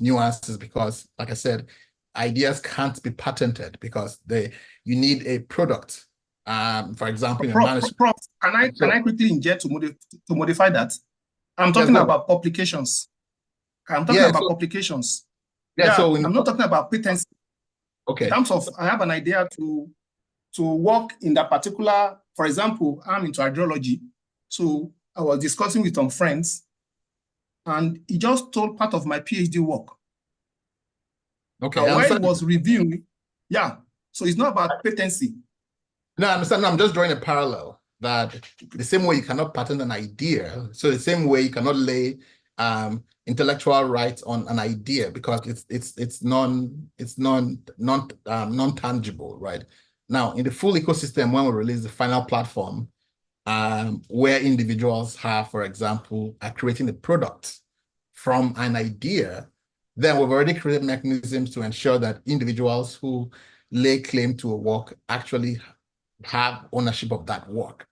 nuances because, like I said, ideas can't be patented because you need a product. For example, in a manuscript. Prof, can I quickly inject to modify that? I'm talking about publications. I'm talking about publications. So I'm not talking about patents. Okay. In terms of, I have an idea to work in that particular, for example, I'm into hydrology. So I was discussing with some friends and he just told part of my PhD work. Okay. And while he was reviewing, so it's not about patency. No, I understand. No, I'm just drawing a parallel that the same way you cannot patent an idea, so the same way you cannot lay intellectual rights on an idea because it's non-tangible, right? Now, in the full ecosystem, when we release the final platform, where individuals have, for example, are creating a product from an idea, then we've already created mechanisms to ensure that individuals who lay claim to a work actually have ownership of that work.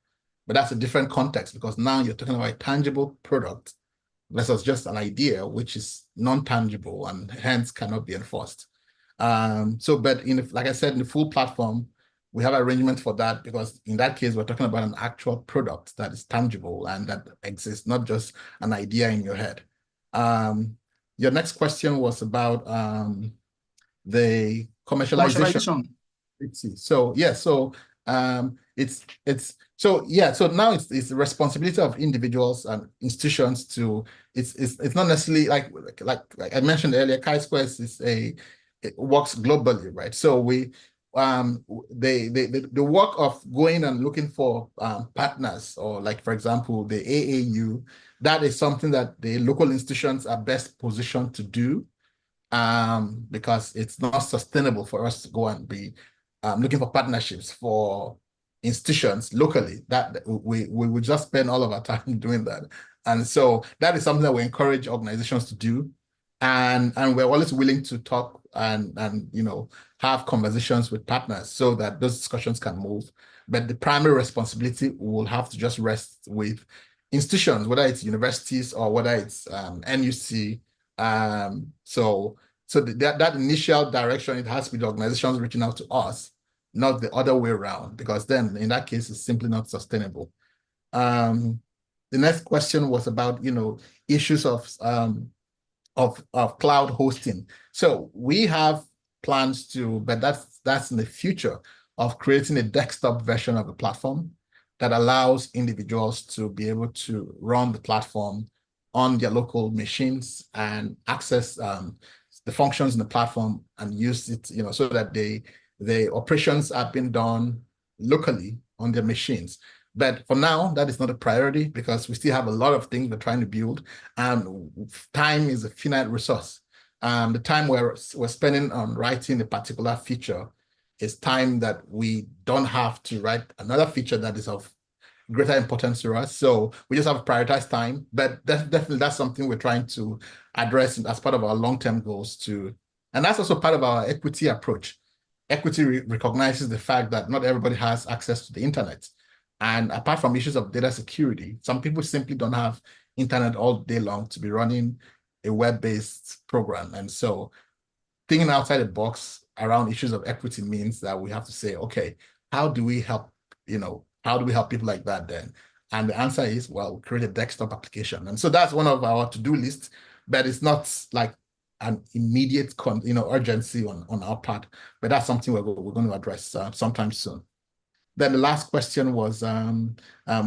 But that's a different context because now you're talking about a tangible product versus just an idea, which is non-tangible and hence cannot be enforced. But like I said, in the full platform, we have arrangement for that because in that case, we're talking about an actual product that is tangible and that exists, not just an idea in your head. Your next question was about the commercialization. So now it's the responsibility of individuals and institutions to. It's not necessarily like I mentioned earlier. Chisquares it works globally, right? So the work of going and looking for partners, or like for example the AAU, that is something that the local institutions are best positioned to do, because it's not sustainable for us to go and be looking for partnerships for institutions locally. That we would just spend all of our time doing that. And so that is something that we encourage organizations to do. And we're always willing to talk and have conversations with partners so that those discussions can move. But the primary responsibility will have to just rest with institutions, whether it's universities or whether it's NUC. So that initial direction, it has to be the organizations reaching out to us, not the other way around, because then in that case, it's simply not sustainable. The next question was about, issues of cloud hosting. So we have plans to, but that's in the future, of creating a desktop version of the platform that allows individuals to be able to run the platform on their local machines and access the functions in the platform and use it, so that the operations are being done locally on their machines. But for now, that is not a priority because we still have a lot of things we're trying to build, and time is a finite resource. The time we're spending on writing a particular feature is time that we don't have to write another feature that is of greater importance to us. So we just have to prioritize time, but that's something we're trying to address as part of our long-term goals too. And that's also part of our equity approach. Equity recognizes the fact that not everybody has access to the internet. And apart from issues of data security, some people simply don't have internet all day long to be running a web-based program. And so thinking outside the box around issues of equity means that we have to say, okay, how do we help people like that then? And the answer is, well, create a desktop application. And so that's one of our to-do lists, but it's not like an immediate urgency on our part, but that's something we're going to address sometime soon. Then the last question was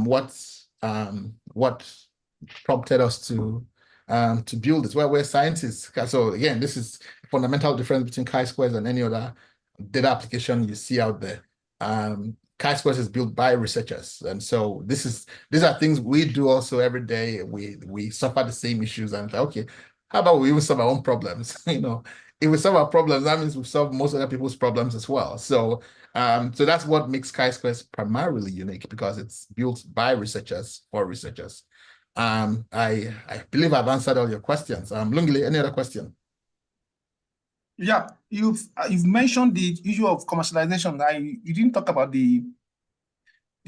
what prompted us to build this? Well, we're scientists. So again, this is a fundamental difference between Chisquares and any other data application you see out there. Chi-Squares is built by researchers. And so these are things we do also every day. We suffer the same issues and okay, how about we even solve our own problems? If we solve our problems, that means we've solved most other people's problems as well. So so that's what makes Chi-Squares primarily unique, because it's built by researchers for researchers. I believe I've answered all your questions. Lungile, any other question? Yeah, you've mentioned the issue of commercialization. You didn't talk about the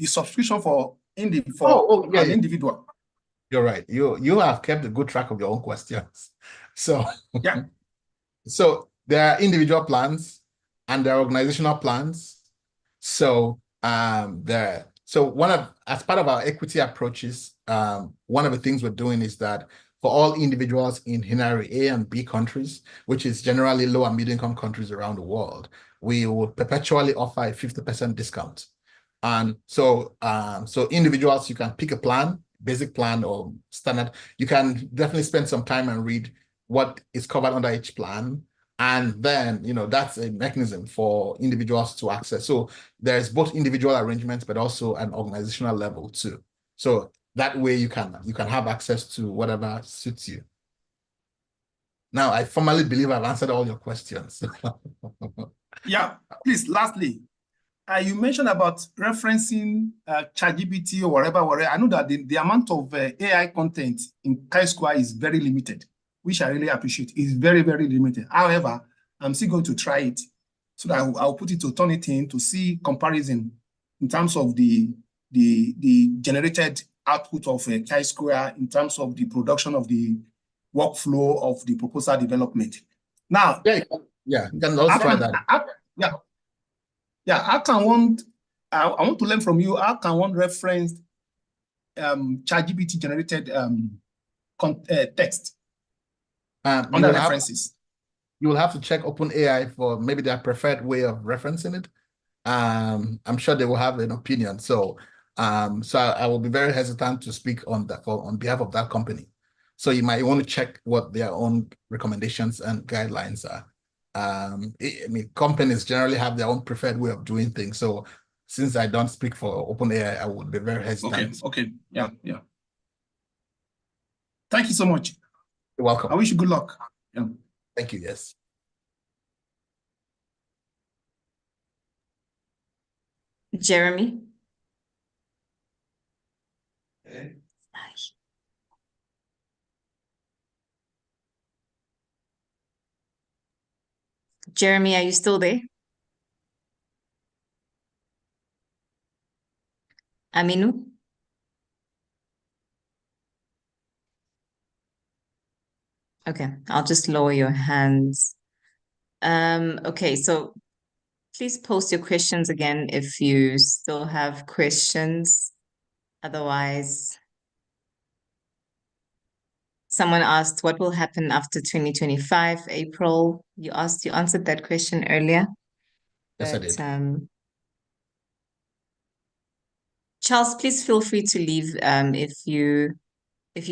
subscription for an individual. You're right. You have kept a good track of your own questions. So yeah. So there are individual plans and there are organizational plans. So as part of our equity approaches, one of the things we're doing is that for all individuals in Hinari A and B countries, which is generally low and middle income countries around the world, we will perpetually offer a 50% discount. And so individuals, you can pick a plan, basic plan or standard. You can definitely spend some time and read what is covered under each plan. And then, that's a mechanism for individuals to access. So there's both individual arrangements, but also an organizational level too. So that way you can have access to whatever suits you. Now, I formally believe I've answered all your questions. Yeah, please, lastly, you mentioned about referencing ChatGPT or whatever. I know that the amount of AI content in Chi-Square is very limited, which I really appreciate. It's very, very limited. However, I'm still going to try it so that I'll put it to Turnitin to see comparison in terms of the generated output of Chi-Square in terms of the production of the workflow of the proposal development. Now, you can also try that. I want to learn from you. How can one reference ChatGPT generated text under references? You will have to check OpenAI for maybe their preferred way of referencing it. I'm sure they will have an opinion. So I will be very hesitant to speak on that on behalf of that company. So you might want to check what their own recommendations and guidelines are. Companies generally have their own preferred way of doing things. So since I don't speak for OpenAI, I would be very hesitant. Okay. Yeah. Thank you so much. You're welcome. I wish you good luck. Yeah. Thank you. Yes. Jeremy. Jeremy, are you still there? Aminu? Okay, I'll just lower your hands. Okay, so please post your questions again if you still have questions. Otherwise, someone asked, what will happen after 2025, April? You answered that question earlier. Yes, I did. Charles, please feel free to leave if you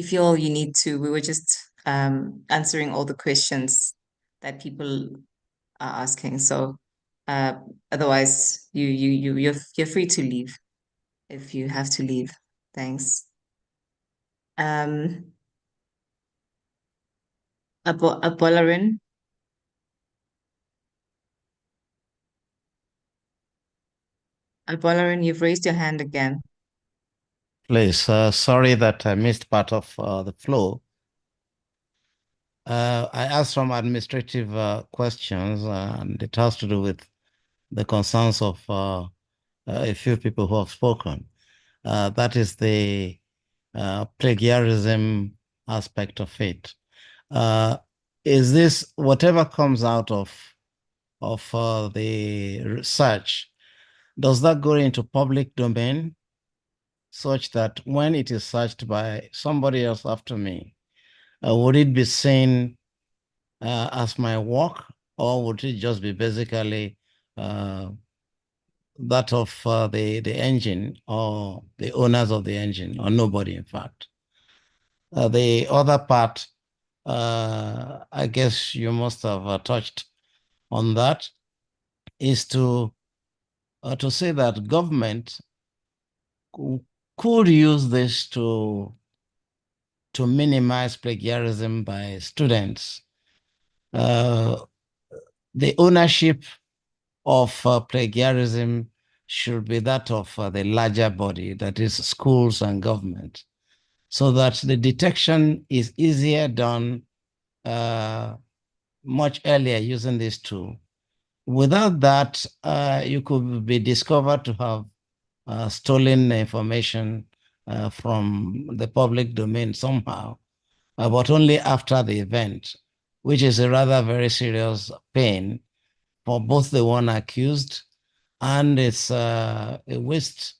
feel you need to. We were just answering all the questions that people are asking. So otherwise, you're free to leave if you have to leave. Thanks. Abolarin. Abolarin, you've raised your hand again. Please, sorry that I missed part of the flow. I asked some administrative questions, and it has to do with the concerns of a few people who have spoken. That is the plagiarism aspect of it. Is this whatever comes out of the research, does that go into public domain such that when it is searched by somebody else after me, would it be seen as my work, or would it just be basically that of the engine or the owners of the engine, or nobody, in fact? The other part, I guess you must have touched on that, is to to say that government could use this to minimize plagiarism by students. The ownership of plagiarism should be that of the larger body, that is schools and government, so that the detection is easier done much earlier using this tool. Without that, you could be discovered to have stolen information from the public domain somehow, but only after the event, which is a rather very serious pain for both the one accused, and it's a waste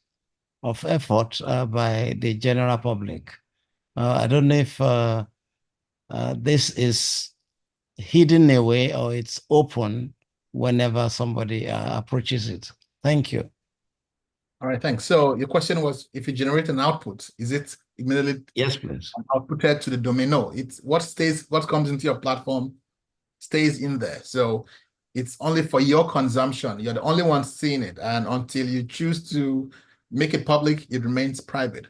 of effort by the general public. I don't know if this is hidden away or it's open whenever somebody approaches it. Thank you. All right, thanks. So your question was, if you generate an output, is it immediately yes, please, outputted to the domain? No, it's what comes into your platform stays in there. So it's only for your consumption. You're the only one seeing it. And until you choose to make it public, it remains private.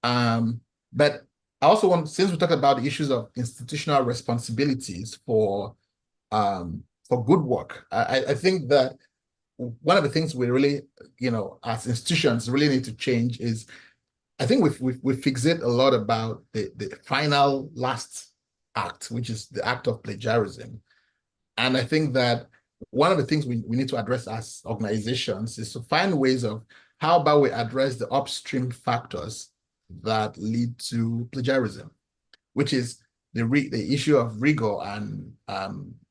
But I also want, since we talked about the issues of institutional responsibilities for good work, I think that one of the things we really, as institutions really need to change is, I think we fixate a lot about the final last act, which is the act of plagiarism. And I think that one of the things we need to address as organizations is to find ways of how about we address the upstream factors that lead to plagiarism, which is the issue of rigor and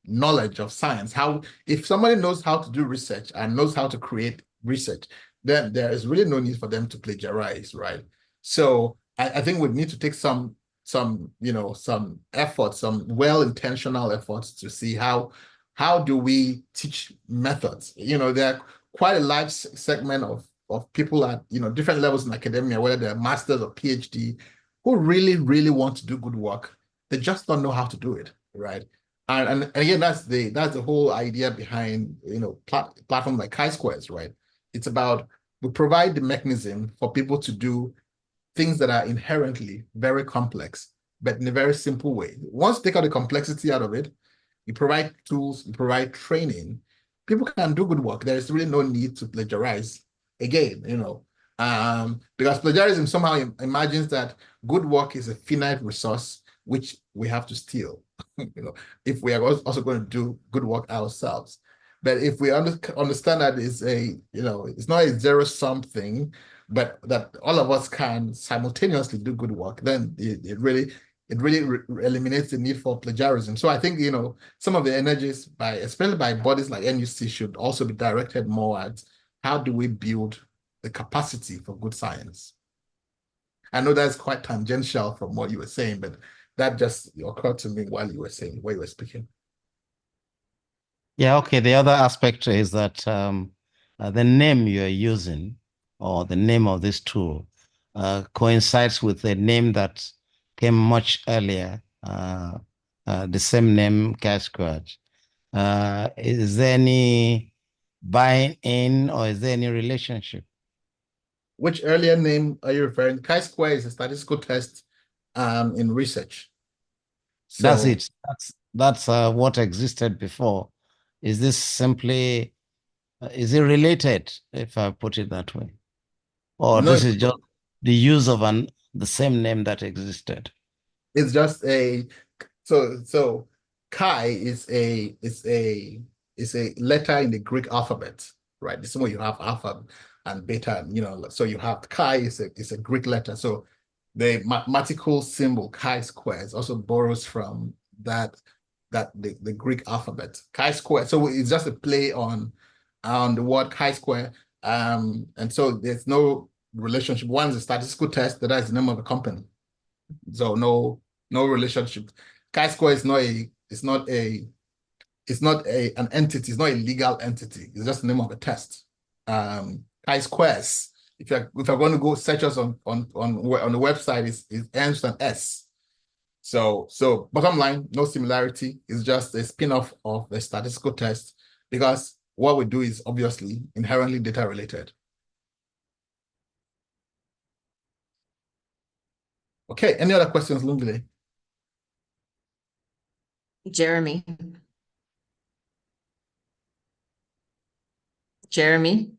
knowledge of science. How, if somebody knows how to do research and knows how to create research, then there is really no need for them to plagiarize, right? So I think we need to take some efforts, some well-intentional efforts to see how do we teach methods. There are quite a large segment of people at different levels in academia, whether they're masters or PhD, who really, really want to do good work. They just don't know how to do it, right? And again, that's the whole idea behind platform like Chisquares, right? It's about, we provide the mechanism for people to do things that are inherently very complex, but in a very simple way. Once you take out the complexity out of it, you provide tools, you provide training, people can do good work. There is really no need to plagiarize again, because plagiarism somehow imagines that good work is a finite resource which we have to steal, if we are also going to do good work ourselves. But if we understand that it's it's not a zero-sum thing, but that all of us can simultaneously do good work, then it really eliminates the need for plagiarism. So I think some of the energies, especially by bodies like NUC, should also be directed more at how do we build the capacity for good science. I know that's quite tangential from what you were saying, but that just occurred to me while you were speaking. Yeah, okay. The other aspect is that the name you're using, or the name of this tool, coincides with a name that came much earlier, the same name, Chisquares. Is there any buy-in, or is there any relationship? Which earlier name are you referring to? Chi-square is a statistical test in research. So, that's it. That's what existed before. Is this simply, is it related, if I put it that way? Or no, this is just the use of the same name that existed? It's just so chi is a letter in the Greek alphabet, right? This is where you have alpha and beta, so you have chi is a Greek letter. So the mathematical symbol chi-squares also borrows from the Greek alphabet, chi-square. So it's just a play on the word chi-square, and so there's no relationship. One is a statistical test, that is the name of a company. So no relationship. Chi-square is not an entity. It's not a legal entity. It's just the name of a test. Chi-squares, if you're going to go search us on the website, it ends with an S. So bottom line, no similarity. It's just a spin-off of the statistical test, because what we do is obviously inherently data related. Okay, any other questions, Lungile? Jeremy. Jeremy?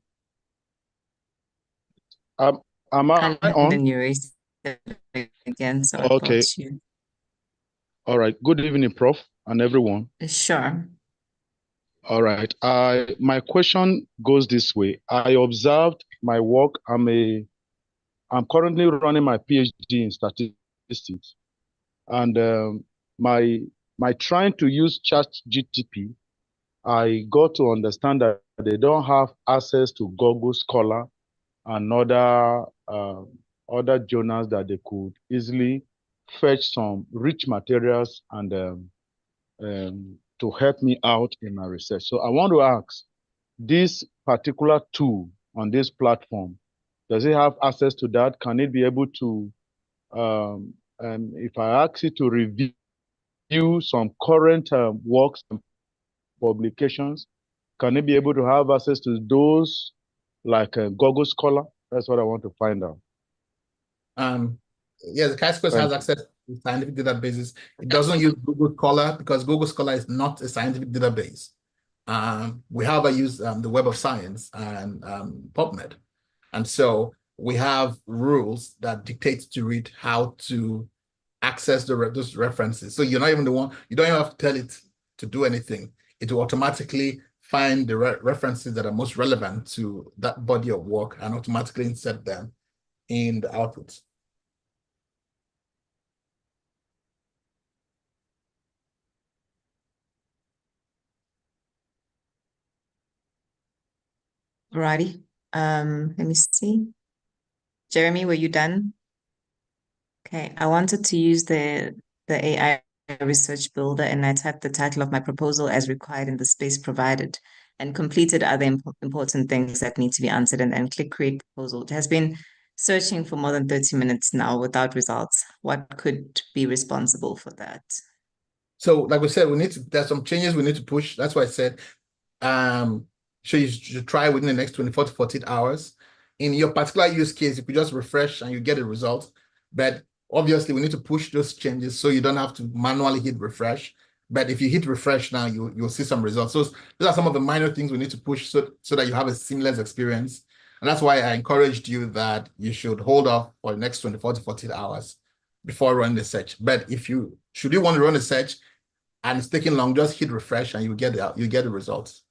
Am I And on? then you raised it again, so I Okay. thought you. All right. Good evening, Prof. and everyone. Sure. All right. My question goes this way. I observed my work. I'm currently running my PhD in statistics, and my trying to use ChatGPT, I got to understand that they don't have access to Google Scholar and other journals that they could easily fetch some rich materials and to help me out in my research. So I want to ask, this particular tool on this platform, does it have access to that? Can it be able to, if I ask it to review some current works and publications, can it be able to have access to those like Google Scholar? That's what I want to find out. Yeah, the Chisquares has access to scientific databases. It doesn't use Google Scholar because Google Scholar is not a scientific database. We however use the Web of Science and PubMed. And so we have rules that dictate to it how to access those references. So you're not even the one, you don't even have to tell it to do anything. It will automatically find the references that are most relevant to that body of work and automatically insert them in the output. Righty. Let me see. Jeremy, were you done? Okay, I wanted to use the AI research builder, and I typed the title of my proposal as required in the space provided and completed other important things that need to be answered, and then click create proposal. It has been searching for more than 30 minutes now without results. What could be responsible for that? So like we said, there's some changes we need to push. That's why I said, so you should try within the next 24 to 48 hours. In your particular use case, you could just refresh and you get a result. But obviously we need to push those changes so you don't have to manually hit refresh. But if you hit refresh now, you'll see some results. So those are some of the minor things we need to push so that you have a seamless experience. And that's why I encouraged you that you should hold off for the next 24 to 48 hours before running the search. But should you want to run a search and it's taking long, just hit refresh and you get the results.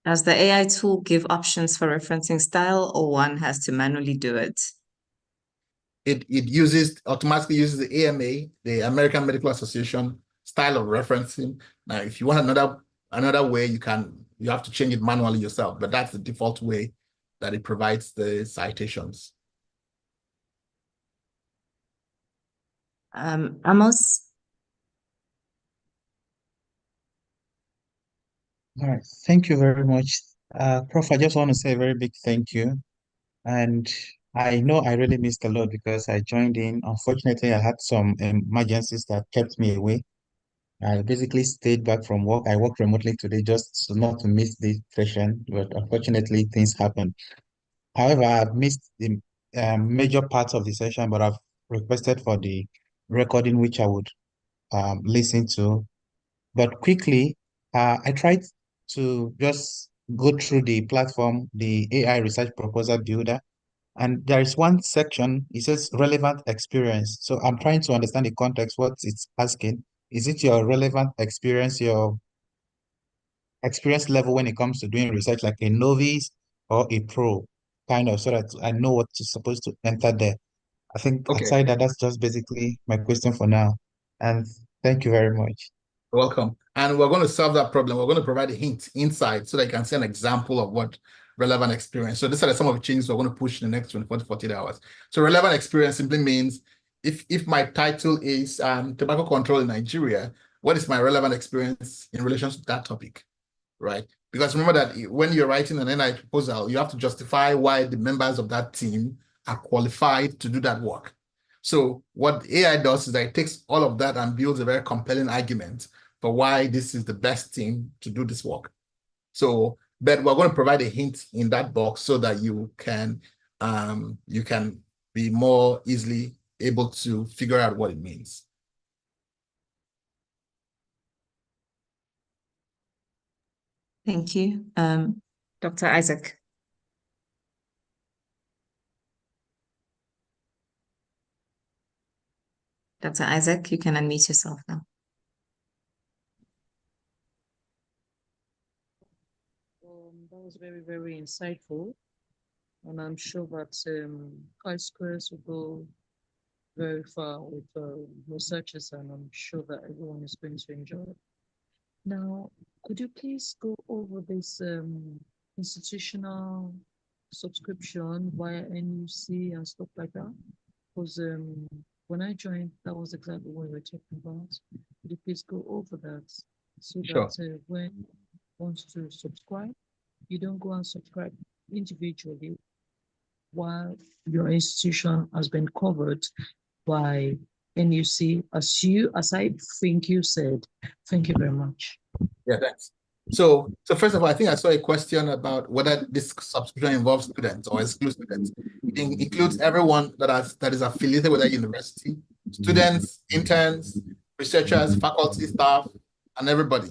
Does the AI tool give options for referencing style, or one has to manually do it? It automatically uses the AMA, the American Medical Association style of referencing. Now, if you want another way, you have to change it manually yourself, but that's the default way that it provides the citations. Amos? All right, thank you very much. Prof, I just want to say a very big thank you. And I know I really missed a lot because I joined in. Unfortunately, I had some emergencies that kept me away. I basically stayed back from work. I work remotely today just not to miss the session, but unfortunately, things happened. However, I've missed the major parts of the session, but I've requested for the recording, which I would listen to. But quickly, I tried to just go through the platform, the AI Research Proposal Builder, and there is one section, it says relevant experience. So I'm trying to understand the context, what it's asking. Is it your relevant experience, your experience level when it comes to doing research, like a novice or a pro, kind of, so that I know what is supposed to enter there. I think aside that, that's just basically my question for now. And thank you very much. You're welcome. And we're going to solve that problem. We're going to provide a hint inside so that you can see an example of what relevant experience. So these are some of the changes we're going to push in the next 24 to 48 hours. So relevant experience simply means if my title is tobacco control in Nigeria, what is my relevant experience in relation to that topic, right? Because remember that when you're writing an NI proposal, you have to justify why the members of that team are qualified to do that work. So what AI does is that it takes all of that and builds a very compelling argument for why this is the best team to do this work. So, but we're going to provide a hint in that box so that you can be more easily able to figure out what it means. Thank you. Dr. Isaac. Dr. Isaac, you can unmute yourself now. That was very, very insightful. And I'm sure that Chisquares will go very far with researchers, and I'm sure that everyone is going to enjoy it. Now, could you please go over this institutional subscription via NUC and stuff like that? Because when I joined, that was exactly what we were talking about. Could you please go over that so that when you want to subscribe, you don't go and subscribe individually while your institution has been covered by NUC, as I think you said. Thank you very much. Yeah, thanks. So first of all, I think I saw a question about whether this subscription involves students or excludes students. It includes everyone that is affiliated with that university, students, interns, researchers, faculty, staff, and everybody.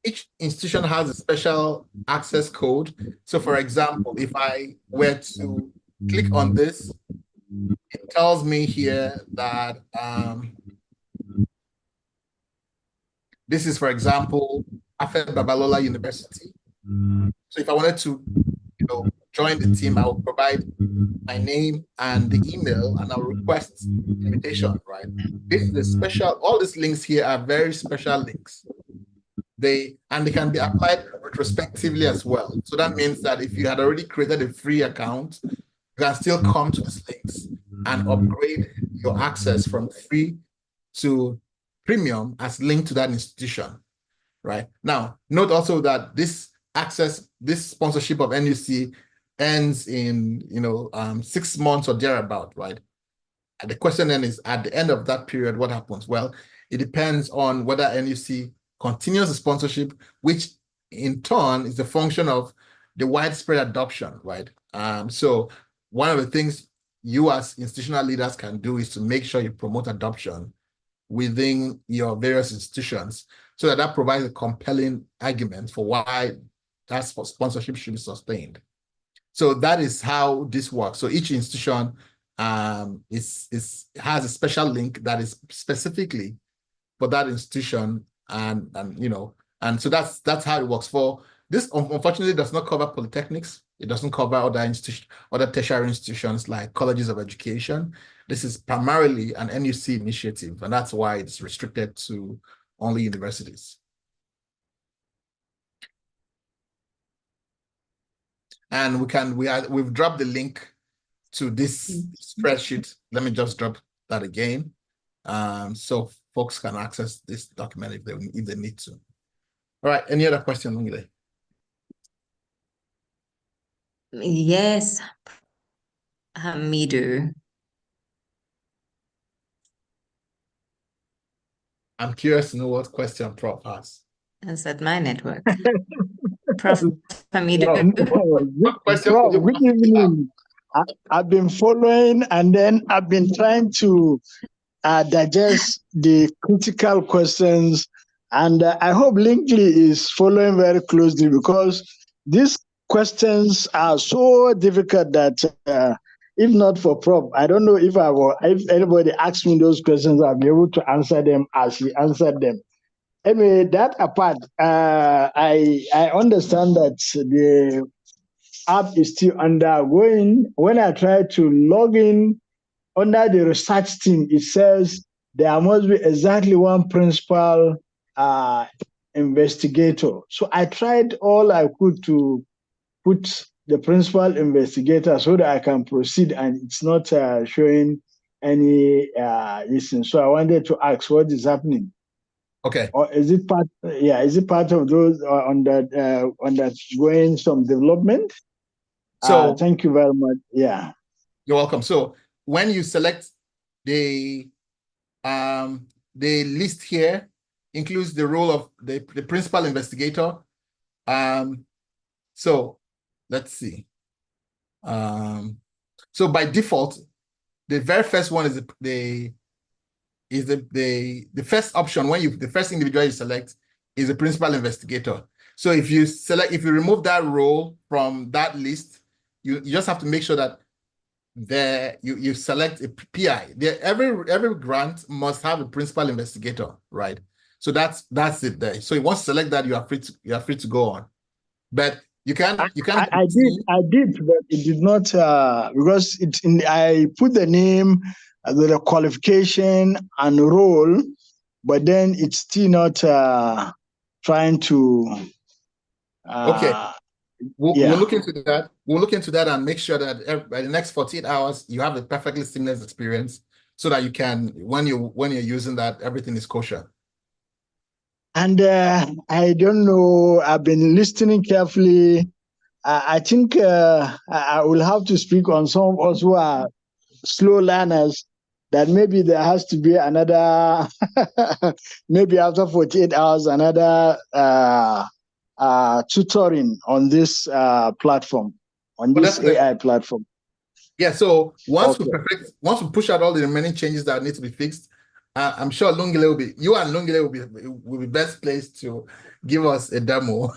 Each institution has a special access code. So for example, if I were to click on this, it tells me here that this is, for example, Afe Babalola University. So if I wanted to, join the team, I will provide my name and the email, and I'll request invitation, right? This is a special, all these links here are very special links. They can be applied retrospectively as well. So that means that if you had already created a free account, you can still come to these links and upgrade your access from free to premium as linked to that institution, right? Now, note also that this sponsorship of NUC ends in 6 months or thereabout, right? And the question then is, at the end of that period, what happens? Well, it depends on whether NUC continues the sponsorship, which in turn is a function of the widespread adoption, right? So one of the things you as institutional leaders can do is to make sure you promote adoption within your various institutions so that provides a compelling argument for why that sponsorship should be sustained. So that is how this works. So each institution has a special link that is specifically for that institution, and so that's how it works. For this, unfortunately, does not cover polytechnics. It doesn't cover other tertiary institutions like colleges of education. This is primarily an NUC initiative, and that's why it's restricted to only universities. And we've dropped the link to this spreadsheet. Let me just drop that again, so folks can access this document if they need to. All right. Any other questions, Ngile? Yes, Hamidu. I'm curious to know what question Prof has. Is that my network? Prof. Hamidu. Prof, good evening. I've been following, and then I've been trying to digest the critical questions, and I hope Linkley is following very closely, because these questions are so difficult that if not for Prof, I don't know if anybody asked me those questions, I'll be able to answer them as he answered them. Anyway, that apart, I understand that the app is still undergoing. When I try to log in under the research team, it says there must be exactly one principal investigator. So I tried all I could to put the principal investigator so that I can proceed, and it's not showing any listen. So I wanted to ask what is happening. Okay. Or is it part? Yeah, is it part of those on that going some development? So thank you very much. Yeah, you're welcome. So when you select the list here, includes the role of the principal investigator. So let's see. So by default, the very first one is the first option when the first individual you select is the principal investigator. So if you remove that role from that list, you just have to make sure that you select a PI. Every grant must have a principal investigator, right? So that's it there. So once you select that, you are free to go on. But you can. I did, but it did not because I put the name, the qualification and role, but then it's still not trying to. Okay. We'll look into that. We'll look into that and make sure that by the next 48 hours you have a perfectly seamless experience, so that you can, when you're using that, everything is kosher. And I don't know. I've been listening carefully. I think I will have to speak on some of us who are slow learners, that maybe there has to be another, maybe after 48 hours, another tutoring on this platform, on this AI platform. Yeah, so once we push out all the remaining changes that need to be fixed, I'm sure you and Lungile will be best placed to give us a demo.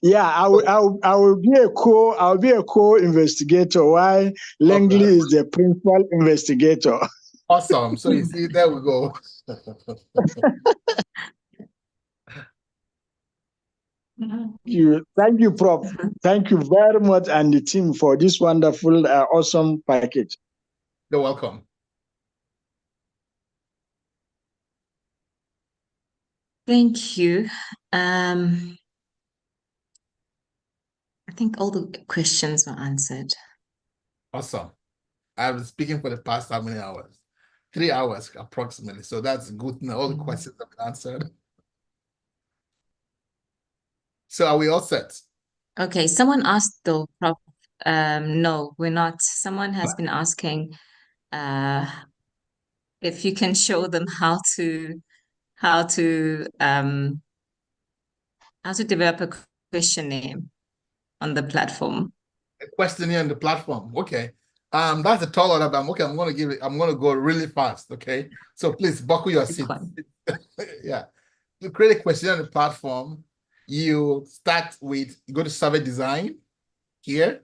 Yeah, I will be a co-investigator while Langley is the principal investigator. Awesome. So you see, there we go. Thank you, Prof. Thank you very much, and the team, for this wonderful, awesome package. You're welcome. Thank you. I think all the questions were answered. Awesome. I've been speaking for the past how many hours? 3 hours approximately. So that's good. All the questions have been answered. So are we all set? Okay, someone asked though, Prof. No, we're not. Someone has been asking if you can show them how to develop a questionnaire on the platform. A questionnaire on the platform. Okay. That's a tall order, but okay, I'm gonna go really fast. Okay. So please buckle your seat. Yeah. To create a questionnaire on the platform, you go to survey design here.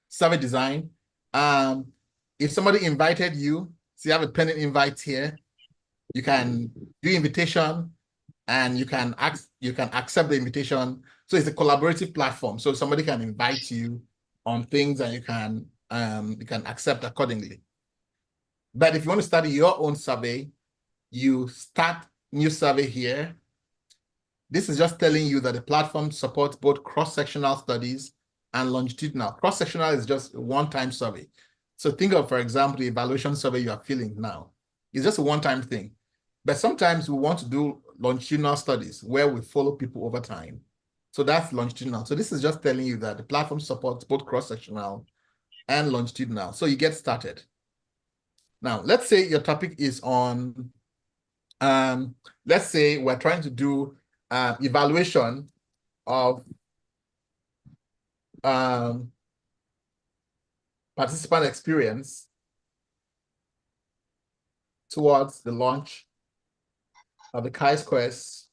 Survey design. If somebody invited you, so you have a pending invite here, you can do invitation and you can accept the invitation. So it's a collaborative platform. So somebody can invite you on things and you can accept accordingly. But if you want to start your own survey, you start new survey here. This is just telling you that the platform supports both cross-sectional studies and longitudinal. Cross-sectional is just a one-time survey. So think of, for example, the evaluation survey you are filling now. It's just a one-time thing. But sometimes we want to do longitudinal studies where we follow people over time. So that's longitudinal. So this is just telling you that the platform supports both cross-sectional and longitudinal. So you get started. Now, let's say your topic is on, let's say we're trying to do evaluation of participant experience towards the launch of the Chisquares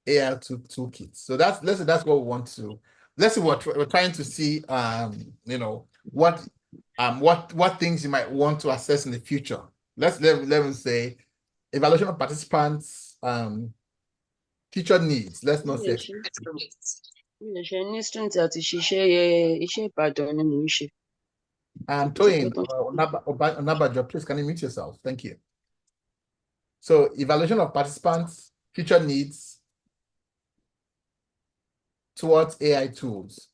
AI Toolkit. So let's say that's what we want to. Let's say we're trying to see, what things you might want to assess in the future. Let me say evaluation of participants, teacher needs. Let's not say. Toyin Onabajo, please can you mute yourself? Thank you. So evaluation of participants, future needs towards AI tools.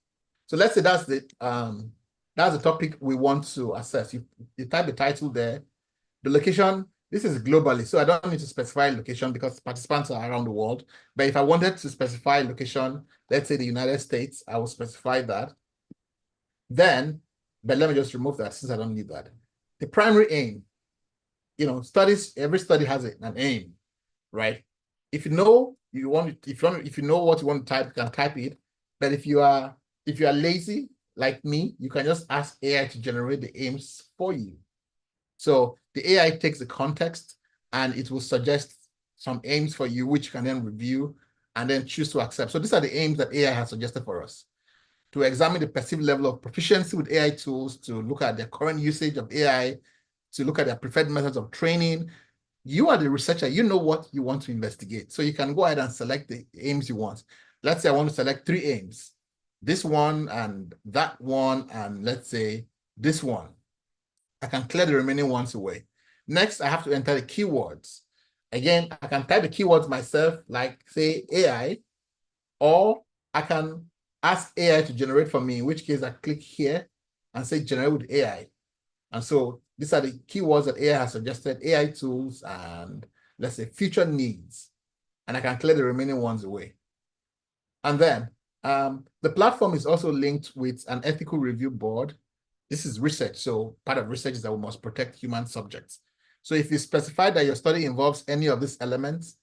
So let's say that's the topic we want to assess. You type the title there. The location, this is globally, so I don't need to specify location because participants are around the world. But if I wanted to specify location, let's say the United States, I will specify that. But let me just remove that since I don't need that. The primary aim every study has an aim, right? If you know if you know what you want to type, you can type it. But if you are lazy like me, you can just ask AI to generate the aims for you. So the AI takes the context and it will suggest some aims for you, which you can then review and then choose to accept. So these are the aims that AI has suggested for us: to examine the perceived level of proficiency with AI tools, to look at their current usage of AI, to look at their preferred methods of training. You are the researcher, you know what you want to investigate. So you can go ahead and select the aims you want. Let's say I want to select 3 aims: this one and that one, and let's say this one. I can clear the remaining ones away. Next, I have to enter the keywords. Again, I can type the keywords myself, like say AI, or I can ask AI to generate for me, in which case I click here and say generate with AI. And so these are the keywords that AI has suggested: AI tools and let's say future needs. And I can clear the remaining ones away. And then the platform is also linked with an ethical review board. This is research. So part of research is that we must protect human subjects. So if you specify that your study involves any of these elements,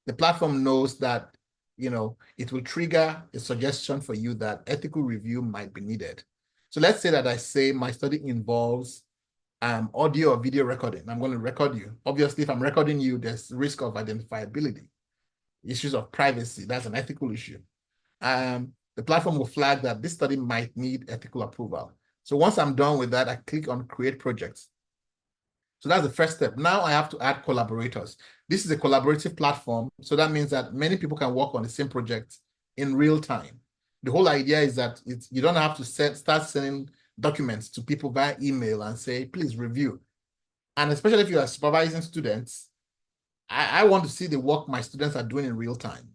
the platform knows that, it will trigger a suggestion for you that ethical review might be needed. So let's say that I say my study involves audio or video recording. I'm going to record you. Obviously, if I'm recording you, there's risk of identifiability, issues of privacy. That's an ethical issue. The platform will flag that this study might need ethical approval. So once I'm done with that, I click on Create Projects. So that's the first step. Now I have to add collaborators. This is a collaborative platform. So that means that many people can work on the same project in real time. The whole idea is that you don't have to start sending documents to people via email and say, please review. And especially if you are supervising students, I want to see the work my students are doing in real time.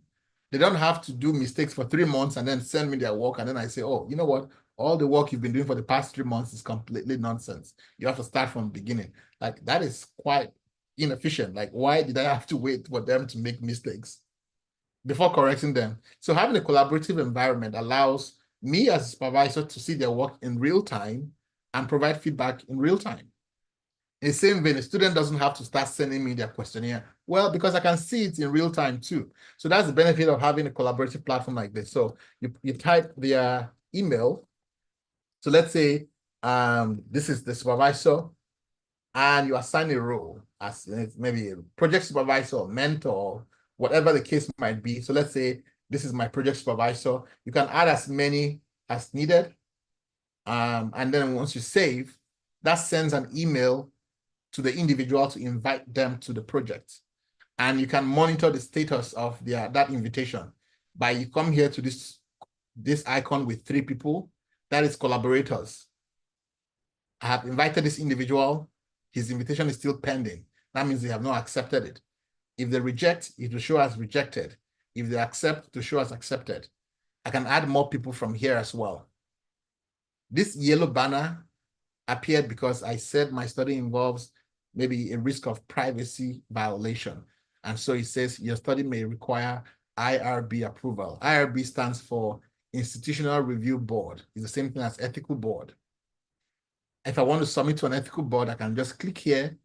They don't have to do mistakes for 3 months and then send me their work. And then I say, oh, you know what? All the work you've been doing for the past 3 months is completely nonsense. You have to start from the beginning. Like, that is quite inefficient. Like, why did I have to wait for them to make mistakes before correcting them? So having a collaborative environment allows me as a supervisor to see their work in real time and provide feedback in real time. In the same vein, a student doesn't have to start sending me their questionnaire. Well, because I can see it in real time too. So that's the benefit of having a collaborative platform like this. So you type their email. So let's say this is the supervisor, and you assign a role as maybe a project supervisor or mentor, whatever the case might be. So let's say this is my project supervisor. You can add as many as needed. And then once you save, that sends an email to the individual to invite them to the project. And you can monitor the status of that invitation by you come here to this icon with 3 people. That is collaborators. I have invited this individual. His invitation is still pending. That means they have not accepted it. If they reject, it will show as rejected. If they accept, it will show as accepted. I can add more people from here as well. This yellow banner appeared because I said my study involves maybe a risk of privacy violation. And so it says your study may require IRB approval. IRB stands for Institutional Review Board. It's the same thing as ethical board. If I want to submit to an ethical board, I can just click here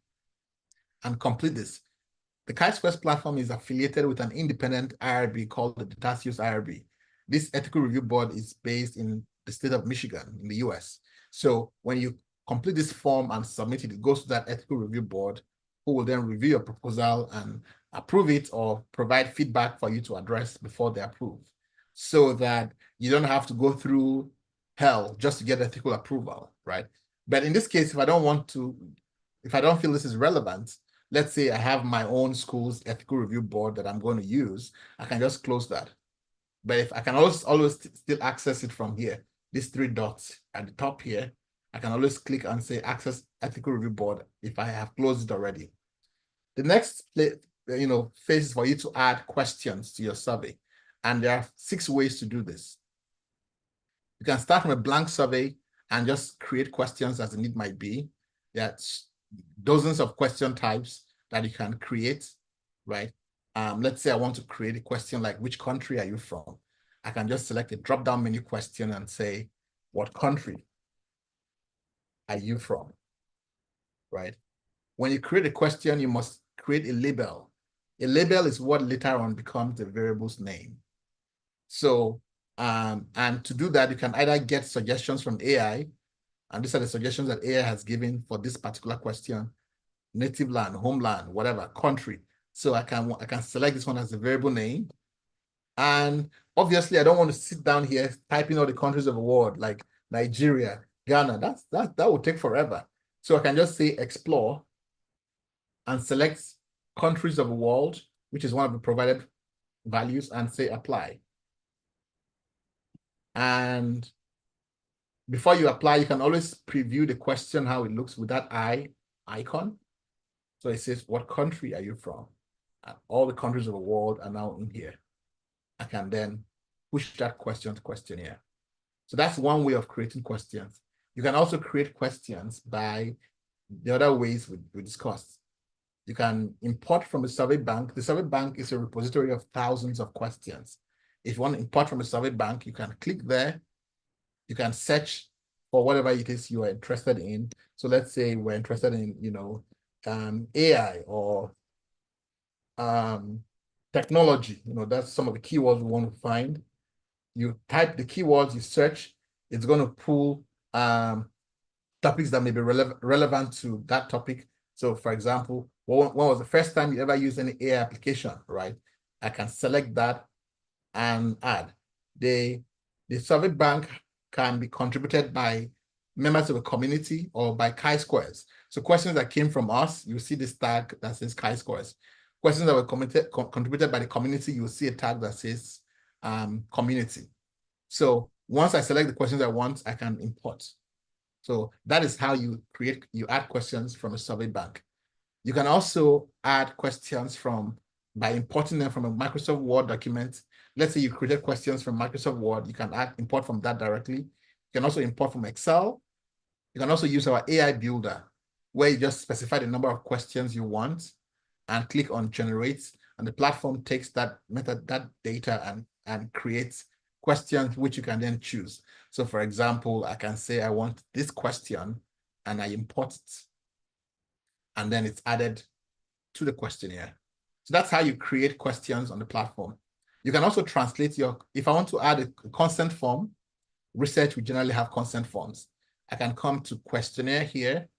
and complete this. The Chisquares platform is affiliated with an independent IRB called the thesis IRB. This ethical review board is based in the state of Michigan in the US. So when you complete this form and submit it, it goes to that ethical review board, who will then review your proposal and approve it or provide feedback for you to address before they approve, so that you don't have to go through hell just to get ethical approval, right? But in this case, if I don't feel this is relevant, let's say I have my own school's ethical review board that I'm going to use, I can just close that. But if I can always still access it from here, these 3 dots at the top here, I can always click and say access ethical review board if I have closed it already. The next phase is for you to add questions to your survey. And there are 6 ways to do this. You can start from a blank survey and just create questions as the need might be. There's dozens of question types that you can create, right? Let's say I want to create a question like, which country are you from? I can just select a drop-down menu question and say, what country are you from, right? when you create a question, you must create a label. A label is what later on becomes the variable's name. So, and to do that, you can either get suggestions from AI, and these are the suggestions that AI has given for this particular question: native land, homeland, whatever, country. So I can select this one as the variable name. And obviously, I don't want to sit down here typing all the countries of the world, like Nigeria, Ghana. That would take forever. So I can just say explore and select countries of the world, which is one of the provided values, and say apply. And before you apply, you can always preview the question, how it looks with that icon. So it says, what country are you from? And all the countries of the world are now in here. I can then push that question to questionnaire. So that's one way of creating questions. You can also create questions by the other ways we discussed. You can import from a survey bank. The survey bank is a repository of thousands of questions. If you want to import from a survey bank, you can click there. You can search for whatever it is you are interested in. So let's say we're interested in, AI or technology. That's some of the keywords we want to find. You type the keywords, you search, it's going to pull topics that may be relevant to that topic. So for example, when was the first time you ever used any AI application, right? I can select that and add. The survey bank can be contributed by members of the community or by Chisquares. So questions that came from us, you see this tag that says Chisquares. Questions that were contributed by the community, you'll see a tag that says community. So once I select the questions I want, I can import. So that is how you add questions from a survey bank. You can also add questions by importing them from a Microsoft Word document. Let's say you created questions from Microsoft Word, you can import from that directly. You can also import from Excel. You can also use our AI builder, where you just specify the number of questions you want and click on generate, and the platform takes that data and creates questions which you can then choose. So for example, I can say I want this question and I import it, and then it's added to the questionnaire. So that's how you create questions on the platform. You can also translate if I want to add a consent form, research, we generally have consent forms. I can come to questionnaire here,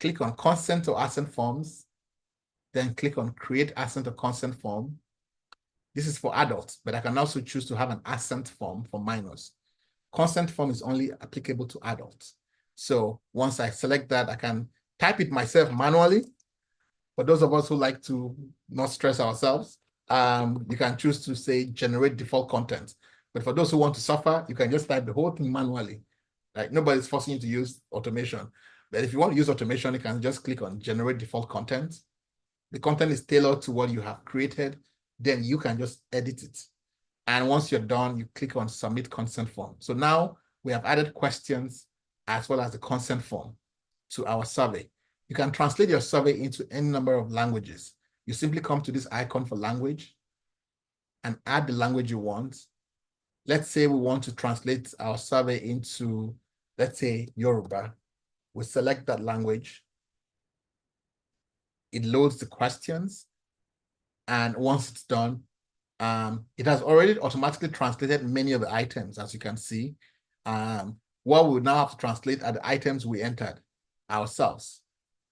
click on consent or assent forms, then click on create assent or consent form. This is for adults, but I can also choose to have an assent form for minors. Consent form is only applicable to adults. So once I select that, I can type it myself manually. For those of us who like to not stress ourselves, you can choose to say generate default content. But for those who want to suffer, you can just type the whole thing manually. Like nobody's forcing you to use automation. But if you want to use automation, you can just click on generate default content. The content is tailored to what you have created. Then you can just edit it. And once you're done, you click on submit consent form. So now we have added questions as well as the consent form to our survey. You can translate your survey into any number of languages. You simply come to this icon for language and add the language you want. Let's say we want to translate our survey into, let's say, Yoruba. We select that language. It loads the questions. And once it's done, it has already automatically translated many of the items, as you can see. What we now have to translate are the items we entered ourselves.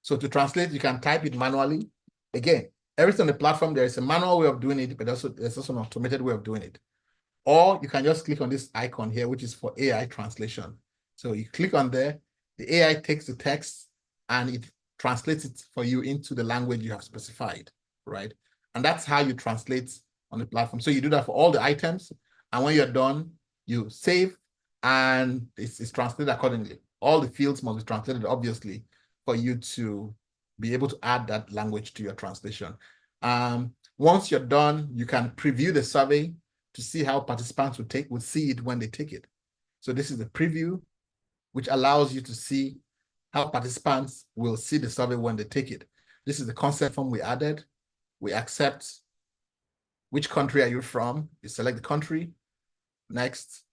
So to translate, you can type it manually. Again, everything on the platform, there is a manual way of doing it, but there's also an automated way of doing it. Or you can just click on this icon here, which is for AI translation. So you click on there, the AI takes the text and it translates it for you into the language you have specified, right? And that's how you translate on the platform. So you do that for all the items, and when you're done, you save, and it's translated accordingly. All the fields must be translated, obviously, for you to be able to add that language to your translation. Once you're done, you can preview the survey to see how participants will see it when they take it. So this is the preview, which allows you to see how participants will see the survey when they take it. This is the consent form we added. We accept. Which country are you from? You select the country. Next.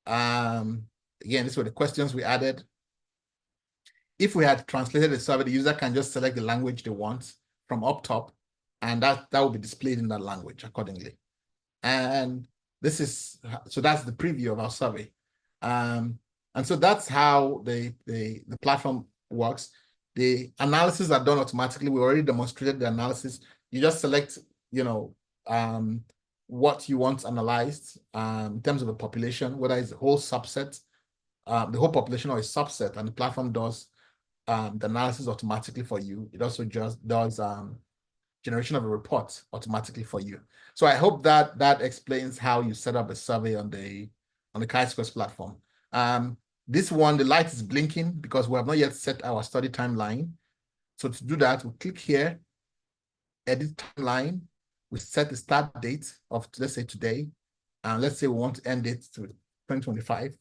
Again, these were the questions we added. if we had translated the survey, the user can just select the language they want from up top, and that will be displayed in that language accordingly. And this is, so that's the preview of our survey. And so that's how the platform works. The analysis are done automatically. We already demonstrated the analysis. You just select, what you want analyzed in terms of the population, whether it's the whole subset, the whole population or a subset, and the platform does the analysis automatically for you. It also just does generation of a report automatically for you. So I hope that explains how you set up a survey on the Chisquares platform. This one, the light is blinking because we have not yet set our study timeline. So to do that, we click here, edit timeline. We set the start date of, let's say, today. And let's say we want to end it to 2025.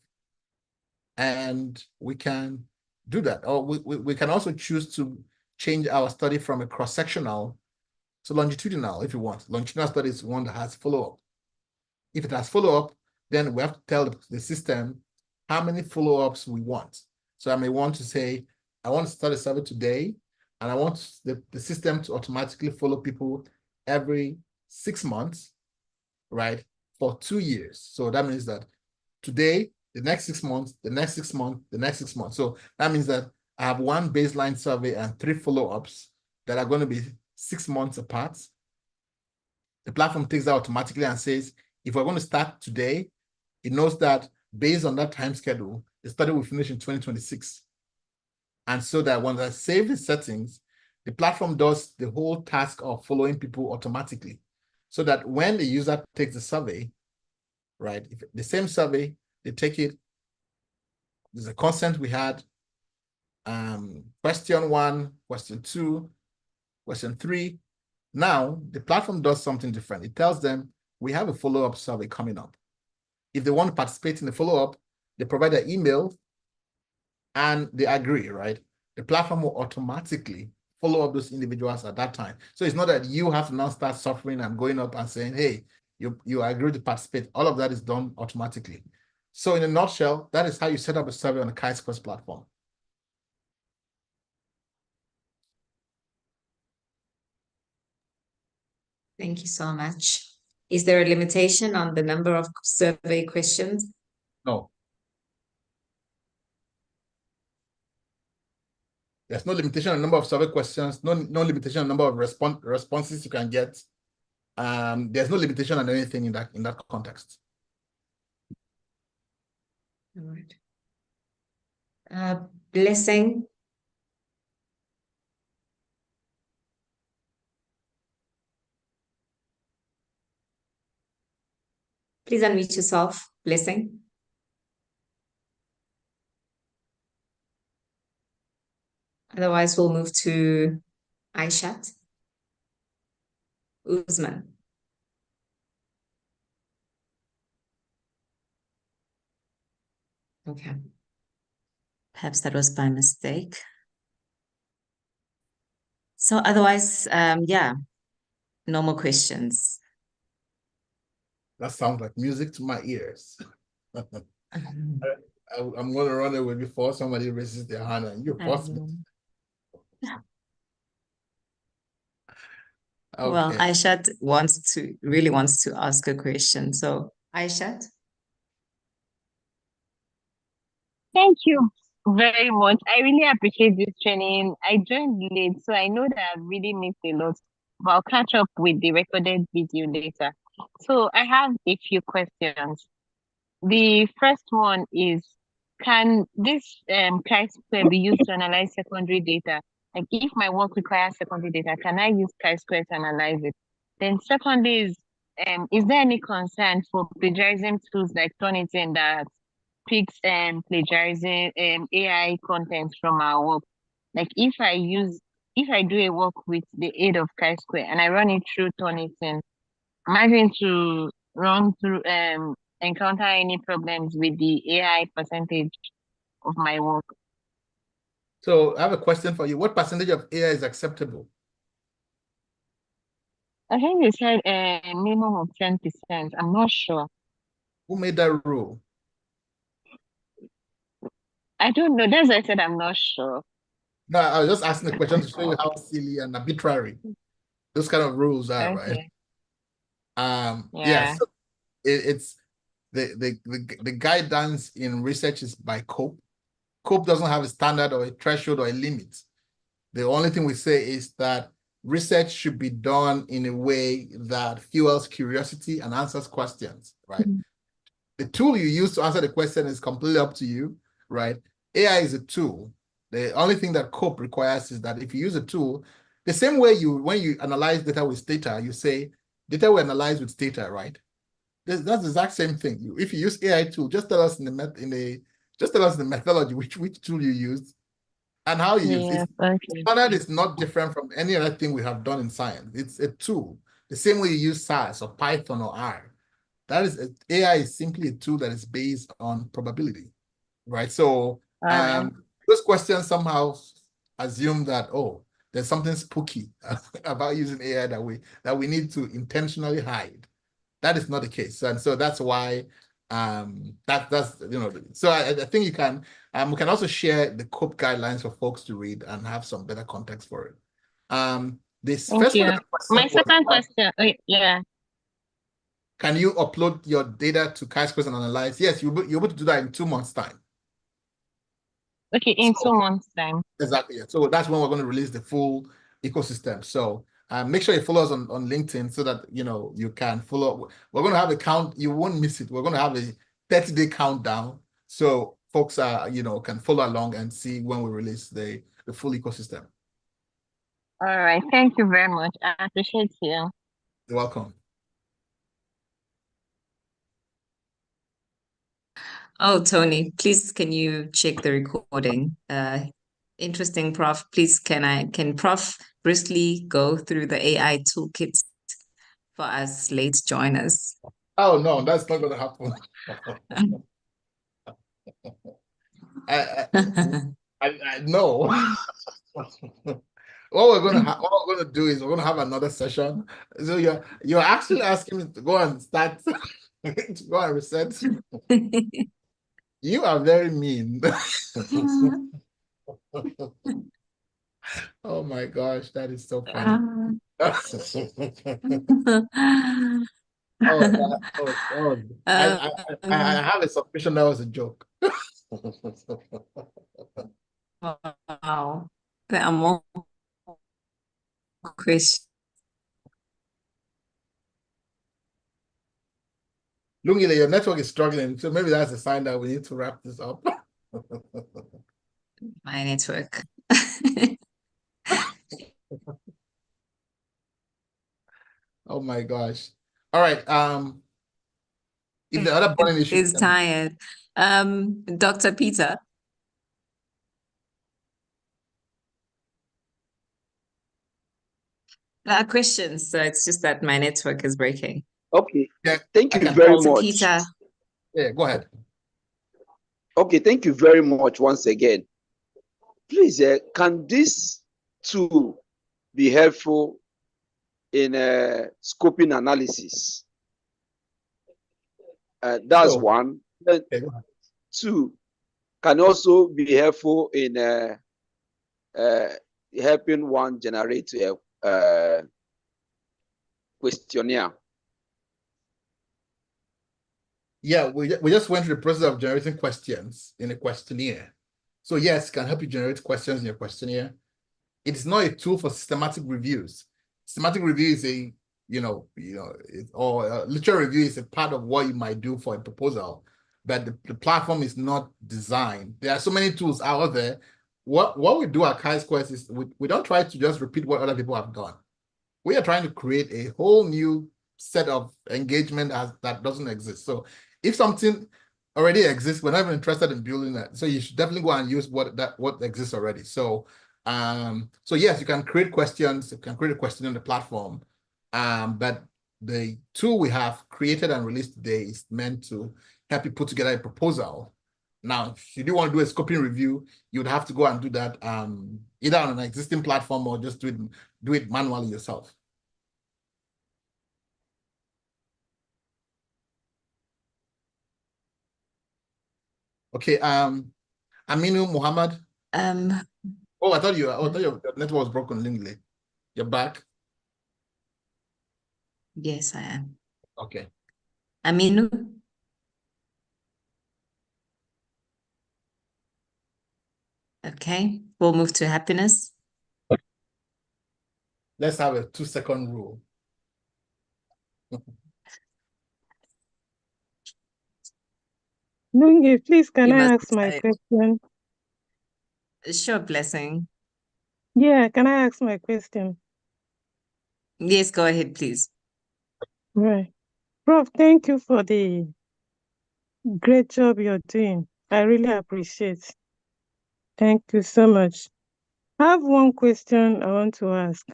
And we can do that. Or we can also choose to change our study from a cross-sectional to longitudinal if you want. Longitudinal study is one that has follow-up. If it has follow-up, then we have to tell the system how many follow-ups we want. So I may want to say, I want to start a survey today, and I want the system to automatically follow people every 6 months, right, for 2 years. So that means that today, the next 6 months, the next 6 months, the next 6 months. So that means that I have one baseline survey and 3 follow-ups that are going to be 6 months apart. The platform takes that automatically and says, if we're going to start today, it knows that based on that time schedule, the study will finish in 2026. And so that when I save the settings, the platform does the whole task of following people automatically. So that when the user takes the survey, right, if the same survey, they take it, there's a consent we had, question 1, question 2, question 3. Now, the platform does something different. It tells them, we have a follow-up survey coming up. If they want to participate in the follow-up, they provide their email and they agree, right? The platform will automatically follow up those individuals at that time. So it's not that you have to now start suffering and going up and saying, hey, you agree to participate. All of that is done automatically. So in a nutshell, that is how you set up a survey on the Chisquares platform. Thank you so much. Is there a limitation on the number of survey questions? No. There's no limitation on the number of survey questions, no limitation on the number of responses you can get. There's no limitation on anything in that context. All right. Blessing. Please unmute yourself, Blessing. Otherwise, we'll move to Aishat. Usman. Okay. Perhaps that was by mistake. So otherwise, yeah, no more questions. That sounds like music to my ears. I'm going to run away before somebody raises their hand and you force me. Okay. Well, Aishat really wants to ask a question. So, Aishat. Thank you very much. I really appreciate this training. I joined late, so I know that I've really missed a lot, but I'll catch up with the recorded video later. So I have a few questions. The first one is, can this Chi-square be used to analyze secondary data? Like if my work requires secondary data, can I use Chi-square to analyze it? Then secondly is there any concern for plagiarism tools like Turnitin that picks plagiarizing AI content from our work? Like if I do a work with the aid of Chi-square and I run it through Turnitin, am I going to encounter any problems with the AI percentage of my work? So I have a question for you. What percentage of AI is acceptable? I think they said a minimum of 10%. I'm not sure. Who made that rule? I don't know. That's why I said I'm not sure. No, I was just asking the question to show you how silly and arbitrary those kind of rules are, right? Yes, it's the guidance in research is by COPE. COPE doesn't have a standard or a threshold or a limit. The only thing we say is that research should be done in a way that fuels curiosity and answers questions, right? The tool you use to answer the question is completely up to you, right? AI is a tool. The only thing that COPE requires is that if you use a tool, the same way when you analyze data with data, you say, data we analyze with data, right? That's the exact same thing. If you use AI tool, just tell us in the methodology which tool you used and how you use it. Standard is not different from any other thing we have done in science. It's a tool. The same way you use SAS or Python or R. AI is simply a tool that is based on probability, right? So those questions somehow assume that, oh, there's something spooky about using AI that we need to intentionally hide. That is not the case. And so that's why that's so I think you can we can also share the COPE guidelines for folks to read and have some better context for it. This Thank first you. one, My second question, yeah. Can you upload your data to Chisquares and analyze? Yes, you'll be able to do that in 2 months' time. Okay, in 2 months' time. Exactly. Yeah. So that's when we're going to release the full ecosystem. So make sure you follow us on LinkedIn so that you can follow. We're going to have a count. You won't miss it. We're going to have a 30-day countdown. So folks can follow along and see when we release the full ecosystem. All right. Thank you very much. I appreciate you. You're welcome. Oh, Tony, please can you check the recording? Interesting, Prof. Please, can Prof briefly go through the AI toolkit for us late joiners? Oh no, that's not gonna happen. I know. What we're gonna do is we're gonna have another session. So you're actually asking me to go and start to go and research. You are very mean. Oh my gosh, that is so funny. I have a suspicion that was a joke. Wow. There are more questions. Lungile, your network is struggling, so maybe that's a sign that we need to wrap this up. My network. Oh my gosh. All right. If the other burning issue is tired. Dr. Peter. There are questions, so it's just that my network is breaking. Okay. Yeah, thank you very much. Peter. Yeah, go ahead. Okay, thank you very much once again. Please, can this tool be helpful in scoping analysis? That's one. Okay, go ahead. Two, can also be helpful in helping one generate a questionnaire. Yeah, we just went through the process of generating questions in a questionnaire. So yes, it can help you generate questions in your questionnaire. It is not a tool for systematic reviews. Systematic review is a, or literary review is a part of what you might do for a proposal, but the platform is not designed. There are so many tools out there. What we do at Chisquares is we don't try to just repeat what other people have done. We are trying to create a whole new set of engagement that doesn't exist. So if something already exists, we're not even interested in building that. So you should definitely go and use what exists already. So yes, you can create questions, you can create a question on the platform. But the tool we have created and released today is meant to help you put together a proposal. Now, if you do want to do a scoping review, you would have to go and do that either on an existing platform or just do it manually yourself. Okay, Aminu Muhammad. Oh, I thought your network was broken, Lindley. You're back? Yes, I am. Okay. Aminu? Okay, we'll move to Happiness. Let's have a 2-second rule. Lungi, please, can You I must ask my type. question? Sure, Blessing. Yeah, can I ask my question? Yes, go ahead, please. Right. Prof, thank you for the great job you're doing. I really appreciate. Thank you so much. I have one question I want to ask.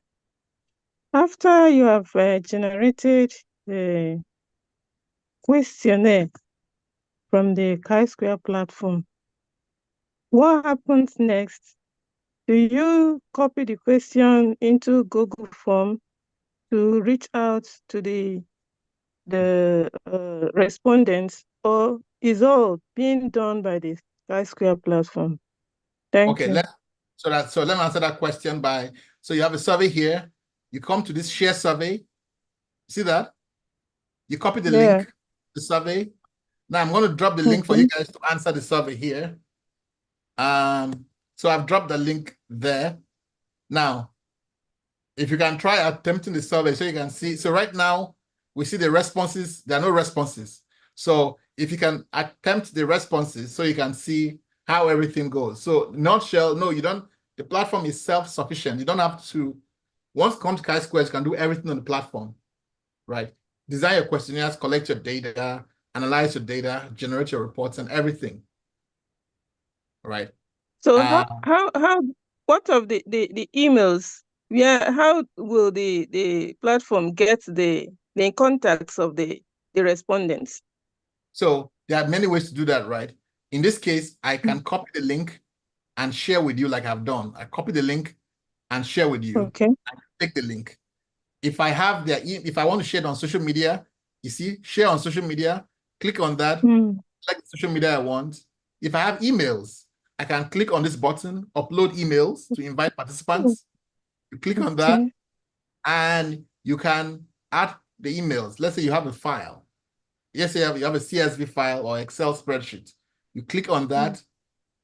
After you have generated the questionnaire from the Chi-Square platform, what happens next? Do you copy the question into Google Form to reach out to the respondents, or is all being done by the Chi-Square platform? Thank Okay, you. so let me answer that question by, so you have a survey here, you come to this share survey, see that? You copy the link, the survey. Now I'm going to drop the link for you guys to answer the survey here. So I've dropped the link there. Now, if you can try attempting the survey so you can see, so right now we see the responses, there are no responses. So if you can attempt the responses so you can see how everything goes. So nutshell, no, you don't, the platform is self-sufficient. You don't have to, once you come to Chi-Squares, you can do everything on the platform, right? Design your questionnaires, collect your data, analyze your data, generate your reports and everything, right? So what of the emails? Yeah, how will the platform get the contacts of the respondents? So there are many ways to do that, right? In this case, I can copy the link and share with you like I've done. I copy the link and share with you. Okay. I take the link. If I have if I want to share it on social media, you see, share on social media, click on that, select the social media I want. If I have emails, I can click on this button, upload emails to invite participants. You click on that and you can add the emails. Let's say you have a file. Yes, you have a CSV file or Excel spreadsheet. You click on that,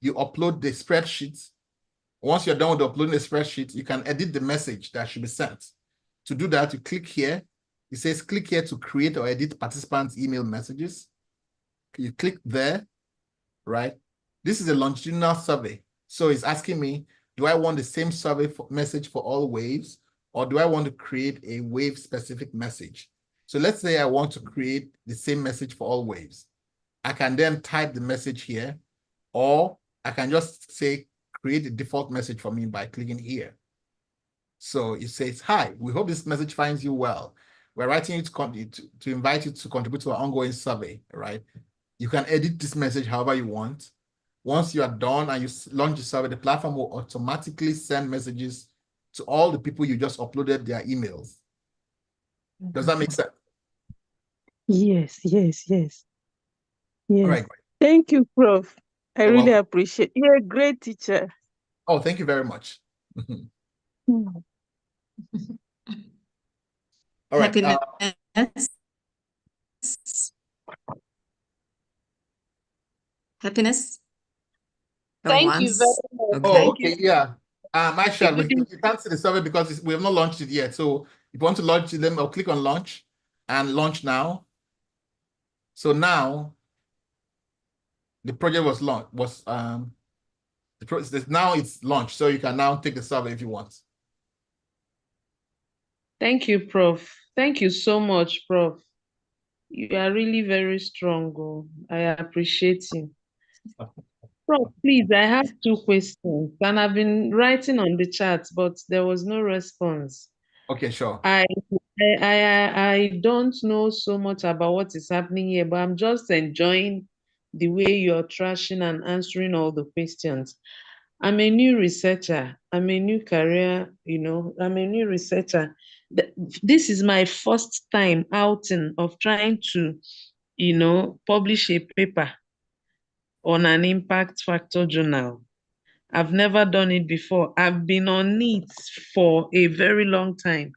you upload the spreadsheet. Once you're done with uploading the spreadsheet, you can edit the message that should be sent. To do that, you click here. It says click here to create or edit participants' email messages. You click there, right? This is a longitudinal survey. So it's asking me, do I want the same survey message for all waves, or do I want to create a wave-specific message? So let's say I want to create the same message for all waves. I can then type the message here, or I can just say, create a default message for me by clicking here. So it says, hi, we hope this message finds you well. We're writing you to invite you to contribute to our ongoing survey, right? You can edit this message however you want. Once you are done and you launch the survey, the platform will automatically send messages to all the people you just uploaded their emails. Does that make sense? Yes. Yes. All right, great. Thank you, Prof. I You're really welcome. appreciate. You're a great teacher. Oh, thank you very much. All right. Happiness. Thank you very much. Okay. Oh, okay, yeah. Aisha, we can't see the survey because we have not launched it yet. So if you want to launch it, then I'll click on launch and launch now. So now the project was launched, now it's launched. So you can now take the survey if you want. Thank you, Prof. Thank you so much, Prof. You are really very strong. Oh. I appreciate you. Prof, please, I have 2 questions, and I've been writing on the chat, but there was no response. Okay, sure. I don't know so much about what is happening here, but I'm just enjoying the way you're trashing and answering all the questions. I'm a new researcher. I'm a new career, I'm a new researcher. This is my first time outing of trying to, publish a paper on an impact factor journal. I've never done it before. I've been on it for a very long time.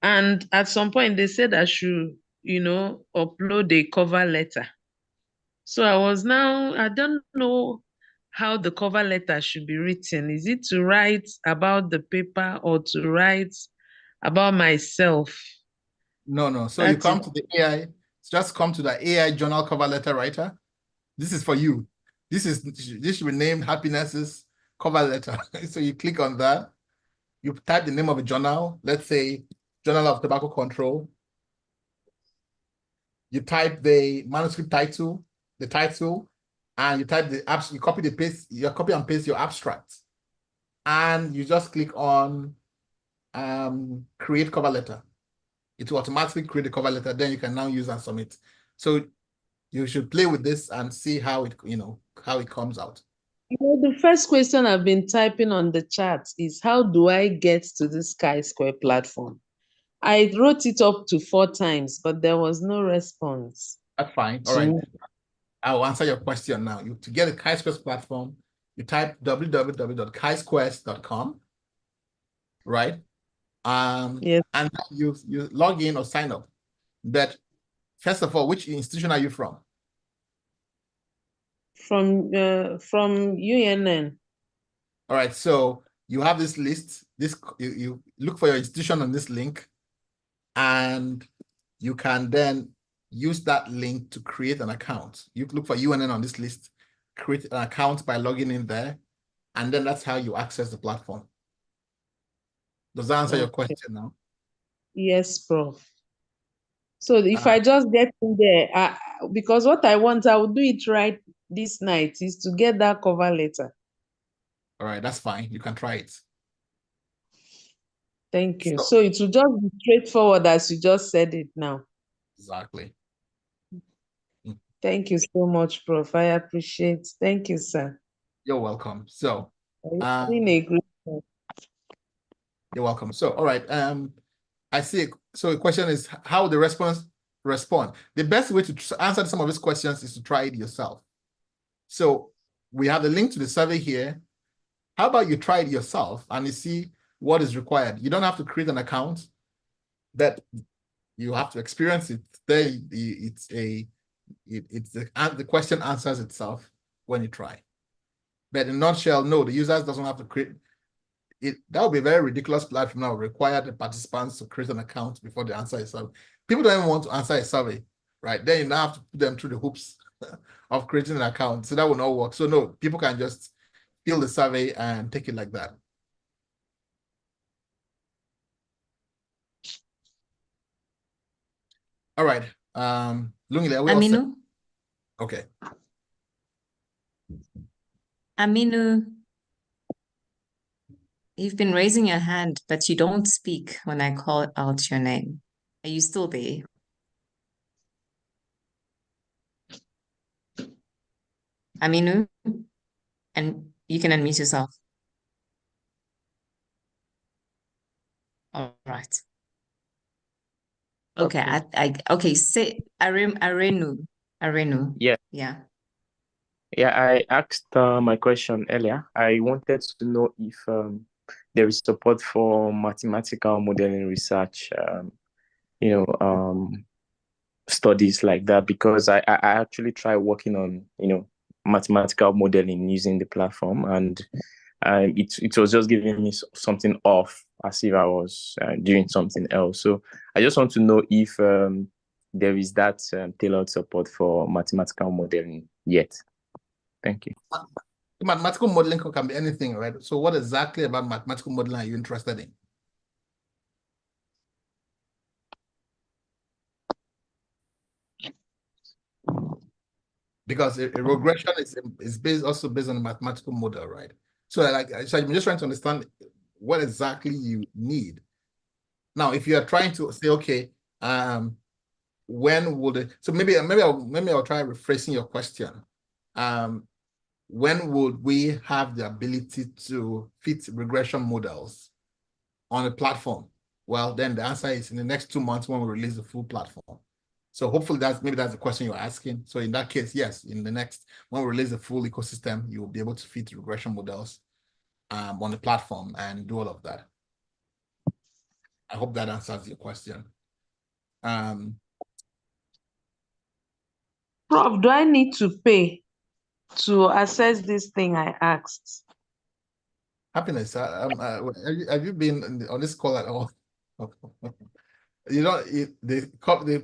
And at some point, they said I should, upload a cover letter. So I don't know how the cover letter should be written. Is it to write about the paper or to write about myself? No. So you come to the AI, just come to the AI journal cover letter writer. This is for you. This should be named Happinesses cover letter. So you click on that. You type the name of a journal. Let's say Journal of Tobacco Control. You type the manuscript title, and you type you copy and paste your abstract. And you just click on create cover letter. It will automatically create a cover letter. Then you can now use and submit. So you should play with this and see how it comes out. The first question I've been typing on the chat is, how do I get to this Chi-Square platform? I wrote it up to 4 times, but there was no response. That's fine. All right. I'll answer your question now. To get a Chi-Squares platform, you type www.chisquares.com, right? Yes. And you log in or sign up. But first of all, which institution are you from? From UNN. All right, so you have this list. You look for your institution on this link, and you can then use that link to create an account. You look for UNN on this list, create an account by logging in there, and then that's how you access the platform. Does that answer your question now? Yes, Prof. So if I just get in there, because what I want, I will do it right this night, is to get that cover letter. All right, that's fine. You can try it. Thank you. So it will just be straightforward as you just said it now. Exactly. Thank you so much, Prof. I appreciate. Thank you, sir. You're welcome. So, you're welcome. So, all right. I see. So the question is, how the respond? The best way to answer some of these questions is to try it yourself. So we have the link to the survey here. How about you try it yourself and you see what is required? You don't have to create an account, but you have to experience it. There, the question answers itself when you try. But in a nutshell, no, the users doesn't have to create it. That would be a very ridiculous platform now, require the participants to create an account before they answer a survey. People don't even want to answer a survey, right? Then you now have to put them through the hoops of creating an account. So that will not work. So no, people can just fill the survey and take it like that. All right. Lungile, are we all set? Okay. Aminu, you've been raising your hand, but you don't speak when I call out your name. Are you still there? Aminu, and you can unmute yourself. All right. Okay, okay, say Arenu. Yeah. Yeah. Yeah, I asked my question earlier. I wanted to know if there is support for mathematical modeling research, studies like that, because I actually tried working on, mathematical modeling using the platform, and it was just giving me something off, as if I was doing something else. So I just want to know if there is that tailored support for mathematical modeling yet. Thank you. Mathematical modeling can be anything, right? So what exactly about mathematical modeling are you interested in? Because a regression is also based on a mathematical model, right? So I'm just trying to understand what exactly you need. Now, if you are trying to say, okay, when would it, so maybe I'll try rephrasing your question. When would we have the ability to fit regression models on a platform? Well, then the answer is in the next 2 months when we release the full platform. So hopefully maybe that's the question you're asking. So in that case, yes, in the next, when we release the full ecosystem, you will be able to fit regression models on the platform and do all of that. I hope that answers your question. Prof, do I need to pay to access this thing I asked? Happiness, have you been on this call at all? You know, the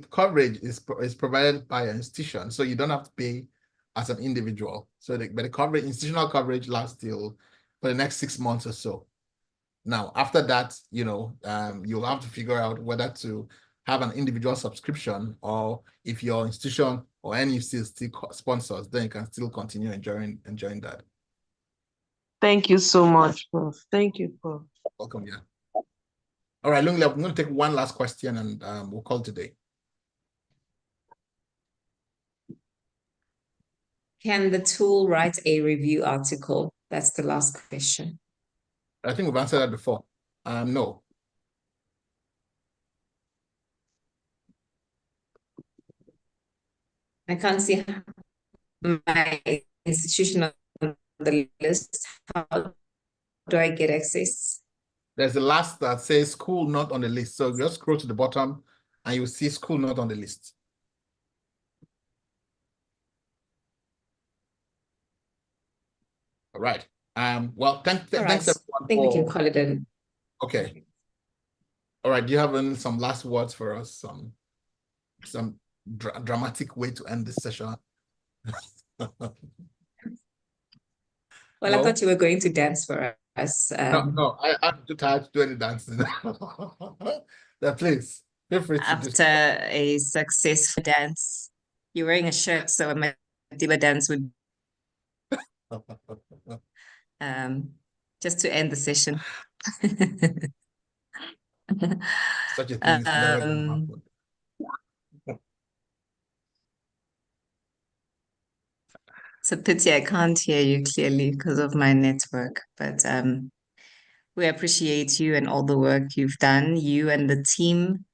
coverage is provided by an institution, so you don't have to pay as an individual. So but the coverage, institutional coverage lasts till for the next 6 months or so. Now, after that, you know, you'll have to figure out whether to have an individual subscription, or if your institution or NUC still sponsors, then you can still continue enjoying that. Thank you so much, Prof. Thank you, Prof. Welcome, yeah. All right, Lungli, I'm going to take one last question and we'll call today. Can the tool write a review article? That's the last question. I think we've answered that before. No. I can't see my institution on the list. How do I get access? There's the last that says school not on the list. So just scroll to the bottom and you'll see school not on the list. All right. Well, thanks everyone. I think we can call it in. Okay. All right. Do you have some last words for us? Some dramatic way to end this session? Well, I thought you were going to dance for us. No, I'm too tired to do any dancing. Please, feel free to after a successful dance. You're wearing a shirt, so a Madiba dance would just to end the session. Such a thing is never going to happen. It's a pity I can't hear you clearly because of my network, but we appreciate you and all the work you've done, you and the team.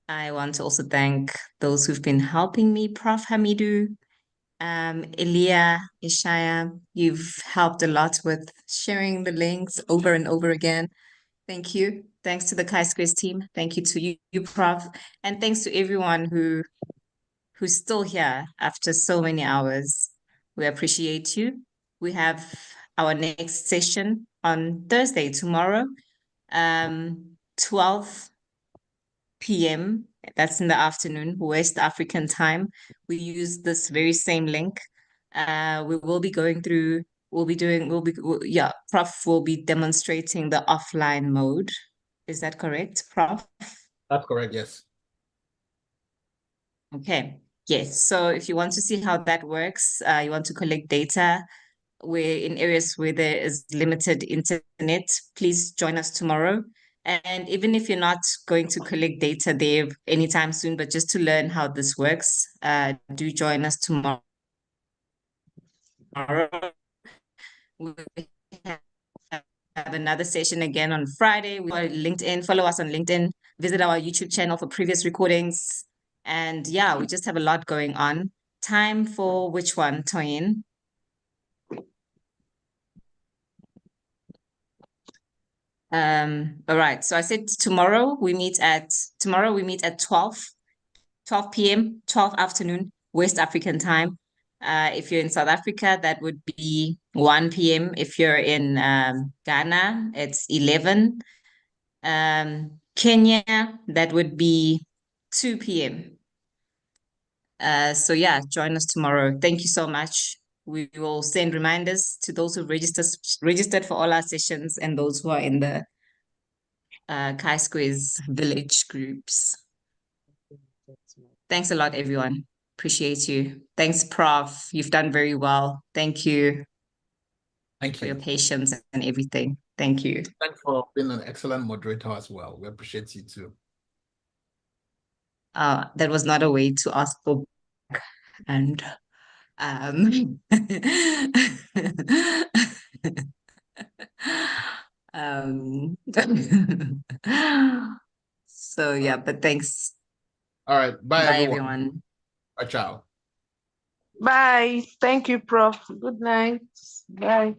I want to also thank those who've been helping me, Prof. Hamidu, Elia, Ishaya. You've helped a lot with sharing the links over and over again. Thank you. Thanks to the Chisquares team. Thank you to you, Prof. And thanks to everyone who's still here after so many hours. We appreciate you. We have our next session on Thursday, tomorrow, 12 p.m. That's in the afternoon, West African time. We use this very same link. We will be going through, Prof will be demonstrating the offline mode. Is that correct, Prof? That's correct, yes. Okay. Yes, so if you want to see how that works, you want to collect data where in areas where there is limited internet, please join us tomorrow. And even if you're not going to collect data there anytime soon, but just to learn how this works, do join us tomorrow. We have another session again on Friday. We are LinkedIn, follow us on LinkedIn, visit our YouTube channel for previous recordings. And yeah, we just have a lot going on. Time for which one, Toyin? All right. So I said tomorrow we meet at 12 p.m., 12 afternoon, West African time. If you're in South Africa, that would be 1 p.m. If you're in Ghana, it's 11. Kenya, that would be 2 p.m. So yeah, join us tomorrow. Thank you so much. We will send reminders to those who registered for all our sessions and those who are in the Chisquares village groups. Thanks a lot, everyone. Appreciate you. Thanks, Prof. You've done very well. Thank you. Thank you for your patience and everything. Thank you. Thanks for being an excellent moderator as well. We appreciate you too. That was not a way to ask for back. And so yeah, but thanks. All right. Bye, Bye, everyone. everyone. Bye, ciao. Bye. Thank you, Prof. Good night. Bye.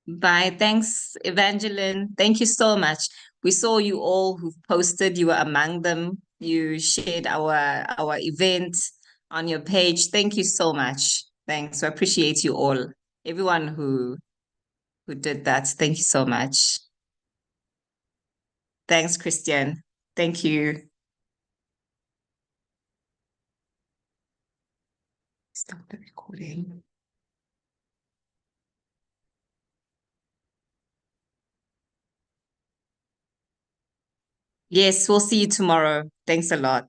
Bye. Thanks, Evangeline. Thank you so much. We saw you all who've posted. You were among them. You shared our event on your page. Thank you so much. Thanks. I appreciate you all. Everyone who did that. Thank you so much. Thanks, Christian. Thank you. Stop the recording. Yes, we'll see you tomorrow. Thanks a lot.